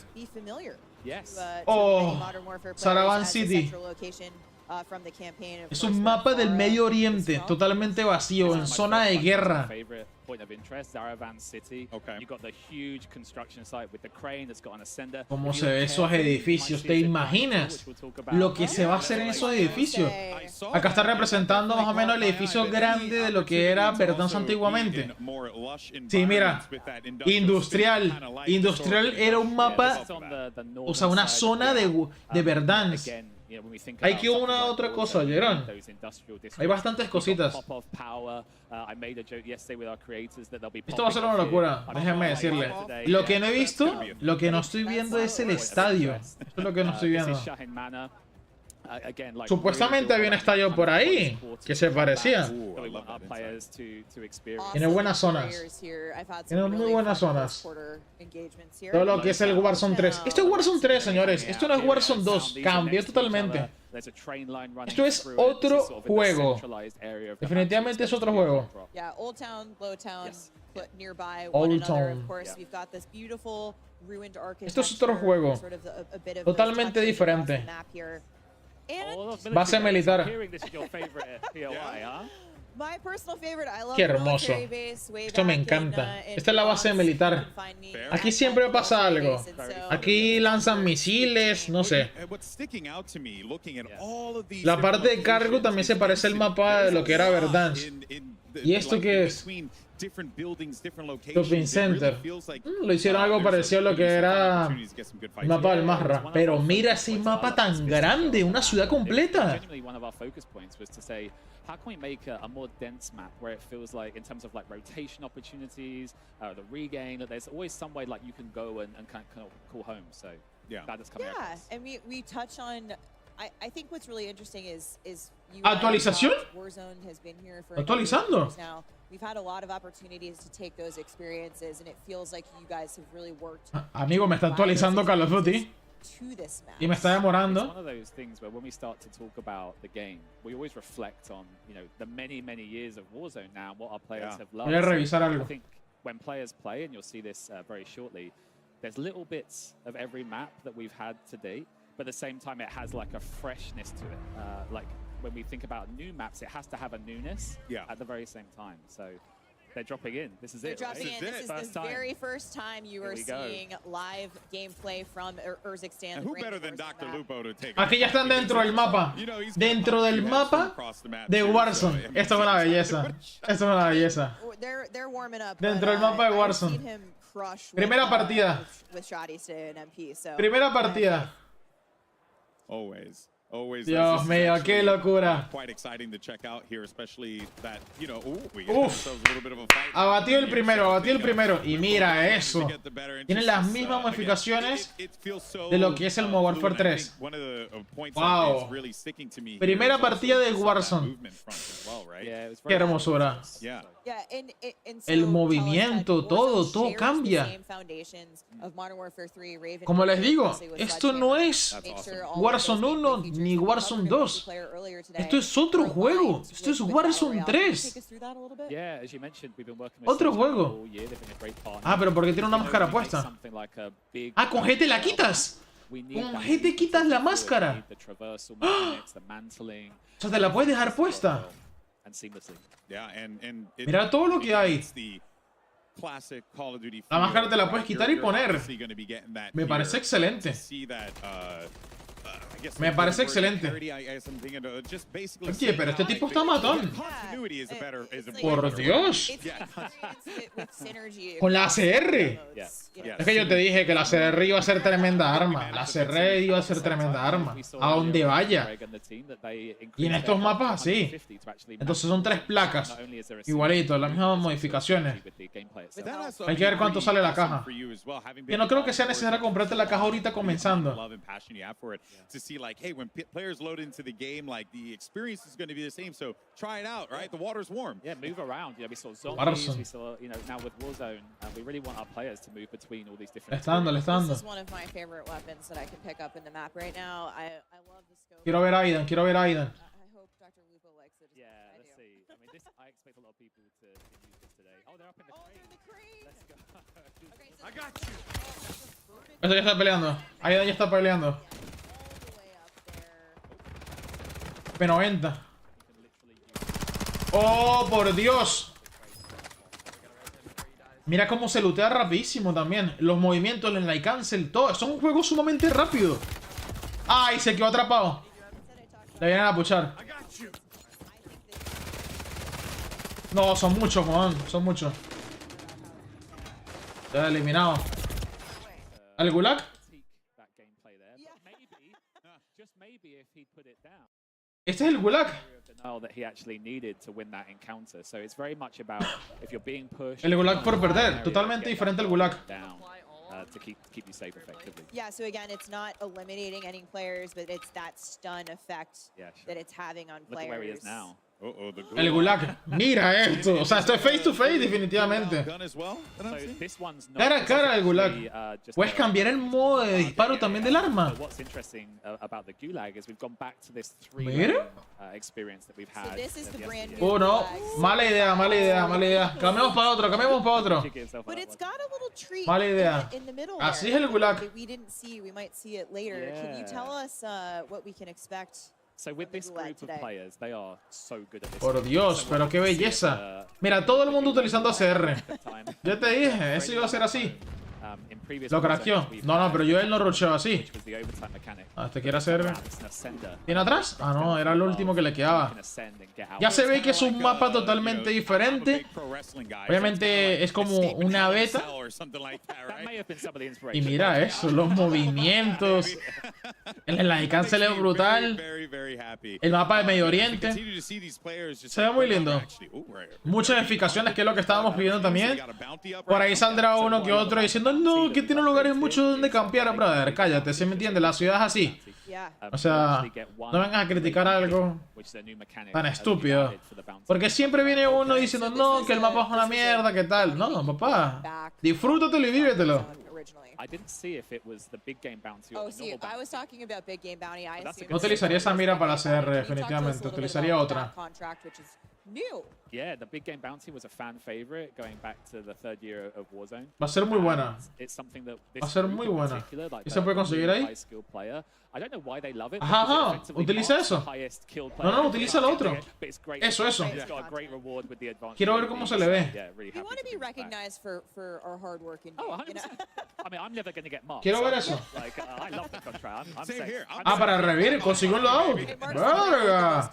Oh, Saravan City. Es un mapa del Medio Oriente, totalmente vacío, en zona de guerra. ¿Cómo se ven esos edificios? ¿Te imaginas lo que se va a hacer en esos edificios? Acá está representando más o menos el edificio grande de lo que era Verdansk antiguamente. Sí, mira, industrial. Industrial era un mapa, o sea, una zona de Verdansk. Hay que una otra cosa, ¿oyeron? Hay bastantes cositas. Esto va a ser una locura, déjenme decirle. Lo que no he visto, lo que no estoy viendo es el estadio. Esto es lo que no estoy viendo. Supuestamente había un estadio por ahí que se parecía. Tiene buenas zonas. Tiene muy buenas zonas. Todo lo que es el Warzone 3. Esto es Warzone 3, señores. Esto no es Warzone 2. Cambió totalmente. Esto es otro juego. Definitivamente es otro juego. Old Town. Esto es otro juego. Totalmente diferente. Base militar. Qué hermoso. Esto me encanta. Esta es la base militar. Aquí siempre pasa algo. Aquí lanzan misiles, no sé. La parte de cargo también se parece al mapa de lo que era Verdansk. ¿Y esto qué es? Shopping Center. Lo hicieron algo parecido a lo que era el mapa del Masra. Pero mira ese mapa tan grande, una ciudad completa. How can we make a more dense map where it feels like, in terms of like rotation opportunities, the regain, that there's always some way like you can go and kind of call home. So that is coming across. And we touch on. I think what's really interesting is ¿Actualización? Warzone has been here for ¿Actualizando? now. We've had a lot of opportunities to take those experiences, and it feels like you guys have really worked. Amigo, me está actualizando Call of Duty. Y me está demorando. It's one of those things where when we start to talk about the game, we always reflect on, you know, the many years of Warzone now, and what our players have loved. Voy a revisar algo. I think when players play, and you'll see this very shortly, there's little bits of every map that we've had to date, but at the same time it has like a freshness to it. Like when we think about new maps, it has to have a newness at the very same time. So they're dropping in. This is it. Dropping in. This is the very first time you are seeing live gameplay from Urzikstan. And who better than Dr. Lupo to take Aquí ya están dentro del mapa. Dentro del mapa de Warzone. Esto es una belleza. Esto es una belleza. They're warming up. Dentro del mapa de Warzone. Primera partida. Primera partida. Always. Dios mío, qué locura. Quite exciting to check out here, especially that, you know, we get ourselves a little bit of a fight. Abatió el primero. Y mira eso. Tienen las mismas modificaciones de lo que es el Modern Warfare 3. Wow. Primera partida de Warzone. Qué hermosura. El movimiento, todo cambia. Como les digo, esto no es Warzone 1 ni Warzone 2. Esto es otro juego. Esto es Warzone 3. Otro juego. Ah, pero porque tiene una máscara puesta. Ah, con GT la quitas. ¿Con qué te quitas la máscara? ¡Ah! O sea, te la puedes dejar puesta. Mira todo lo que hay. La máscara te la puedes quitar y poner. Me parece excelente. Me parece excelente. Oye, pero este tipo está matón. Por Dios. Con la ACR. Es que yo te dije que la ACR iba a ser tremenda arma. La ACR iba a ser tremenda arma. A donde vaya. Y en estos mapas así. Entonces son 3 placas. Igualito, las mismas modificaciones. Hay que ver cuánto sale la caja. Yo no creo que sea necesario comprarte la caja ahorita comenzando. See, like, hey, when players load into the game, like, the experience is going to be the same. So try it out, right? The water's warm. Yeah, move around. You know, we saw zombies. We saw, you know, now with Warzone, we really want our players to move between all these different. This is one of my favorite weapons that I can pick up in the map right now. I love the scope. Quiero ver a Aidan, quiero ver a Aidan. I hope Dr. Lupo likes it. Yeah, let's see. I mean, this, I expect a lot of people to use this today. Oh, they're up in the crate. Let's go. Okay, so I got you. Esto ya está peleando. Aidan ya está peleando. P90. ¡Oh, por Dios! Mira cómo se lootea rapidísimo también. Los movimientos, el like cancel, todo. Son un juego sumamente rápido. ¡Ay! Se quedó atrapado. Le vienen a puchar. No, son muchos, Juan. Son muchos. Ya eliminado. ¿Al gulag? Este es el gulag. El gulag por perder. Totalmente diferente al gulag. Yeah, so again, it's not eliminating any players, but it's that stun effect that it's having on players. Look where he is now. El gulag. Mira esto. O sea, esto es face to face definitivamente. Cara a cara el gulag. Puedes cambiar el modo de disparo también del arma. Mira. Oh no. Mala idea, mala idea, mala idea. Cambiamos para otro, cambiamos para otro. Mala idea. Así es el gulag. Por Dios, pero qué belleza. Mira, todo el mundo utilizando ACR. Ya te dije, eso iba a ser así. Lo craqueó. No, pero yo él no rusheó así. Este quiere hacer. ¿Tiene atrás? Ah, no, era lo último que le quedaba. Ya se ve que es un mapa totalmente diferente. Obviamente es como una beta. Y mira eso, los movimientos. El alcance es brutal. El mapa de Medio Oriente. Se ve muy lindo. Muchas edificaciones, que es lo que estábamos pidiendo también. Por ahí saldrá uno que otro diciendo, no, que tiene lugares muchos donde campear, brother. Cállate, ¿sí me entiendes? La ciudad es así. O sea, no vengas a criticar algo tan estúpido. Porque siempre viene uno diciendo, no, que el mapa es una mierda, ¿qué tal? No, papá. Disfrútatelo y vívetelo. No utilizaría esa mira para CR, definitivamente. Utilizaría otra. Yeah, the Big Game Bounty was a fan favorite going back to the 3rd year of Warzone. Va a ser muy buena. Va a ser muy buena. ¿Y se puede conseguir ahí? Ajá, utiliza eso. No, utiliza lo otro. Eso. Quiero ver cómo se le ve. Quiero ver eso. Ah, para revivir, consiguió un loadout. ¡Verga!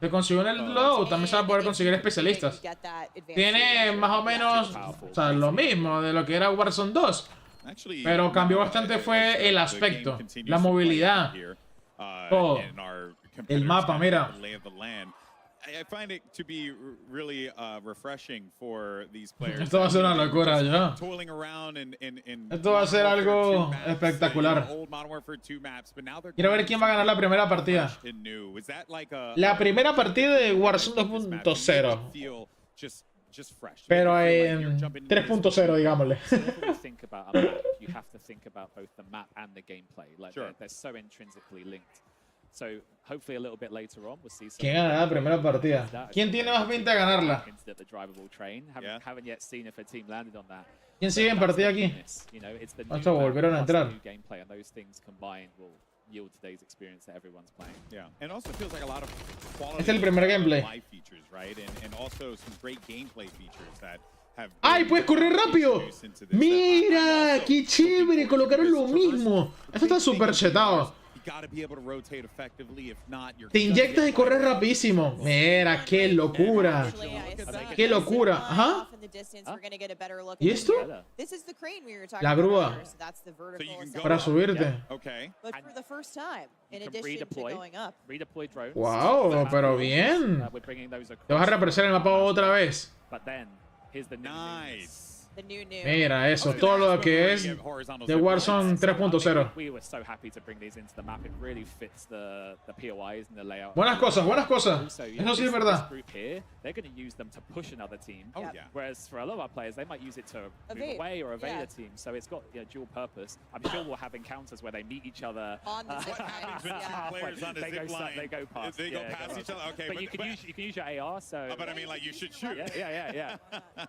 Se consiguió en el loadout. También se va a poder conseguir especialistas. Tiene más o menos, o sea, lo mismo de lo que era Warzone 2. Pero cambió bastante fue el aspecto, la movilidad, todo. El mapa, mira. Esto va a ser una locura ya. Esto va a ser algo espectacular. Quiero ver quién va a ganar la primera partida. La primera partida de Warzone 2.0. Pero en 3.0, digámosle. So hopefully a little bit later on we'll see some. ¿Quién ganará la primera partida? ¿Quién tiene más pinta de ganarla? The drivable train. Haven't yet seen if a team landed on that. ¿Quién sigue en partida aquí? You know, it's the Hasta volvieron a entrar. new gameplay, and those things combined will yield today's experience that everyone's playing. Yeah, and also feels like a lot of quality. Es el primer gameplay. Live features, right? And also some great gameplay features that have. ¡Ay, puedes correr rápido! ¡Mira! ¡Qué chévere! Colocaron lo mismo. Esto está súper chetado. Te inyectas y corres rapidísimo. Mira, qué locura. Qué locura. Ajá. ¿Y esto? La grúa. Para subirte. Wow, pero bien. Te vas a reaparecer el mapa otra vez. Mira eso, todo lo que es de Warzone 3.0. Buenas cosas, buenas cosas. Eso sí es verdad. Whereas for a lot of our players, they might use it to move away or evade a team. So it's got dual purpose. I'm sure we'll have encounters where they meet each other. They go past. They go past each other. Okay, but you can use your AR. So. But I mean, like you should shoot. Yeah.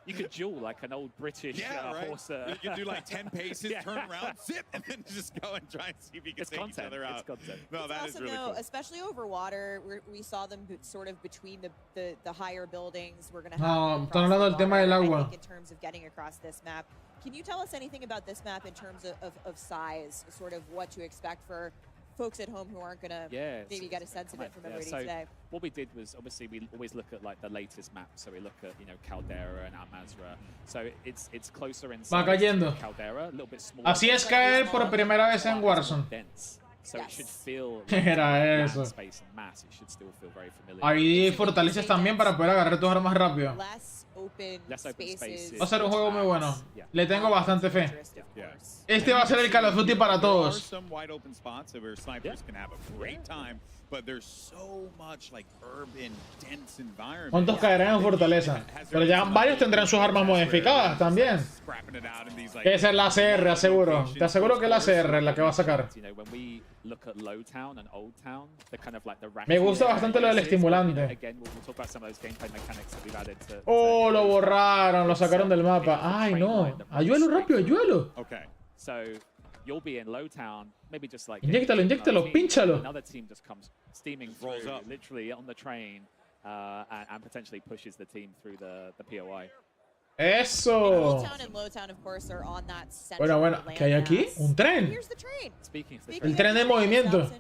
You could duel like an old British horse. You can do like 10 paces, turn around, zip, and then just go and try and see if you can take each other out. No, that is really cool. Especially over water, we saw them sort of between the higher buildings. We're gonna No, están hablando del tema del agua. In terms of getting across this map. Can you tell us anything about this map in terms of size, sort of what to expect for folks at home who aren't gonna maybe get a sense of it from everybody today? What we did was obviously we always look at like the latest maps. So we look at Caldera and Al-Mazrah. So it's closer in size to Caldera, a little bit smaller. Así es caer por primera vez en Warzone. So it should feel Era eso. space and mass. It should still feel very familiar. Ahí fortaleces también para poder agarrar tus armas rápido. Va a ser un juego muy bueno. Le tengo bastante fe. Este va a ser el Call of Duty para todos. ¿Cuántos caerán en fortaleza? Pero ya varios tendrán sus armas modificadas también. Esa es la ACR, aseguro. Te aseguro que es la ACR la que va a sacar. Me gusta bastante lo del estimulante. Oh, lo borraron, lo sacaron del mapa. Ay, no. Ayúdalo rápido, ayúdalo. Inyéctalo, inyéctalo, pínchalo. Another team just comes steaming through, literally on the train, and potentially pushes the team through the POI. ¡Eso! Bueno, ¿qué hay aquí? ¿Un tren? El tren de movimiento.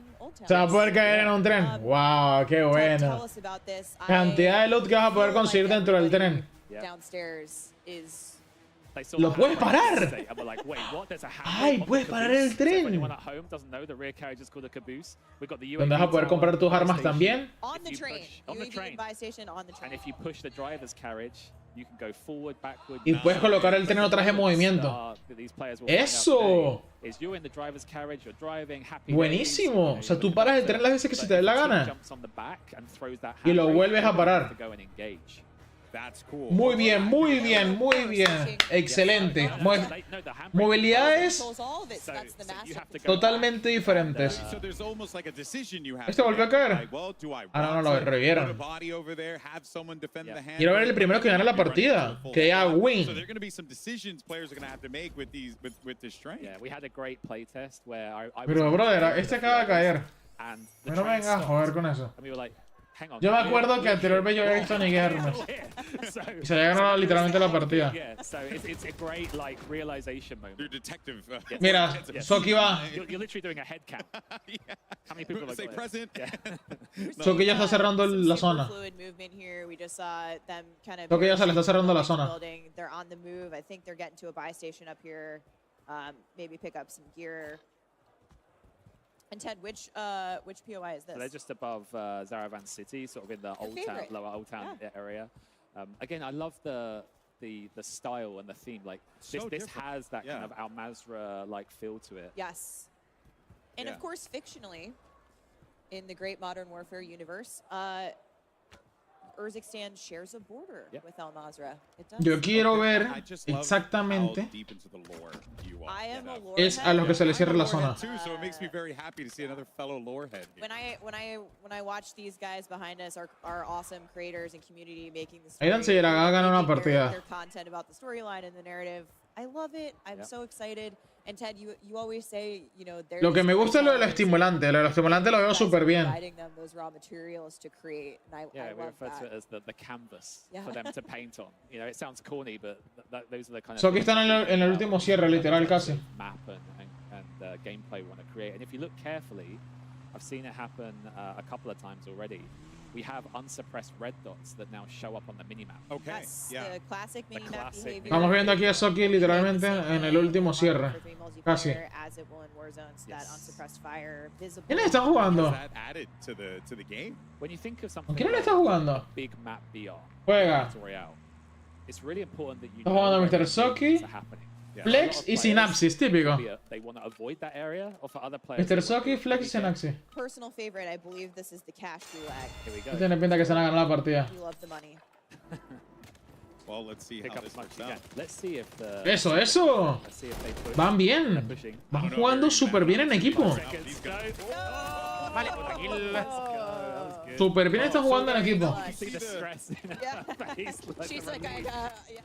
Se va a poder caer en un tren. ¡Wow! ¡Qué bueno! Cantidad de loot que vas a poder conseguir dentro del tren. ¡Lo puedes parar! ¡Ay, puedes parar el tren! ¿Dónde vas a poder comprar tus armas también? Y puedes colocar el tren otra vez en movimiento. ¡Eso! ¡Buenísimo! O sea, tú paras el tren las veces que se te dé la gana. Y lo vuelves a parar. Muy bien, muy bien, muy bien. Excelente. Movilidades totalmente diferentes. ¿Este volvió a caer? Ah, no, lo revivieron. Quiero ver el primero que gana la partida. Que ya win. Pero, brother, este acaba de caer. No me vengas a joder con eso. Yo me acuerdo que anteriormente yo había visto a Nigel Hermes. Y se había ganado literalmente la partida. Mira, Soki va. Soki ya está cerrando la zona. Soki ya se le está cerrando la zona. And Ted, which POI is this? So they're just above Zaravan City, sort of in the old town, lower old town area. Again, I love the style and the theme. Like this has that kind of Al-Mazrah like feel to it. Yes, and of course, fictionally, in the Great Modern Warfare universe, Urzikstan shares a border with Al Mazrah. It does. Yo quiero ver exactamente es a los que se les cierra la zona. When I watch these guys behind us, our awesome creators and community making the Aidan se irá a ganar una partida. their content about the storyline and the narrative. I love it. I'm so excited. And Ted, you always say, you know, Lo que me gusta es lo de los estimulantes. Lo de los estimulantes lo veo súper bien. providing them those raw materials to create, and I Yeah, we love refer to that. it as the canvas Yeah. for them to paint on. You know, it sounds corny, but those are the kind of Soki están en el último cierre, literal, casi. map and gameplay want to create. And if you look carefully, I've seen it happen a couple of times already. We have unsuppressed red dots that now show up on the minimap. Okay, that's the classic minimap behavior. Estamos viendo aquí a Soki literalmente en el último cierre. Casi. As it will in Warzone, so that unsuppressed fire visible. ¿Quién está jugando? When you think of ¿Con something quién le like está jugando? big map BR, Juega. Battle Royale, it's really important that you Está jugando know Mr. where Soki, things are happening. Flex y Synapsis, típico. They want to avoid that area, or for other players. Mr. Soki, Flex y Synapsis. Personal favorite, I believe this is the cash gulag. Here we go. Tiene pinta que se van a ganar la partida. You love the money. Well, let's see how this works out. Let's see if the Eso, eso. Let's see if they push. Van bien. Van jugando súper bien en equipo. Vale, pues tranquilo. Súper bien están jugando en equipo. See the stress in her face. She's like, I got. Yeah.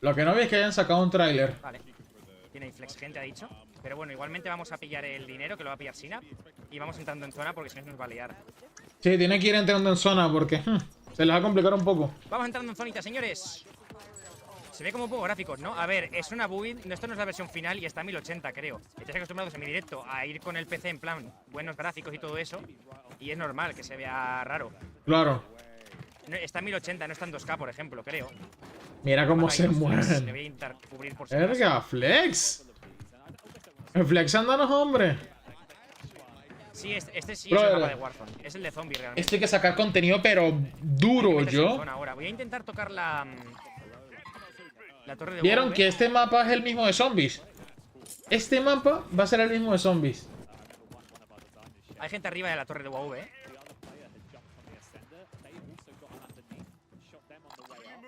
Lo que no vi es que hayan sacado un tráiler. Vale. Tiene flex gente, ha dicho. Pero bueno, igualmente vamos a pillar el dinero, que lo va a pillar Sina. Y vamos entrando en zona porque si no nos va a liar. Sí, tiene que ir entrando en zona porque se les va a complicar un poco. Vamos entrando en zonita, señores. Se ve como un poco gráficos, ¿no? A ver, es una build, esto no es la versión final y está a 1080, creo. Estáis acostumbrados en mi directo a ir con el PC en plan buenos gráficos y todo eso. Y es normal que se vea raro. Claro. Está a 1080, no está en 2K, por ejemplo, creo. Mira cómo Ahí, se los flex, mueven. le voy a intentar cubrir por si acaso. Verga, Flex. El Flex andanos, hombre. Sí, este sí Bro, es el mapa de Warzone. Es el de zombie realmente. Esto hay que sacar contenido, pero duro, yo. Ahora. Voy a intentar tocar la torre de Vieron WoW, que este mapa es el mismo de zombies. Este mapa va a ser el mismo de zombies. Hay gente arriba de la torre de WoW,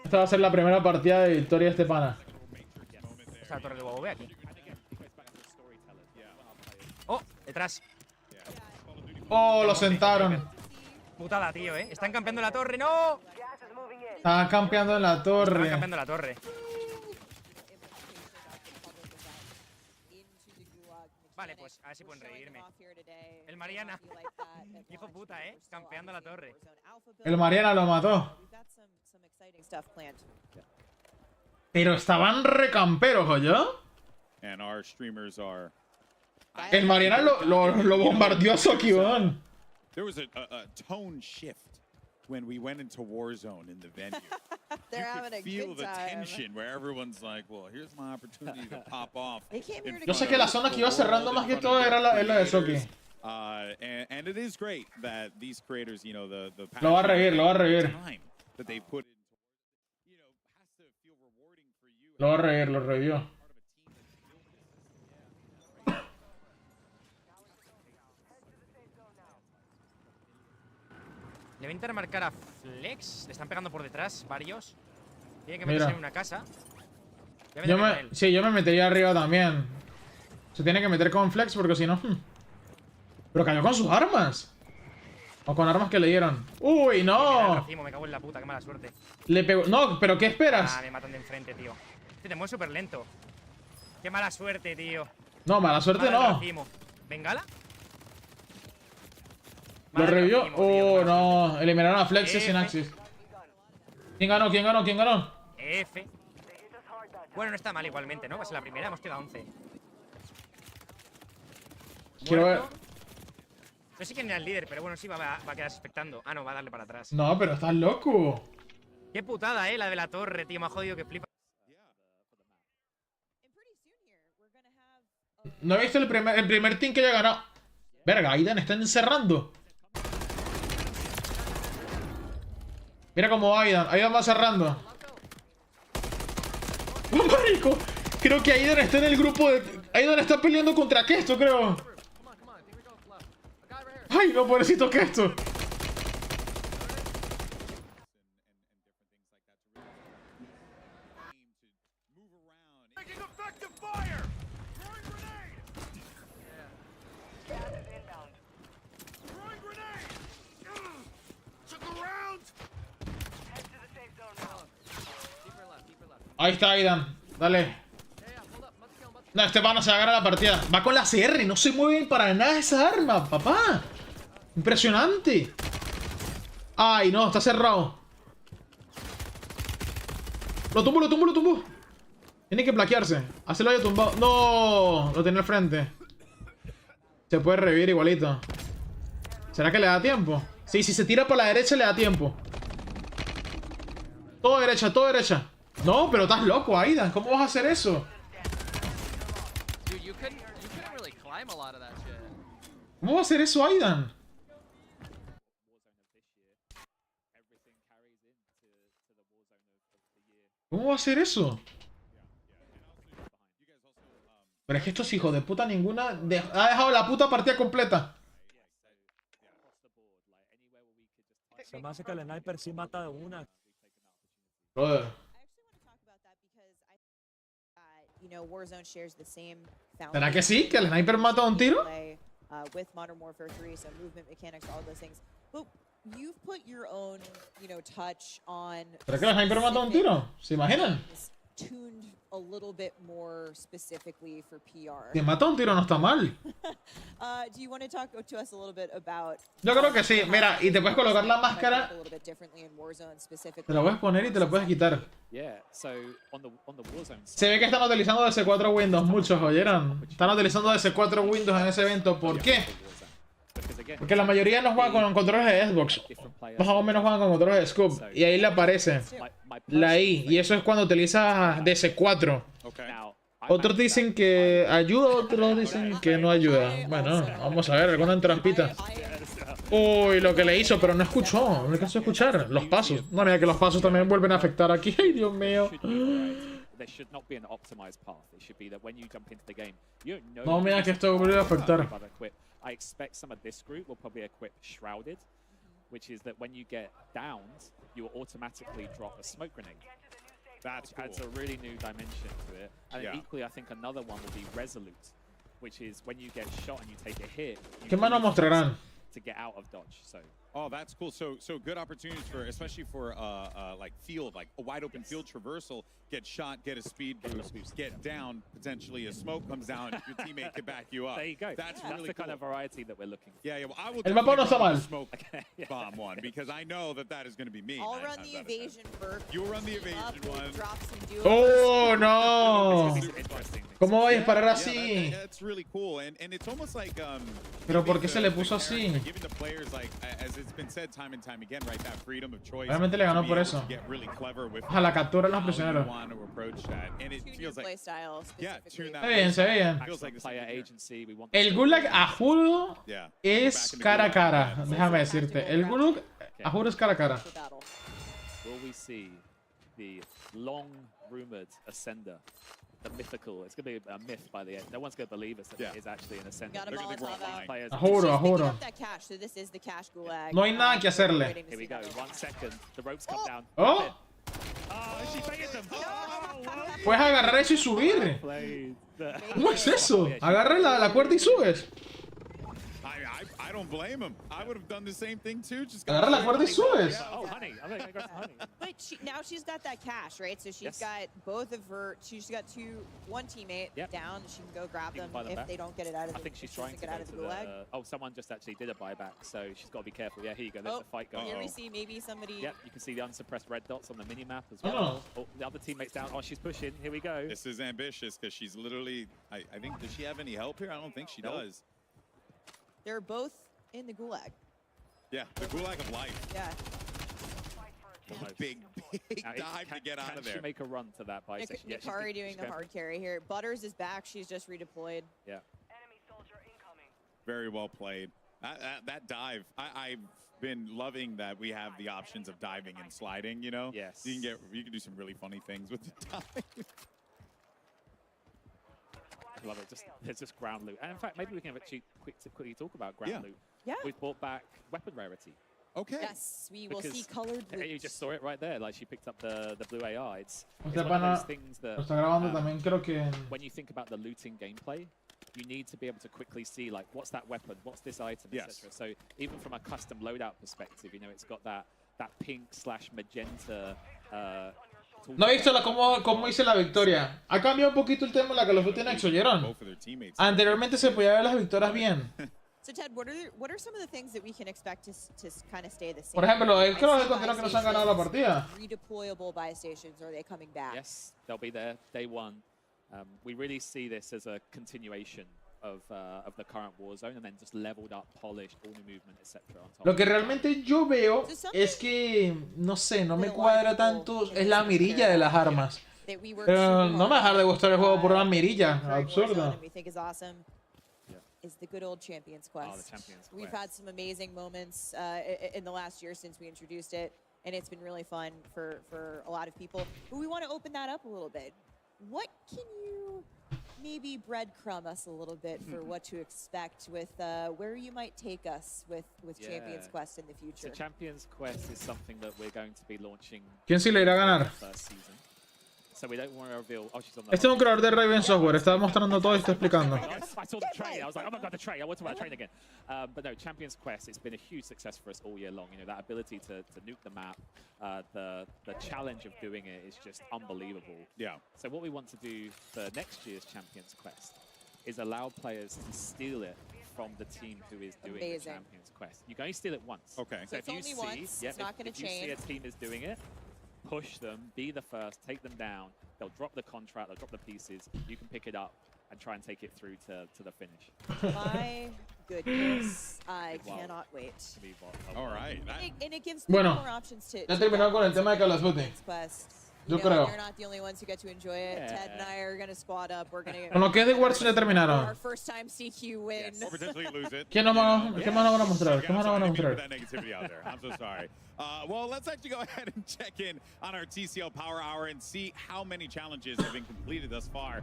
Esta va a ser la primera partida de victoria de este pana. Está la torre de WoW aquí. Oh, detrás. Oh, lo sentaron. Putada, tío, Están campeando la torre, ¡no! Estaban campeando en la torre. Estaban campeando la torre. Vale, pues a ver si pueden reírme. El Mariana. Hijo puta, campeando la torre. El Mariana lo mató. Pero estaban recamperos, ¿oye? And our streamers are... El Mariana lo bombardeó a Soki, weón. There was a tone shift when we went into Warzone in the venue. They're You having could a feel good the time. tension where everyone's like, well, here's my opportunity to pop off. Yo sé que la zona que iba cerrando más que todo era la de Soki. And it is great that these creators, you know, the Lo va a reír, lo va a reír. time that they put in, Lo va a reír, lo revivió. Le voy a intentar marcar a Flex. Le están pegando por detrás, varios. Tiene que Mira. meterse en una casa. Voy a meterme con él. Sí, yo me metería arriba también. Se tiene que meter con Flex porque si no... Pero cayó con sus armas. O con armas que le dieron. ¡Uy, no! Me cago en la puta, qué mala suerte. Le pegó... No, pero ¿qué esperas? Ah, me matan de enfrente, tío. Te mueves súper lento. Qué mala suerte, tío. No, mala suerte Mala no. racimo. ¿Bengala? Lo revivió. Oh, no. Eliminaron a Flex y Synaxis. ¿Quién ganó? ¿Quién ganó? ¿Quién ganó? F. Bueno, no está mal igualmente, ¿no? Pues en la primera hemos quedado 11. Quiero ver. No sé quién era el líder, pero bueno, sí va a quedar expectando. Ah, no, va a darle para atrás. No, pero estás loco. Qué putada, la de la torre, tío. Me ha jodido que flipa. No he visto el primer team que haya ganado. Verga, Aidan está encerrando. Mira cómo va Aidan. Aidan va cerrando. ¡Oh, marico! Creo que Aidan está en el grupo de... Aidan está peleando contra Kesto, creo. ¡Ay, no, pobrecito Kesto! Ahí está Aidan. Dale. No, este pana se va a ganar la partida. Va con la CR. No se mueve para nada esa arma, papá. Impresionante. Ay, no, está cerrado. Lo tumbo. Tiene que plaquearse. Así lo haya tumbado. No, lo tenía al frente. Se puede revivir igualito. ¿Será que le da tiempo? Sí, si se tira por la derecha le da tiempo. Todo derecha. No, pero estás loco, Aidan. ¿Cómo vas a hacer eso? ¿Cómo va a hacer eso, Aidan? ¿Cómo va a hacer eso? Pero es que estos hijos de puta ninguna... ha dejado la puta partida completa. Se me hace que el sniper sí mata de una. Brother. ¿Será que sí? ¿Que el sniper mata a un tiro? ¿Será que el sniper mata a un tiro? ¿Se imaginan? Si mata a un tiro no está mal. Yo creo que sí. Mira, y te puedes colocar la máscara. Te la puedes poner y te la puedes quitar. Se ve que están utilizando DS4 Windows. Muchos, ¿oyeron? Están utilizando DS4 Windows en ese evento. ¿Por qué? Porque la mayoría no juega con controles de Xbox. Más o menos juegan con controles de Scoop. Y ahí le aparece la I. Y eso es cuando utilizas DS4. Otros dicen que ayuda, otros dicen que no ayuda. Bueno, vamos a ver, alguna trampita. Uy, lo que le hizo, pero no escuchó. No alcanzó a escuchar los pasos. No, mira que los pasos también vuelven a afectar aquí. Ay, Dios mío. No, mira que esto vuelve a afectar. I expect some of this group will probably equip Shrouded, which is that when you get downed, you will automatically drop a smoke grenade. That adds a really new dimension to it. And equally, I think another one will be Resolute, which is when you get shot and you take a hit, ¿Qué más nos mostrarán? To get out of dodge. So. Oh, that's cool. So good opportunities for, especially for like field, like a wide open field traversal. Get shot, get a speed boost, get down. Potentially a smoke comes down, your teammate can back you up. There you go. That's really the kind of variety that we're looking for. Yeah. Well, I will. El mapa no está mal. Smoke bomb one because I know that is going to be me. I'll run the evasion burp. You'll run the evasion one. Oh no. ¿Cómo va a disparar así? That's really cool, and it's almost like Pero ¿por qué se le puso así? Giving the players, like, as it's been said time and time again, right, that freedom of choice. Realmente le ganó por eso. A la captura de los prisioneros. Se ve bien. El Gulag, a juro, es cara a cara. Déjame decirte. El Gulag, a juro, es cara a cara. Will we see the long-rumored ascender? The mythical. It's going to be a myth by the end. No one's going to believe us that it is actually an ascender. A juro, a juro. No hay nada que hacerle. Here we go. 1 second. The ropes come down. Oh. She baited them. Puedes agarrar eso y subir. ¿Cómo es eso? Agarra la cuerda y subes. I don't blame him. I would have done the same thing too. Just agarra la cuerda y subes. Oh, honey. I'm going to go for honey. But now she's got that cash, right? So she's got both of her. She's got one teammate down. She can go grab them if they don't get it out of the. I think she's trying to get out of the gulag. Oh, someone just actually did a buyback, so she's got to be careful. Yeah, here you go. There's the fight going. Here we see maybe somebody. Yep, you can see the unsuppressed red dots on the mini map as well. Oh, the other teammate's down. Oh, she's pushing. Here we go. This is ambitious because she's literally. I think. Does she have any help here? I don't think she does. They're both in the gulag. Yeah, the gulag of life. Yeah. Big dive to get out of there. Can she make a run to that buy section? Nikari doing the hard carry here. Butters is back. She's just redeployed. Yeah. Very well played. That dive. I've been loving that we have the options of diving and sliding. You know. Yes. You can do some really funny things with the dive. I love it. There's just ground loot. And in fact, maybe we can actually quickly talk about ground loot. Yeah. We've brought back weapon rarity. Okay. Yes, we will see colored loot. You just saw it right there. Like she picked up the blue AR. It's Este one of pana those things that lo está grabando también, creo que. When you think about the looting gameplay, you need to be able to quickly see like what's that weapon, what's this item, etc. So even from a custom loadout perspective, you know, it's got that pink/magenta No he visto cómo hice la victoria. Ha cambiado un poquito el tema de la Call of Duty Next, ¿oyeron? Anteriormente se podía ver las victorias bien. So Ted, what are some of the things that we can expect to kind of stay the same? Por ejemplo, es que los de contenido que nos han ganado la partida. Redeployable buy stations, are they coming back? Yes, they'll be there day one. We really see this as a continuation of the current Warzone, and then just leveled up, polished, all new movement, etc. Lo que realmente yo veo es que, no sé, no me cuadra tanto, es la mirilla de las armas. Pero no me dejar de gustar el juego por una mirilla, absurdo. Is the good old Champions Quest. Oh, the Champions We've Quest. had some amazing moments in the last year since we introduced it, and it's been really fun for a lot of people. But we want to open that up a little bit. What can you maybe breadcrumb us a little bit for what to expect with where you might take us with Champions Quest in the future? So Champions Quest is something that we're going to be launching. ¿Quién sí le irá a ganar? First season. So we don't want to reveal. Oh, she's on the Este es un creador de Raven Software, está mostrando todo y está explicando. I saw the train. I was like, oh my god, the train. I want to talk about the train again. But no, Champions Quest, it's been a huge success for us all year long. You know, that ability to nuke the map, the challenge of doing it is just unbelievable. Yeah. So what we want to do for next year's Champions Quest is allow players to steal it from the team who is doing the Champions Quest. You can only steal it once. Okay. So if you see, it's not going to if you see a team is doing it, push them, be the first, take them down. They'll drop the contract, they'll drop the pieces. You can pick it up and try and take it through to the finish. My goodness, I cannot wait. All right. And it gives people Bueno, more options to ya terminó con el tema de Call of Duty. Quest. Yo You know, creo. you're not the only ones who get to enjoy it. Ted and I are going to squad up. We're going to Con lo que es de Warzone ya terminaron. our first time CQ win. Or potentially lose it. ¿Qué más nos van a mostrar? ¿Qué más nos van a mostrar? That negativity out there. I'm so sorry. Well, let's actually go ahead and check in on our TCL Power Hour and see how many challenges have been completed thus far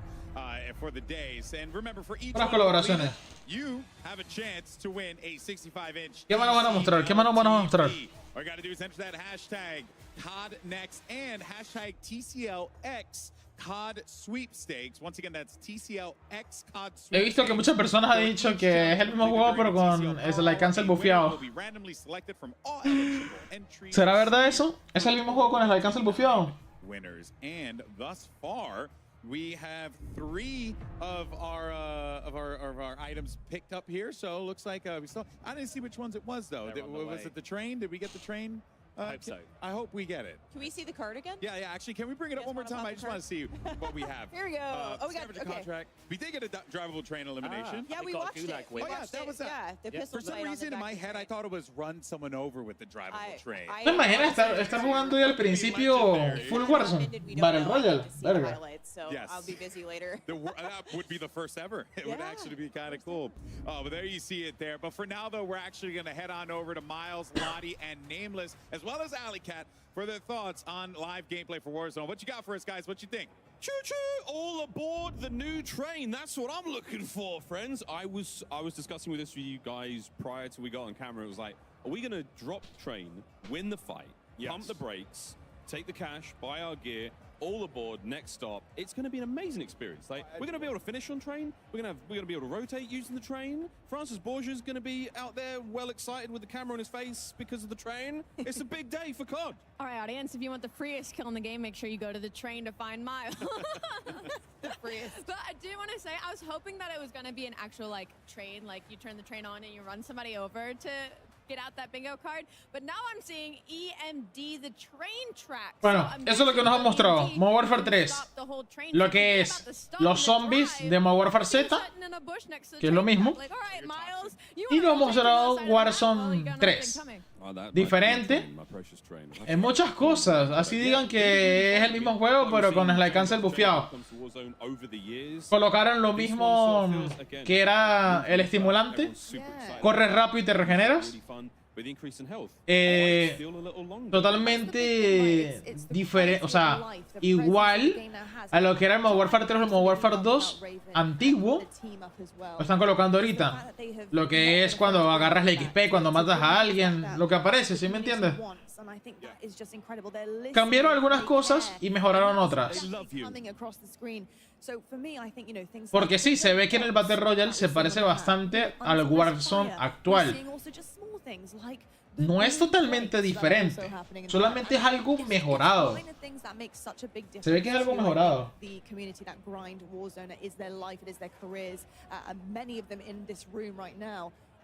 for the days. And remember, for each Buenas one colaboraciones. you have a chance to win a 65-inch. ¿Qué más nos van a mostrar? ¿Qué más nos van a mostrar? All you got to do is enter that hashtag COD Next and hashtag TCLX COD Sweepstakes. Once again, that's TCLX COD Sweepstakes. He visto que muchas personas han dicho que es el mismo juego pero con el alcance bufeado. ¿Será verdad eso? ¿Es el mismo juego con el alcance bufeado? Winners, and thus far we have 3 of our items picked up here. So it looks like we still. I didn't see which ones it was though. Was it the train? Did we get the train? I hope so. I hope we get it. Can we see the card again? Yeah. Actually, can we bring it up one more time? I just want to see what we have. Here we go. Oh, we got Scavenging contract. We did get a drivable train elimination. Yeah, we watched it. Oh, yeah, that was that. Yeah, the pistol For some fight on reason the in my back head, I thought it was run someone over with the drivable train. ¿Te imaginas estar jugando ya al principio full Warzone? Battle Royale. Verga. So I'll be busy later. That would be the first ever. It would actually be kind of cool. But there you see it there. But for now, though, we're actually going to head on over to Miles, Lottie, and Nameless, as well as Alley Cat, for their thoughts on live gameplay for Warzone. What you got for us, guys? What you think? Choo-choo! All aboard the new train. That's what I'm looking for, friends. I was discussing with this with you guys prior to we got on camera. It was like, are we going to drop train, win the fight, pump the brakes, take the cash, buy our gear, all aboard, next stop? It's going to be an amazing experience. Like, we're going to be able to finish on train. We're going to be able to rotate using the train. Francis Borgia's going to be out there well excited with the camera on his face because of the train. It's a big day for COD. All right, audience, if you want the freest kill in the game, make sure you go to the train to find Miles. The freest. But I do want to say, I was hoping that it was going to be an actual, like, train. Like, you turn the train on and you run somebody over to get out that bingo card. But now I'm seeing EMD, the train track. Bueno, eso es lo que nos han mostrado. Modern Warfare 3. Lo que es los zombies de Modern Warfare Z, que es lo mismo. Y nos han mostrado Warzone 3. Diferente en muchas cosas. Así digan que es el mismo juego, pero con el alcance bufeado. Colocaron lo mismo que era el estimulante. Corres rápido y te regeneras. Totalmente diferente, o sea, igual a lo que era el Modern Warfare 3 o el Modern Warfare 2 antiguo. Lo están colocando ahorita. Lo que es cuando agarras la XP, cuando matas a alguien, lo que aparece, ¿sí me entiendes? Cambiaron algunas cosas y mejoraron otras. Porque sí, se ve que en el Battle Royale se parece bastante al Warzone actual. no es totalmente diferente. Solamente es algo mejorado. Se ve que es algo mejorado.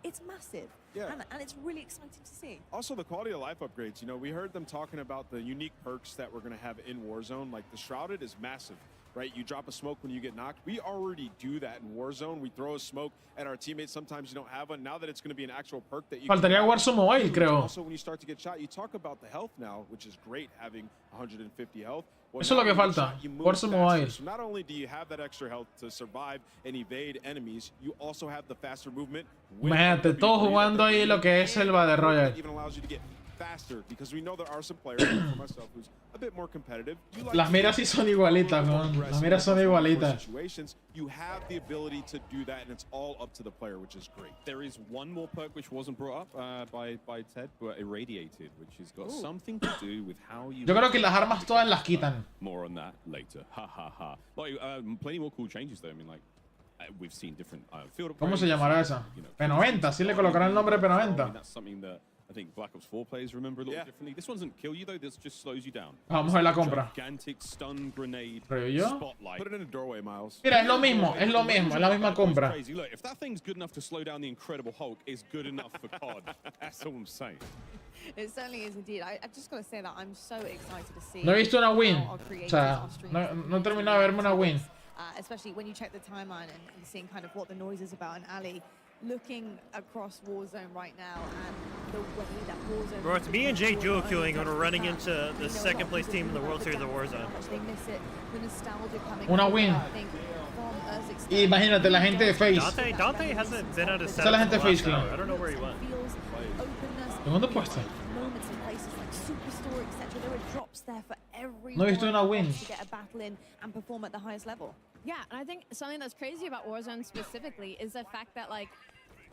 It's massive, and it's really exciting to see. Also, the quality of life upgrades. You know, we heard them talking about the unique perks that we're going to have in Warzone. Like the Shrouded is massive, right? You drop a smoke when you get knocked. We already do that in Warzone. We throw a smoke at our teammates. Sometimes you don't have one. Now that it's going to be an actual perk that you faltaría Warzone Mobile, creo. Also, when you start to get shot, you talk about the health now, which is great, having 150 health. Eso es lo que falta. Warzone Mobile. So not only do you have that extra health to survive and evade enemies, you also have the faster movement. Imagínate, todos jugando ahí lo que es el Battle Royale. Las miras sí son igualitas, man. Las miras son igualitas. You have the ability to do that, and it's all up to the player, which is great. There is one more perk which wasn't brought up by Ted, but irradiated, which has got something to do with how you. Yo creo que las armas todas las quitan. More on that later. Ha ha ha. Like, plenty more cool changes though. I mean, like we've seen different field. ¿Cómo se llamará esa? P90. Sí le colocarán el nombre P90. That's something that I think Black Ops 4 players remember a little differently. This one doesn't kill you though. This just slows you down. Vamos a ver la compra. Gigantic stun grenade. ¿Pero yo? Spotlight. Put it in a doorway, Miles. Mira, es lo mismo, es la misma compra. Look, if that thing's good enough to slow down the Incredible Hulk, it's good enough for COD. That's all I'm saying. It certainly is indeed. I just got to say that I'm so excited to see. No he visto una win. O sea, no he terminado de verme una win. Especially when you check the timeline and seeing kind of what the noise is about in Ali. Looking across Warzone right now and the way that Warzone... Bro, it's me and Jay duo queuing when we're running into the second place team in the World Series of Warzone. Una win. Y imagínate la gente de Face. Dante hasn't been out of Esa es la gente de Face, claro. I don't know where he went. ¿Segundo puesto? No he visto una win. Yeah, and I think something that's crazy about Warzone specifically is the fact that, like,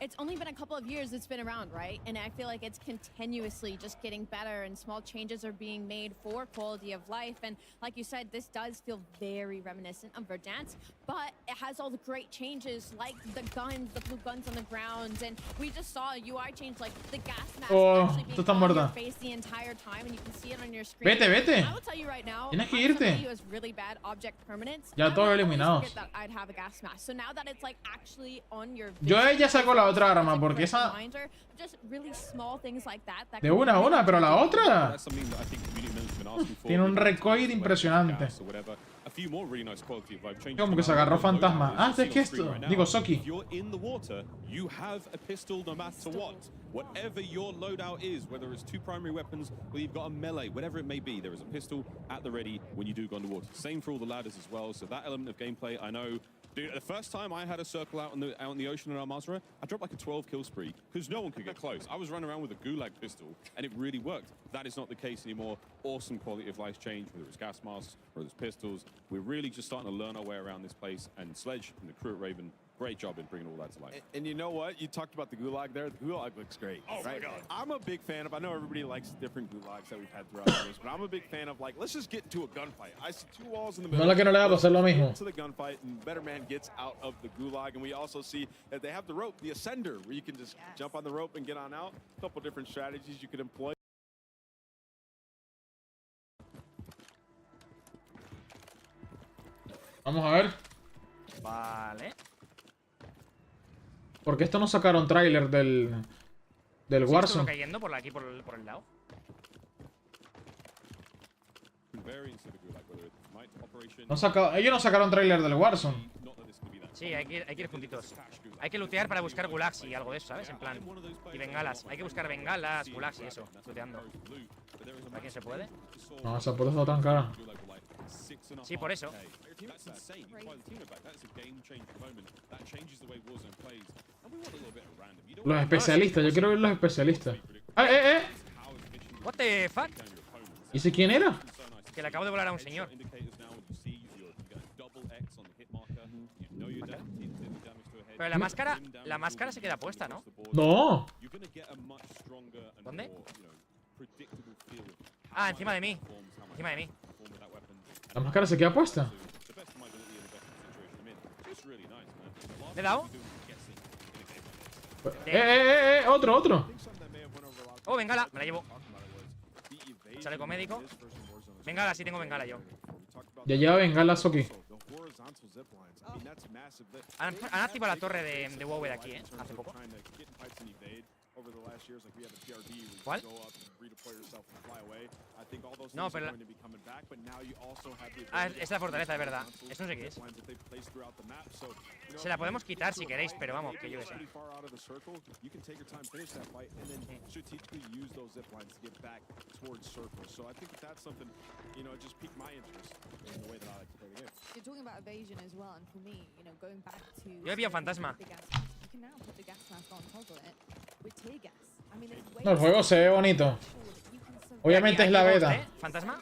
it's only been a couple of years it's been around, right? And I feel like it's continuously just getting better and small changes are being made for quality of life. And like you said, this does feel very reminiscent of Verdansk, but it has all the great changes like the guns, the blue guns on the ground. And we just saw a UI change, like the gas mask actually being on your face the entire time, and you can see it on your screen. Vete. I will tell you right now, tienes que irte. Was really bad object permanence. Ya todos eliminados. That I'd have a gas mask. So now that it's like actually on your Yo ella sacó la otra arma porque esa de una a una, pero la otra tiene un recoil impresionante. Como que se agarró fantasma. Ah, es que esto, digo Soki. Whatever your loadout is, whether it's 2 primary weapons or you've got a melee, whatever it may be, there is a pistol at the ready when you do go underwater. Same for all the ladders as well. So that element of gameplay, I know. Dude, the first time I had a circle out in the ocean in Al Mazrah, I dropped like a 12 kill spree because no one could get close. I was running around with a gulag pistol and it really worked. That is not the case anymore. Awesome quality of life change, whether it's gas masks, whether it's pistols. We're really just starting to learn our way around this place, and Sledge and the crew at Raven, great job in bringing all that to life. And you know what? You talked about the gulag there. The gulag looks great. Oh right? my God. I'm a big fan of, I know everybody likes different gulags that we've had throughout the years, but I'm a big fan of, like, let's just get into a gunfight. I see 2 walls in the middle. No, que no le va a pasar lo mismo. To the gunfight, and Better Man gets out of the gulag, and we also see that they have the rope, the ascender, where you can just jump on the rope and get on out. A couple different strategies you could employ. Vamos a ver. Vale. ¿Por qué esto no sacaron tráiler del Warzone? Estuvo cayendo por aquí, por el lado. Ellos no sacaron tráiler del Warzone. Sí, hay que ir juntitos. Hay que lootear para buscar gulags y algo de eso, ¿sabes? En plan. Y bengalas. Hay que buscar bengalas, gulags y eso. Looteando. ¿A quién se puede? No, esa puerta está tan cara. Sí, por eso. Los especialistas, yo quiero ver los especialistas. What the fuck? ¿Y ese quién era? Que le acabo de volar a un señor. Pero la máscara se queda puesta, ¿no? No. ¿Dónde? Ah, encima de mí. Encima de mí. La máscara se queda puesta. ¿Le he dado? Otro. Oh, bengala, me la llevo. Chaleco médico. Bengala, sí tengo bengala yo. Ya lleva bengala Soki. Han activado la torre de WoW de aquí, hace poco. ¿Cuál? No, pero... Ah, es la fortaleza, de verdad. Eso no sé qué es. Se la podemos quitar si queréis, pero vamos, que yo qué sé. Yo he pillado fantasma. No, el juego se ve bonito. Obviamente es la beta. ¿Fantasma?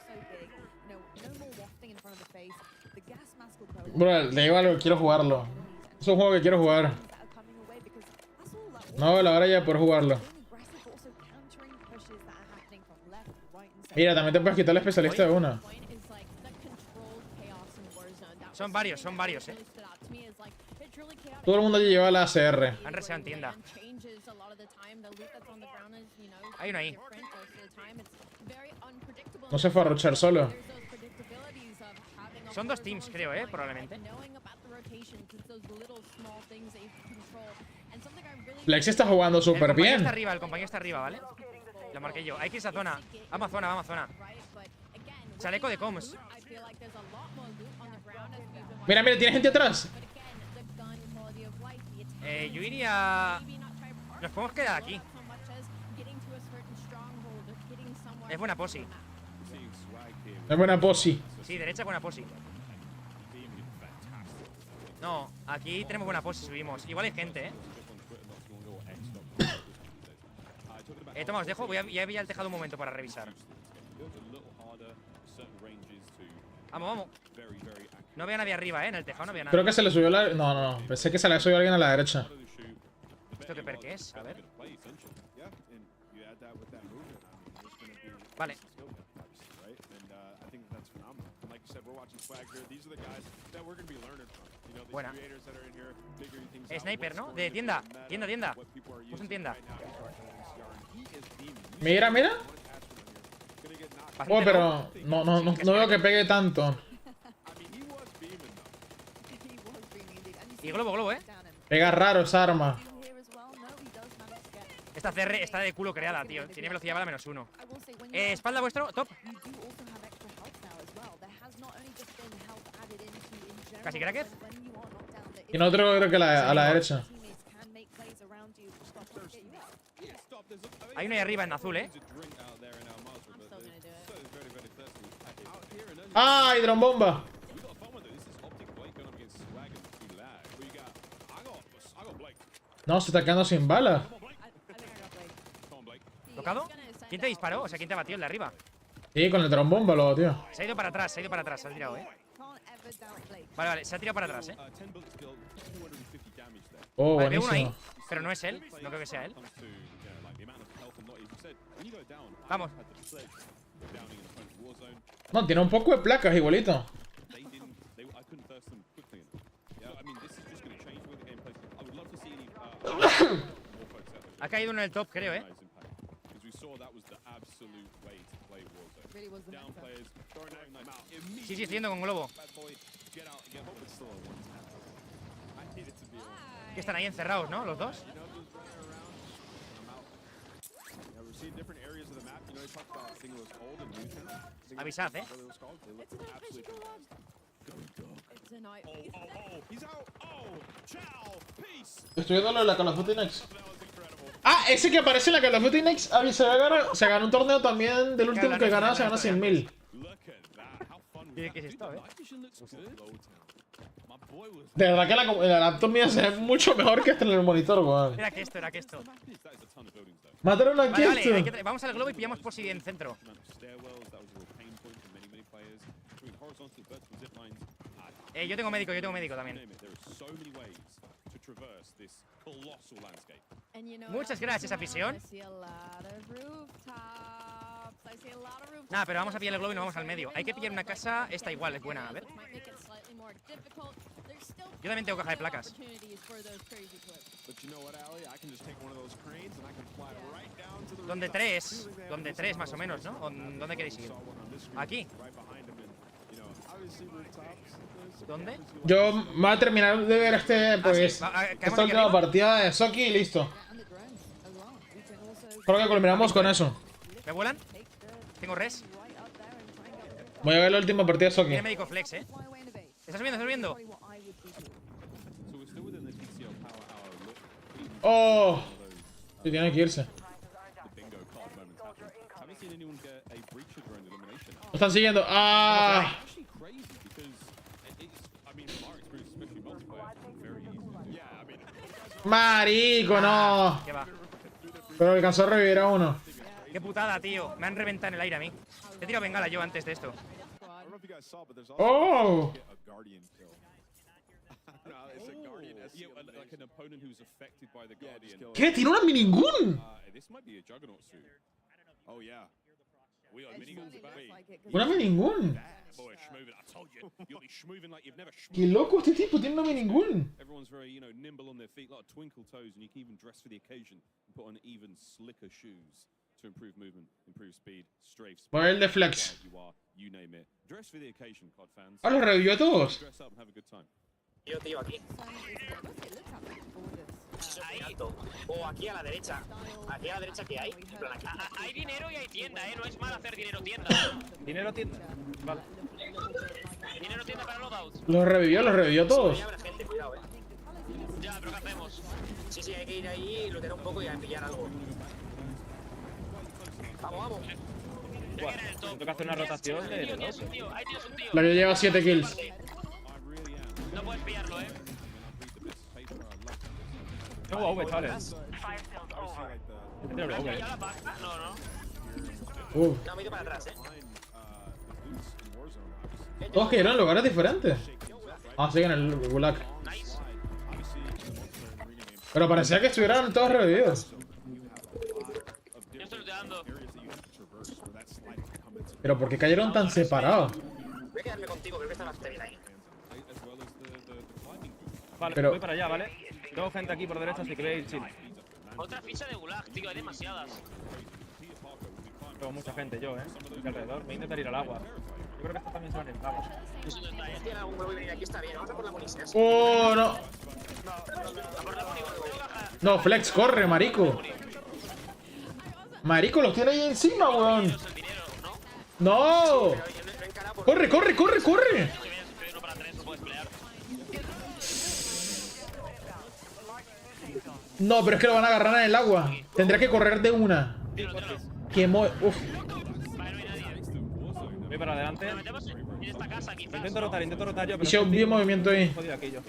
Bro, le digo algo, quiero jugarlo. Es un juego que quiero jugar. No, la hora ya por jugarlo. Mira, también te puedes quitar el especialista de una. Son varios, Todo el mundo lleva la ACR. Han reseado en tienda. Hay uno ahí. No se fue a rushar solo. Son dos teams, creo, probablemente. Lexi está jugando súper bien. El compañero está arriba, ¿vale? Lo marqué yo. Hay que ir a esa zona. Vamos a zona. Chaleco de comms. Mira, tiene gente atrás. Yo iría... Nos podemos quedar aquí. Es buena posi. Es buena posi. Sí, derecha buena posi. No, aquí tenemos buena posi, subimos. Igual hay gente, toma, os dejo. Voy a el tejado un momento para revisar. Vamos. No veo a nadie arriba, en el tejado no veo a nadie. Creo que se le subió la... No. Pensé que se le subió a alguien a la derecha. ¿Esto qué perk es? A ver. Vale. Buena. Sniper, ¿no? De tienda. Tienda. Puso en tienda. Mira. Oh, pero no veo que pegue tanto. Y globo, Pega raro esa arma. Esta CR está de culo creada, tío. Tiene velocidad bala -1. Espalda vuestro, top. Casi cracker. Y no otro creo que a la derecha. Hay uno ahí arriba en azul, ¡Ah! ¡Hidrombomba! No, se está quedando sin balas. ¿Tocado? ¿Quién te disparó? O sea, ¿quién te batió el de arriba? Sí, con el hidrombomba lo batió. Se ha ido para atrás, se ha tirado, Vale, se ha tirado para atrás, Oh, vale, veo uno ahí, buenísimo. pero no es él. No creo que sea él. Vamos. No, tiene un poco de placas igualito. Ha caído uno en el top, creo, Sí, estoy yendo con globo. Que están ahí encerrados, ¿no? Los dos. Avisad, Estoy viendo lo de la Call of Duty Next. Ah, ese que aparece en la Call of Duty Next se ganó un torneo también del último que ganaba, se ganó 100.000. ¿Qué es esto, De verdad que la laptop mía se ve mucho mejor que hasta en el monitor, weón. Era que esto. Mataron aquí esto. Vale, vamos al globo y pillamos posi en centro. Yo tengo médico también. Muchas gracias, afición. Nada, pero vamos a pillar el globo y nos vamos al medio. Hay que pillar una casa, esta igual, es buena, a ver. Yo también tengo caja de placas. ¿Dónde tres? ¿Dónde tres más o menos, no? ¿O ¿dónde queréis ir? Aquí. ¿Dónde? Yo me voy a terminar de ver pues, esta última partida de Soki y listo. Creo que culminamos con eso. ¿Me vuelan? ¿Tengo res? Voy a ver la última partida de Soki. Tiene médico flex, ¿Estás viendo? ¿Estás viendo? ¡Oh! Sí, tiene que irse. Lo están siguiendo. ¡Ah! Marico, no. ¿Qué va? Pero alcanzó a revivir a uno. Qué putada, tío. Me han reventado en el aire a mí. He tirado bengala yo antes de esto. ¡Oh! ¿Qué? ¿Tiene una minigun? Una minigun. Qué loco este tipo, tiene una minigun. Everyone's very, you know, nimble on their feet, like twinkle toes, and you can even dress for the occasion and put on even slicker shoes to improve movement, improve speed, strafe speed. Voy a ver el de flex. You name it. Dress for the occasion, COD fans. Ah, los revivió a todos. Dress up and have a good time. Tío, aquí. Ahí. O aquí a la derecha. Aquí a la derecha, ¿qué hay? En plan, aquí. Hay dinero y hay tienda, No es mal hacer dinero tienda. ¿Dinero tienda? Vale. Dinero tienda para loadouts. Los revivió a todos. Sí, habrá gente, cuidado, Ya, pero ¿qué hacemos? Sí, hay que ir ahí, lootear un poco y a pillar algo. Vamos. Tengo que hacer una rotación de dos. La que lleva 7 kills. No puedes pillarlo, No, chavales. No. No, me he ido para atrás, Todos cayeron en lugares diferentes. Ah, siguen en el gulag. Pero parecía que estuvieran todos revividos. Yo estoy looteando. Pero ¿por qué cayeron tan separados? Voy a quedarme contigo, creo que está bastante bien ahí. Vale, Pero... voy para allá, ¿vale? Tengo gente aquí por derecha, si queréis chill. Otra ficha de gulag, tío, hay demasiadas. Tengo mucha gente yo, aquí alrededor. Voy a intentar ir al agua. Yo creo que estos también son entrados. Tiene algún huevo y venir aquí, está bien. Vamos a por la munición. ¡Oh, no! No, Flex, corre, marico. Marico, los tiene ahí encima, weón. ¡No! ¡Corre! No, pero es que lo van a agarrar en el agua. Tendrá que correr de una. Uf. Voy para adelante. Intento rotar yo, pero... Hice un bien movimiento ahí. Jodido aquí yo.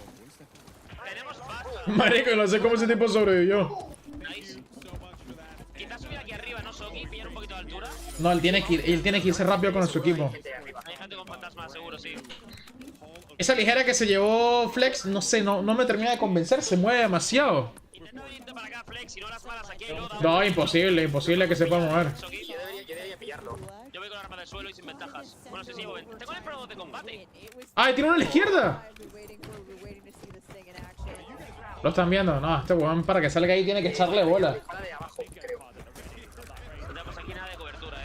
Marico, no sé cómo ese tipo sobrevivió. Quizás subir aquí arriba, ¿no, Soki? Pillar un poquito de altura. No, él tiene que irse rápido con su equipo. Hay gente con fantasmas, seguro, sí. Esa ligera que se llevó Flex, no sé, no me termina de convencer, se mueve demasiado. No, imposible que se pueda mover. Yo debería pillarlo. Yo voy con arma de suelo y sin ventajas. Bueno, sí, tengo el pro de combate. ¡Ah, tiene uno a la izquierda! Lo están viendo. No, este weón para que salga ahí tiene que echarle bola. No tenemos aquí nada de cobertura,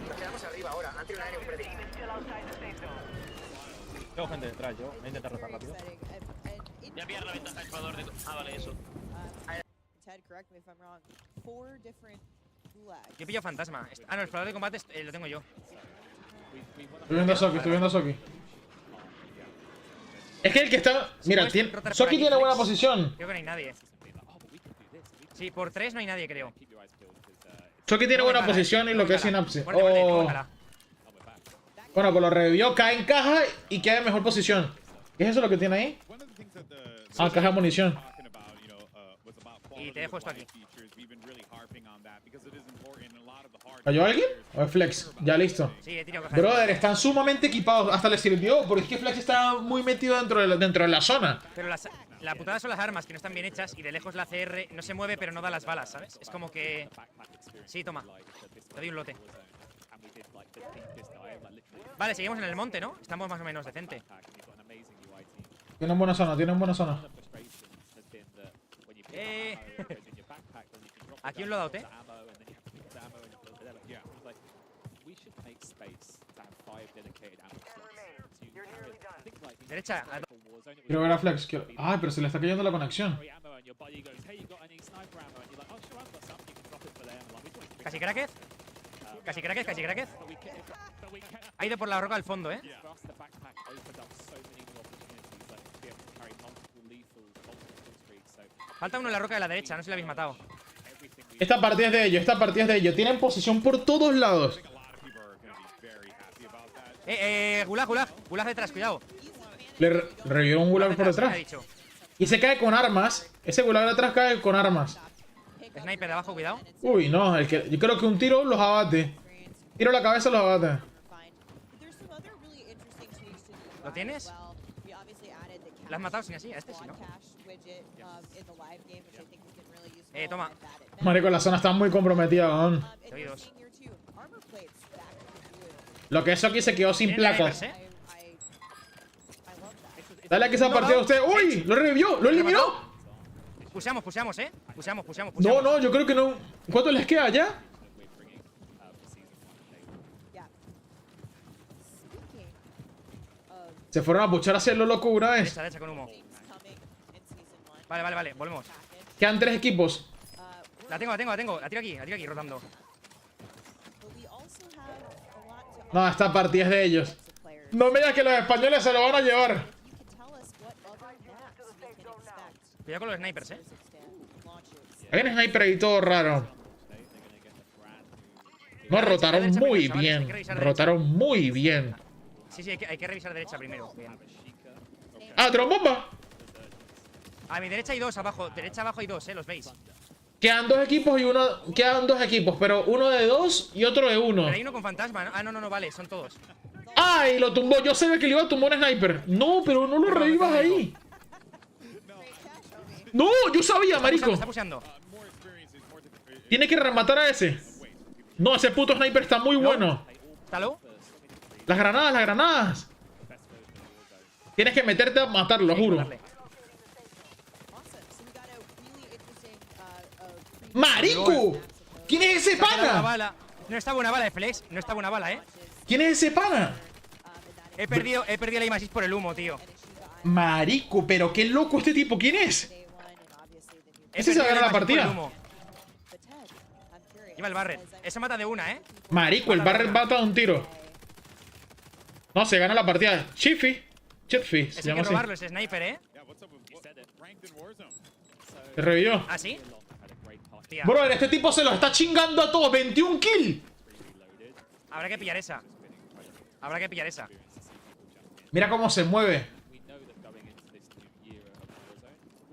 Nos quedamos arriba ahora. Han tirado un aéreo predictible. Tengo gente detrás yo. Voy a intentar rotar rápido. Voy a pillar la ventaja del jugador de... Ah, vale, eso. Yo pillo fantasma. Ah, no, el explorador de combate lo tengo yo. Estoy viendo a Soki. Es que el que está... Mira, Soki tiene buena posición. Creo que no hay nadie. Sí, por 3 no hay nadie, creo. Soki tiene buena posición y lo que es sinapsis. Oh. Bueno, pues lo revivió, cae en caja y queda en mejor posición. ¿Qué es eso lo que tiene ahí? Ah, caja de munición. Y te dejo esto aquí. ¿Cayó alguien? ¿O es Flex? Ya listo. Sí, he tirado caja. Brother, están sumamente equipados. Hasta les sirvió, porque es que Flex está muy metido dentro de la zona. Pero la putada son las armas, que no están bien hechas. Y de lejos la CR no se mueve, pero no da las balas, ¿sabes? Es como que... Sí, toma. Te doy un lote. Vale, seguimos en el monte, ¿no? Estamos más o menos decente. Tienen buena zona, tienen buena zona. Aquí un loadout, Derecha. Quiero ver a Flex. Ay, pero se le está cayendo la conexión. Casi cracked. Casi cracked, casi cracked. Ha ido por la roca al fondo, Falta uno en la roca de la derecha, no sé si lo habéis matado. Esta partida es de ellos, esta partida es de ellos. Tienen posición por todos lados. Gulag detrás, cuidado. Le revivió un gulag por detrás. Y se cae con armas. Ese gulag de atrás cae con armas. Sniper de abajo, cuidado. Uy, no, yo creo que un tiro los abate. Tiro a la cabeza los abate. ¿Lo tienes? ¿Lo has matado sin así? A este sí, ¿no? Toma. Marico, la zona está muy comprometida, ¿no? Lo que eso aquí se quedó sin placas. Dale aquí esa partida a usted. ¡Uy! ¡Lo revivió! ¡Lo eliminó! Puseamos, Puseamos. No, no, yo creo que no. ¿Cuánto les queda ya? Se fueron a puchar a hacerlo loco una vez. Derecha con humo. Vale, volvemos. Quedan 3 equipos. La tengo. La tiro aquí, rotando. No, esta partida es de ellos. No me digas que los españoles se lo van a llevar. Cuidado con los snipers, Hay un sniper ahí todo raro. No, rotaron muy bien. Rotaron muy bien. Sí, hay que revisar derecha primero. Bien. ¡Ah, trombomba! A mi derecha hay dos abajo. Derecha abajo hay dos, los veis. Quedan 2 equipos y uno. Quedan 2 equipos, pero uno de 2 y otro de 1. Pero hay uno con fantasma, ¿no? Ah, no, vale, son todos. ¡Ay! Lo tumbó. Yo sabía que le iba a tumbar un sniper. No, pero no lo revivas ahí. No, yo sabía, marico. Está puseando. Tiene que rematar a ese. No, ese puto sniper está muy bueno. ¿Está low? Las granadas. Tienes que meterte a matarlo, juro. ¡Marico! ¿Quién es ese pana? No está buena bala, Flex. No está buena bala, ¿Quién es ese pana? He perdido la imasis por el humo, tío. Marico, pero qué loco este tipo. ¿Quién es? Ese se va a ganar la partida. Lleva el Barret. Esa mata de una, Marico, el Barret mata de un tiro. No, se gana la partida. Chiffy. Es que robarlo, ese sniper, Se revivió. ¿Ah, sí? Brother, este tipo se los está chingando a todos. 21 kills. Habrá que pillar esa. Mira cómo se mueve.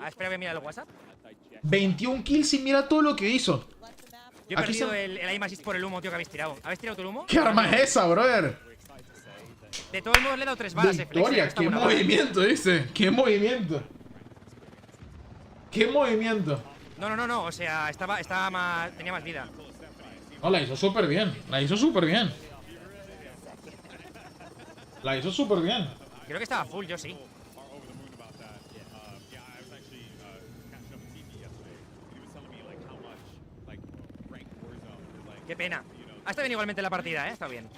Espera, voy a mirar el WhatsApp. 21 kills y mira todo lo que hizo. Yo he perdido el aim assist por el humo, tío, que habéis tirado. ¿Habéis tirado tú el humo? ¿Qué arma es esa, brother? De todos modos le he dado 3 balas, Victoria, qué movimiento, dice. Qué movimiento. No, o sea, tenía más vida. No, la hizo súper bien. Creo que estaba full, yo sí. Qué pena. Ha estado bien igualmente la partida, Está bien.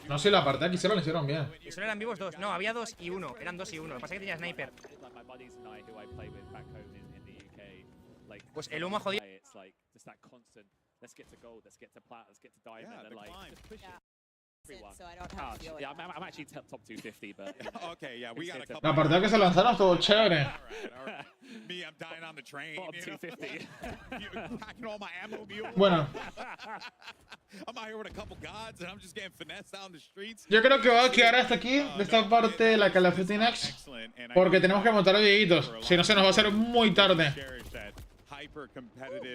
No sé, la partida que hicieron la hicieron bien. ¿Y solo eran vivos 2? No, había 2 y 1. Eran 2 y 1. Lo que pasa es que tenía sniper. Pues el humo ha jodido. La partida que se lanzaron estuvo chévere. Bueno. Yo creo que va a quedar hasta aquí de esta parte de la Call of Duty Next, porque tenemos que montar a Dieguitos, si no se nos va a hacer muy tarde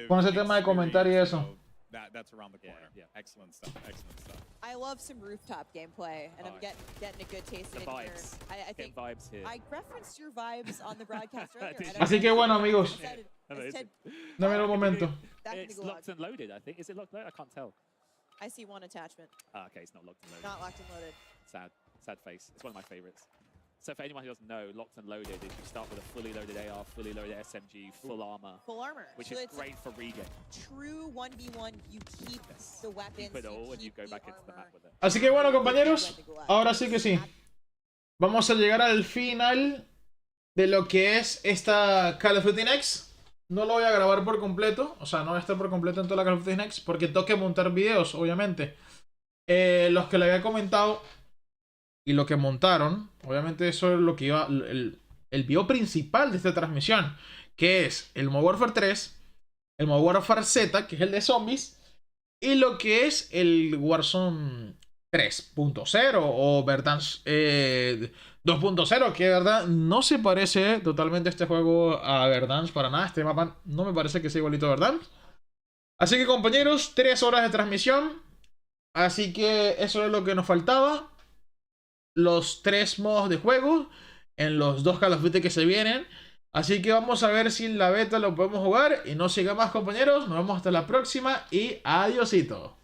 con ese tema de comentar y eso. That's around the corner. Excellent stuff. I love some rooftop gameplay, and I'm getting a good taste in here. I think I referenced your vibes on the broadcast earlier. Así que bueno, amigos. Dame un momento. It's locked and loaded, I think. Is it locked and loaded? I can't tell. I see one attachment. Okay, it's not locked and loaded. Not locked and loaded. Sad face. It's one of my favorites. So for anyone who doesn't know, locked and loaded is you start with a fully loaded AR, fully loaded SMG, full armor. Full armor. Which So is it's great for regain. True 1v1, you keep the weapons, Keep it all and you go back into the map with it. Así que bueno, compañeros, ahora sí que sí. Vamos a llegar al final de lo que es esta Call of Duty Next. No lo voy a grabar por completo, o sea, no va a estar por completo en toda la Call of Duty Next, porque tengo que montar videos, obviamente. Los que le había comentado y lo que montaron, obviamente eso es lo que iba, el video principal de esta transmisión, que es el Modern Warfare 3, el Modern Warfare Z, que es el de zombies, y lo que es el Warzone 3.0 o Verdansk 2.0, que de verdad no se parece totalmente este juego a Verdansk para nada. Este mapa no me parece que sea igualito a Verdansk. Así que compañeros, 3 horas de transmisión. Así que eso es lo que nos faltaba. Los 3 modos de juego en los 2 Call of Duty que se vienen. Así que vamos a ver si en la beta lo podemos jugar. Y no siga más, compañeros. Nos vemos hasta la próxima y adiosito.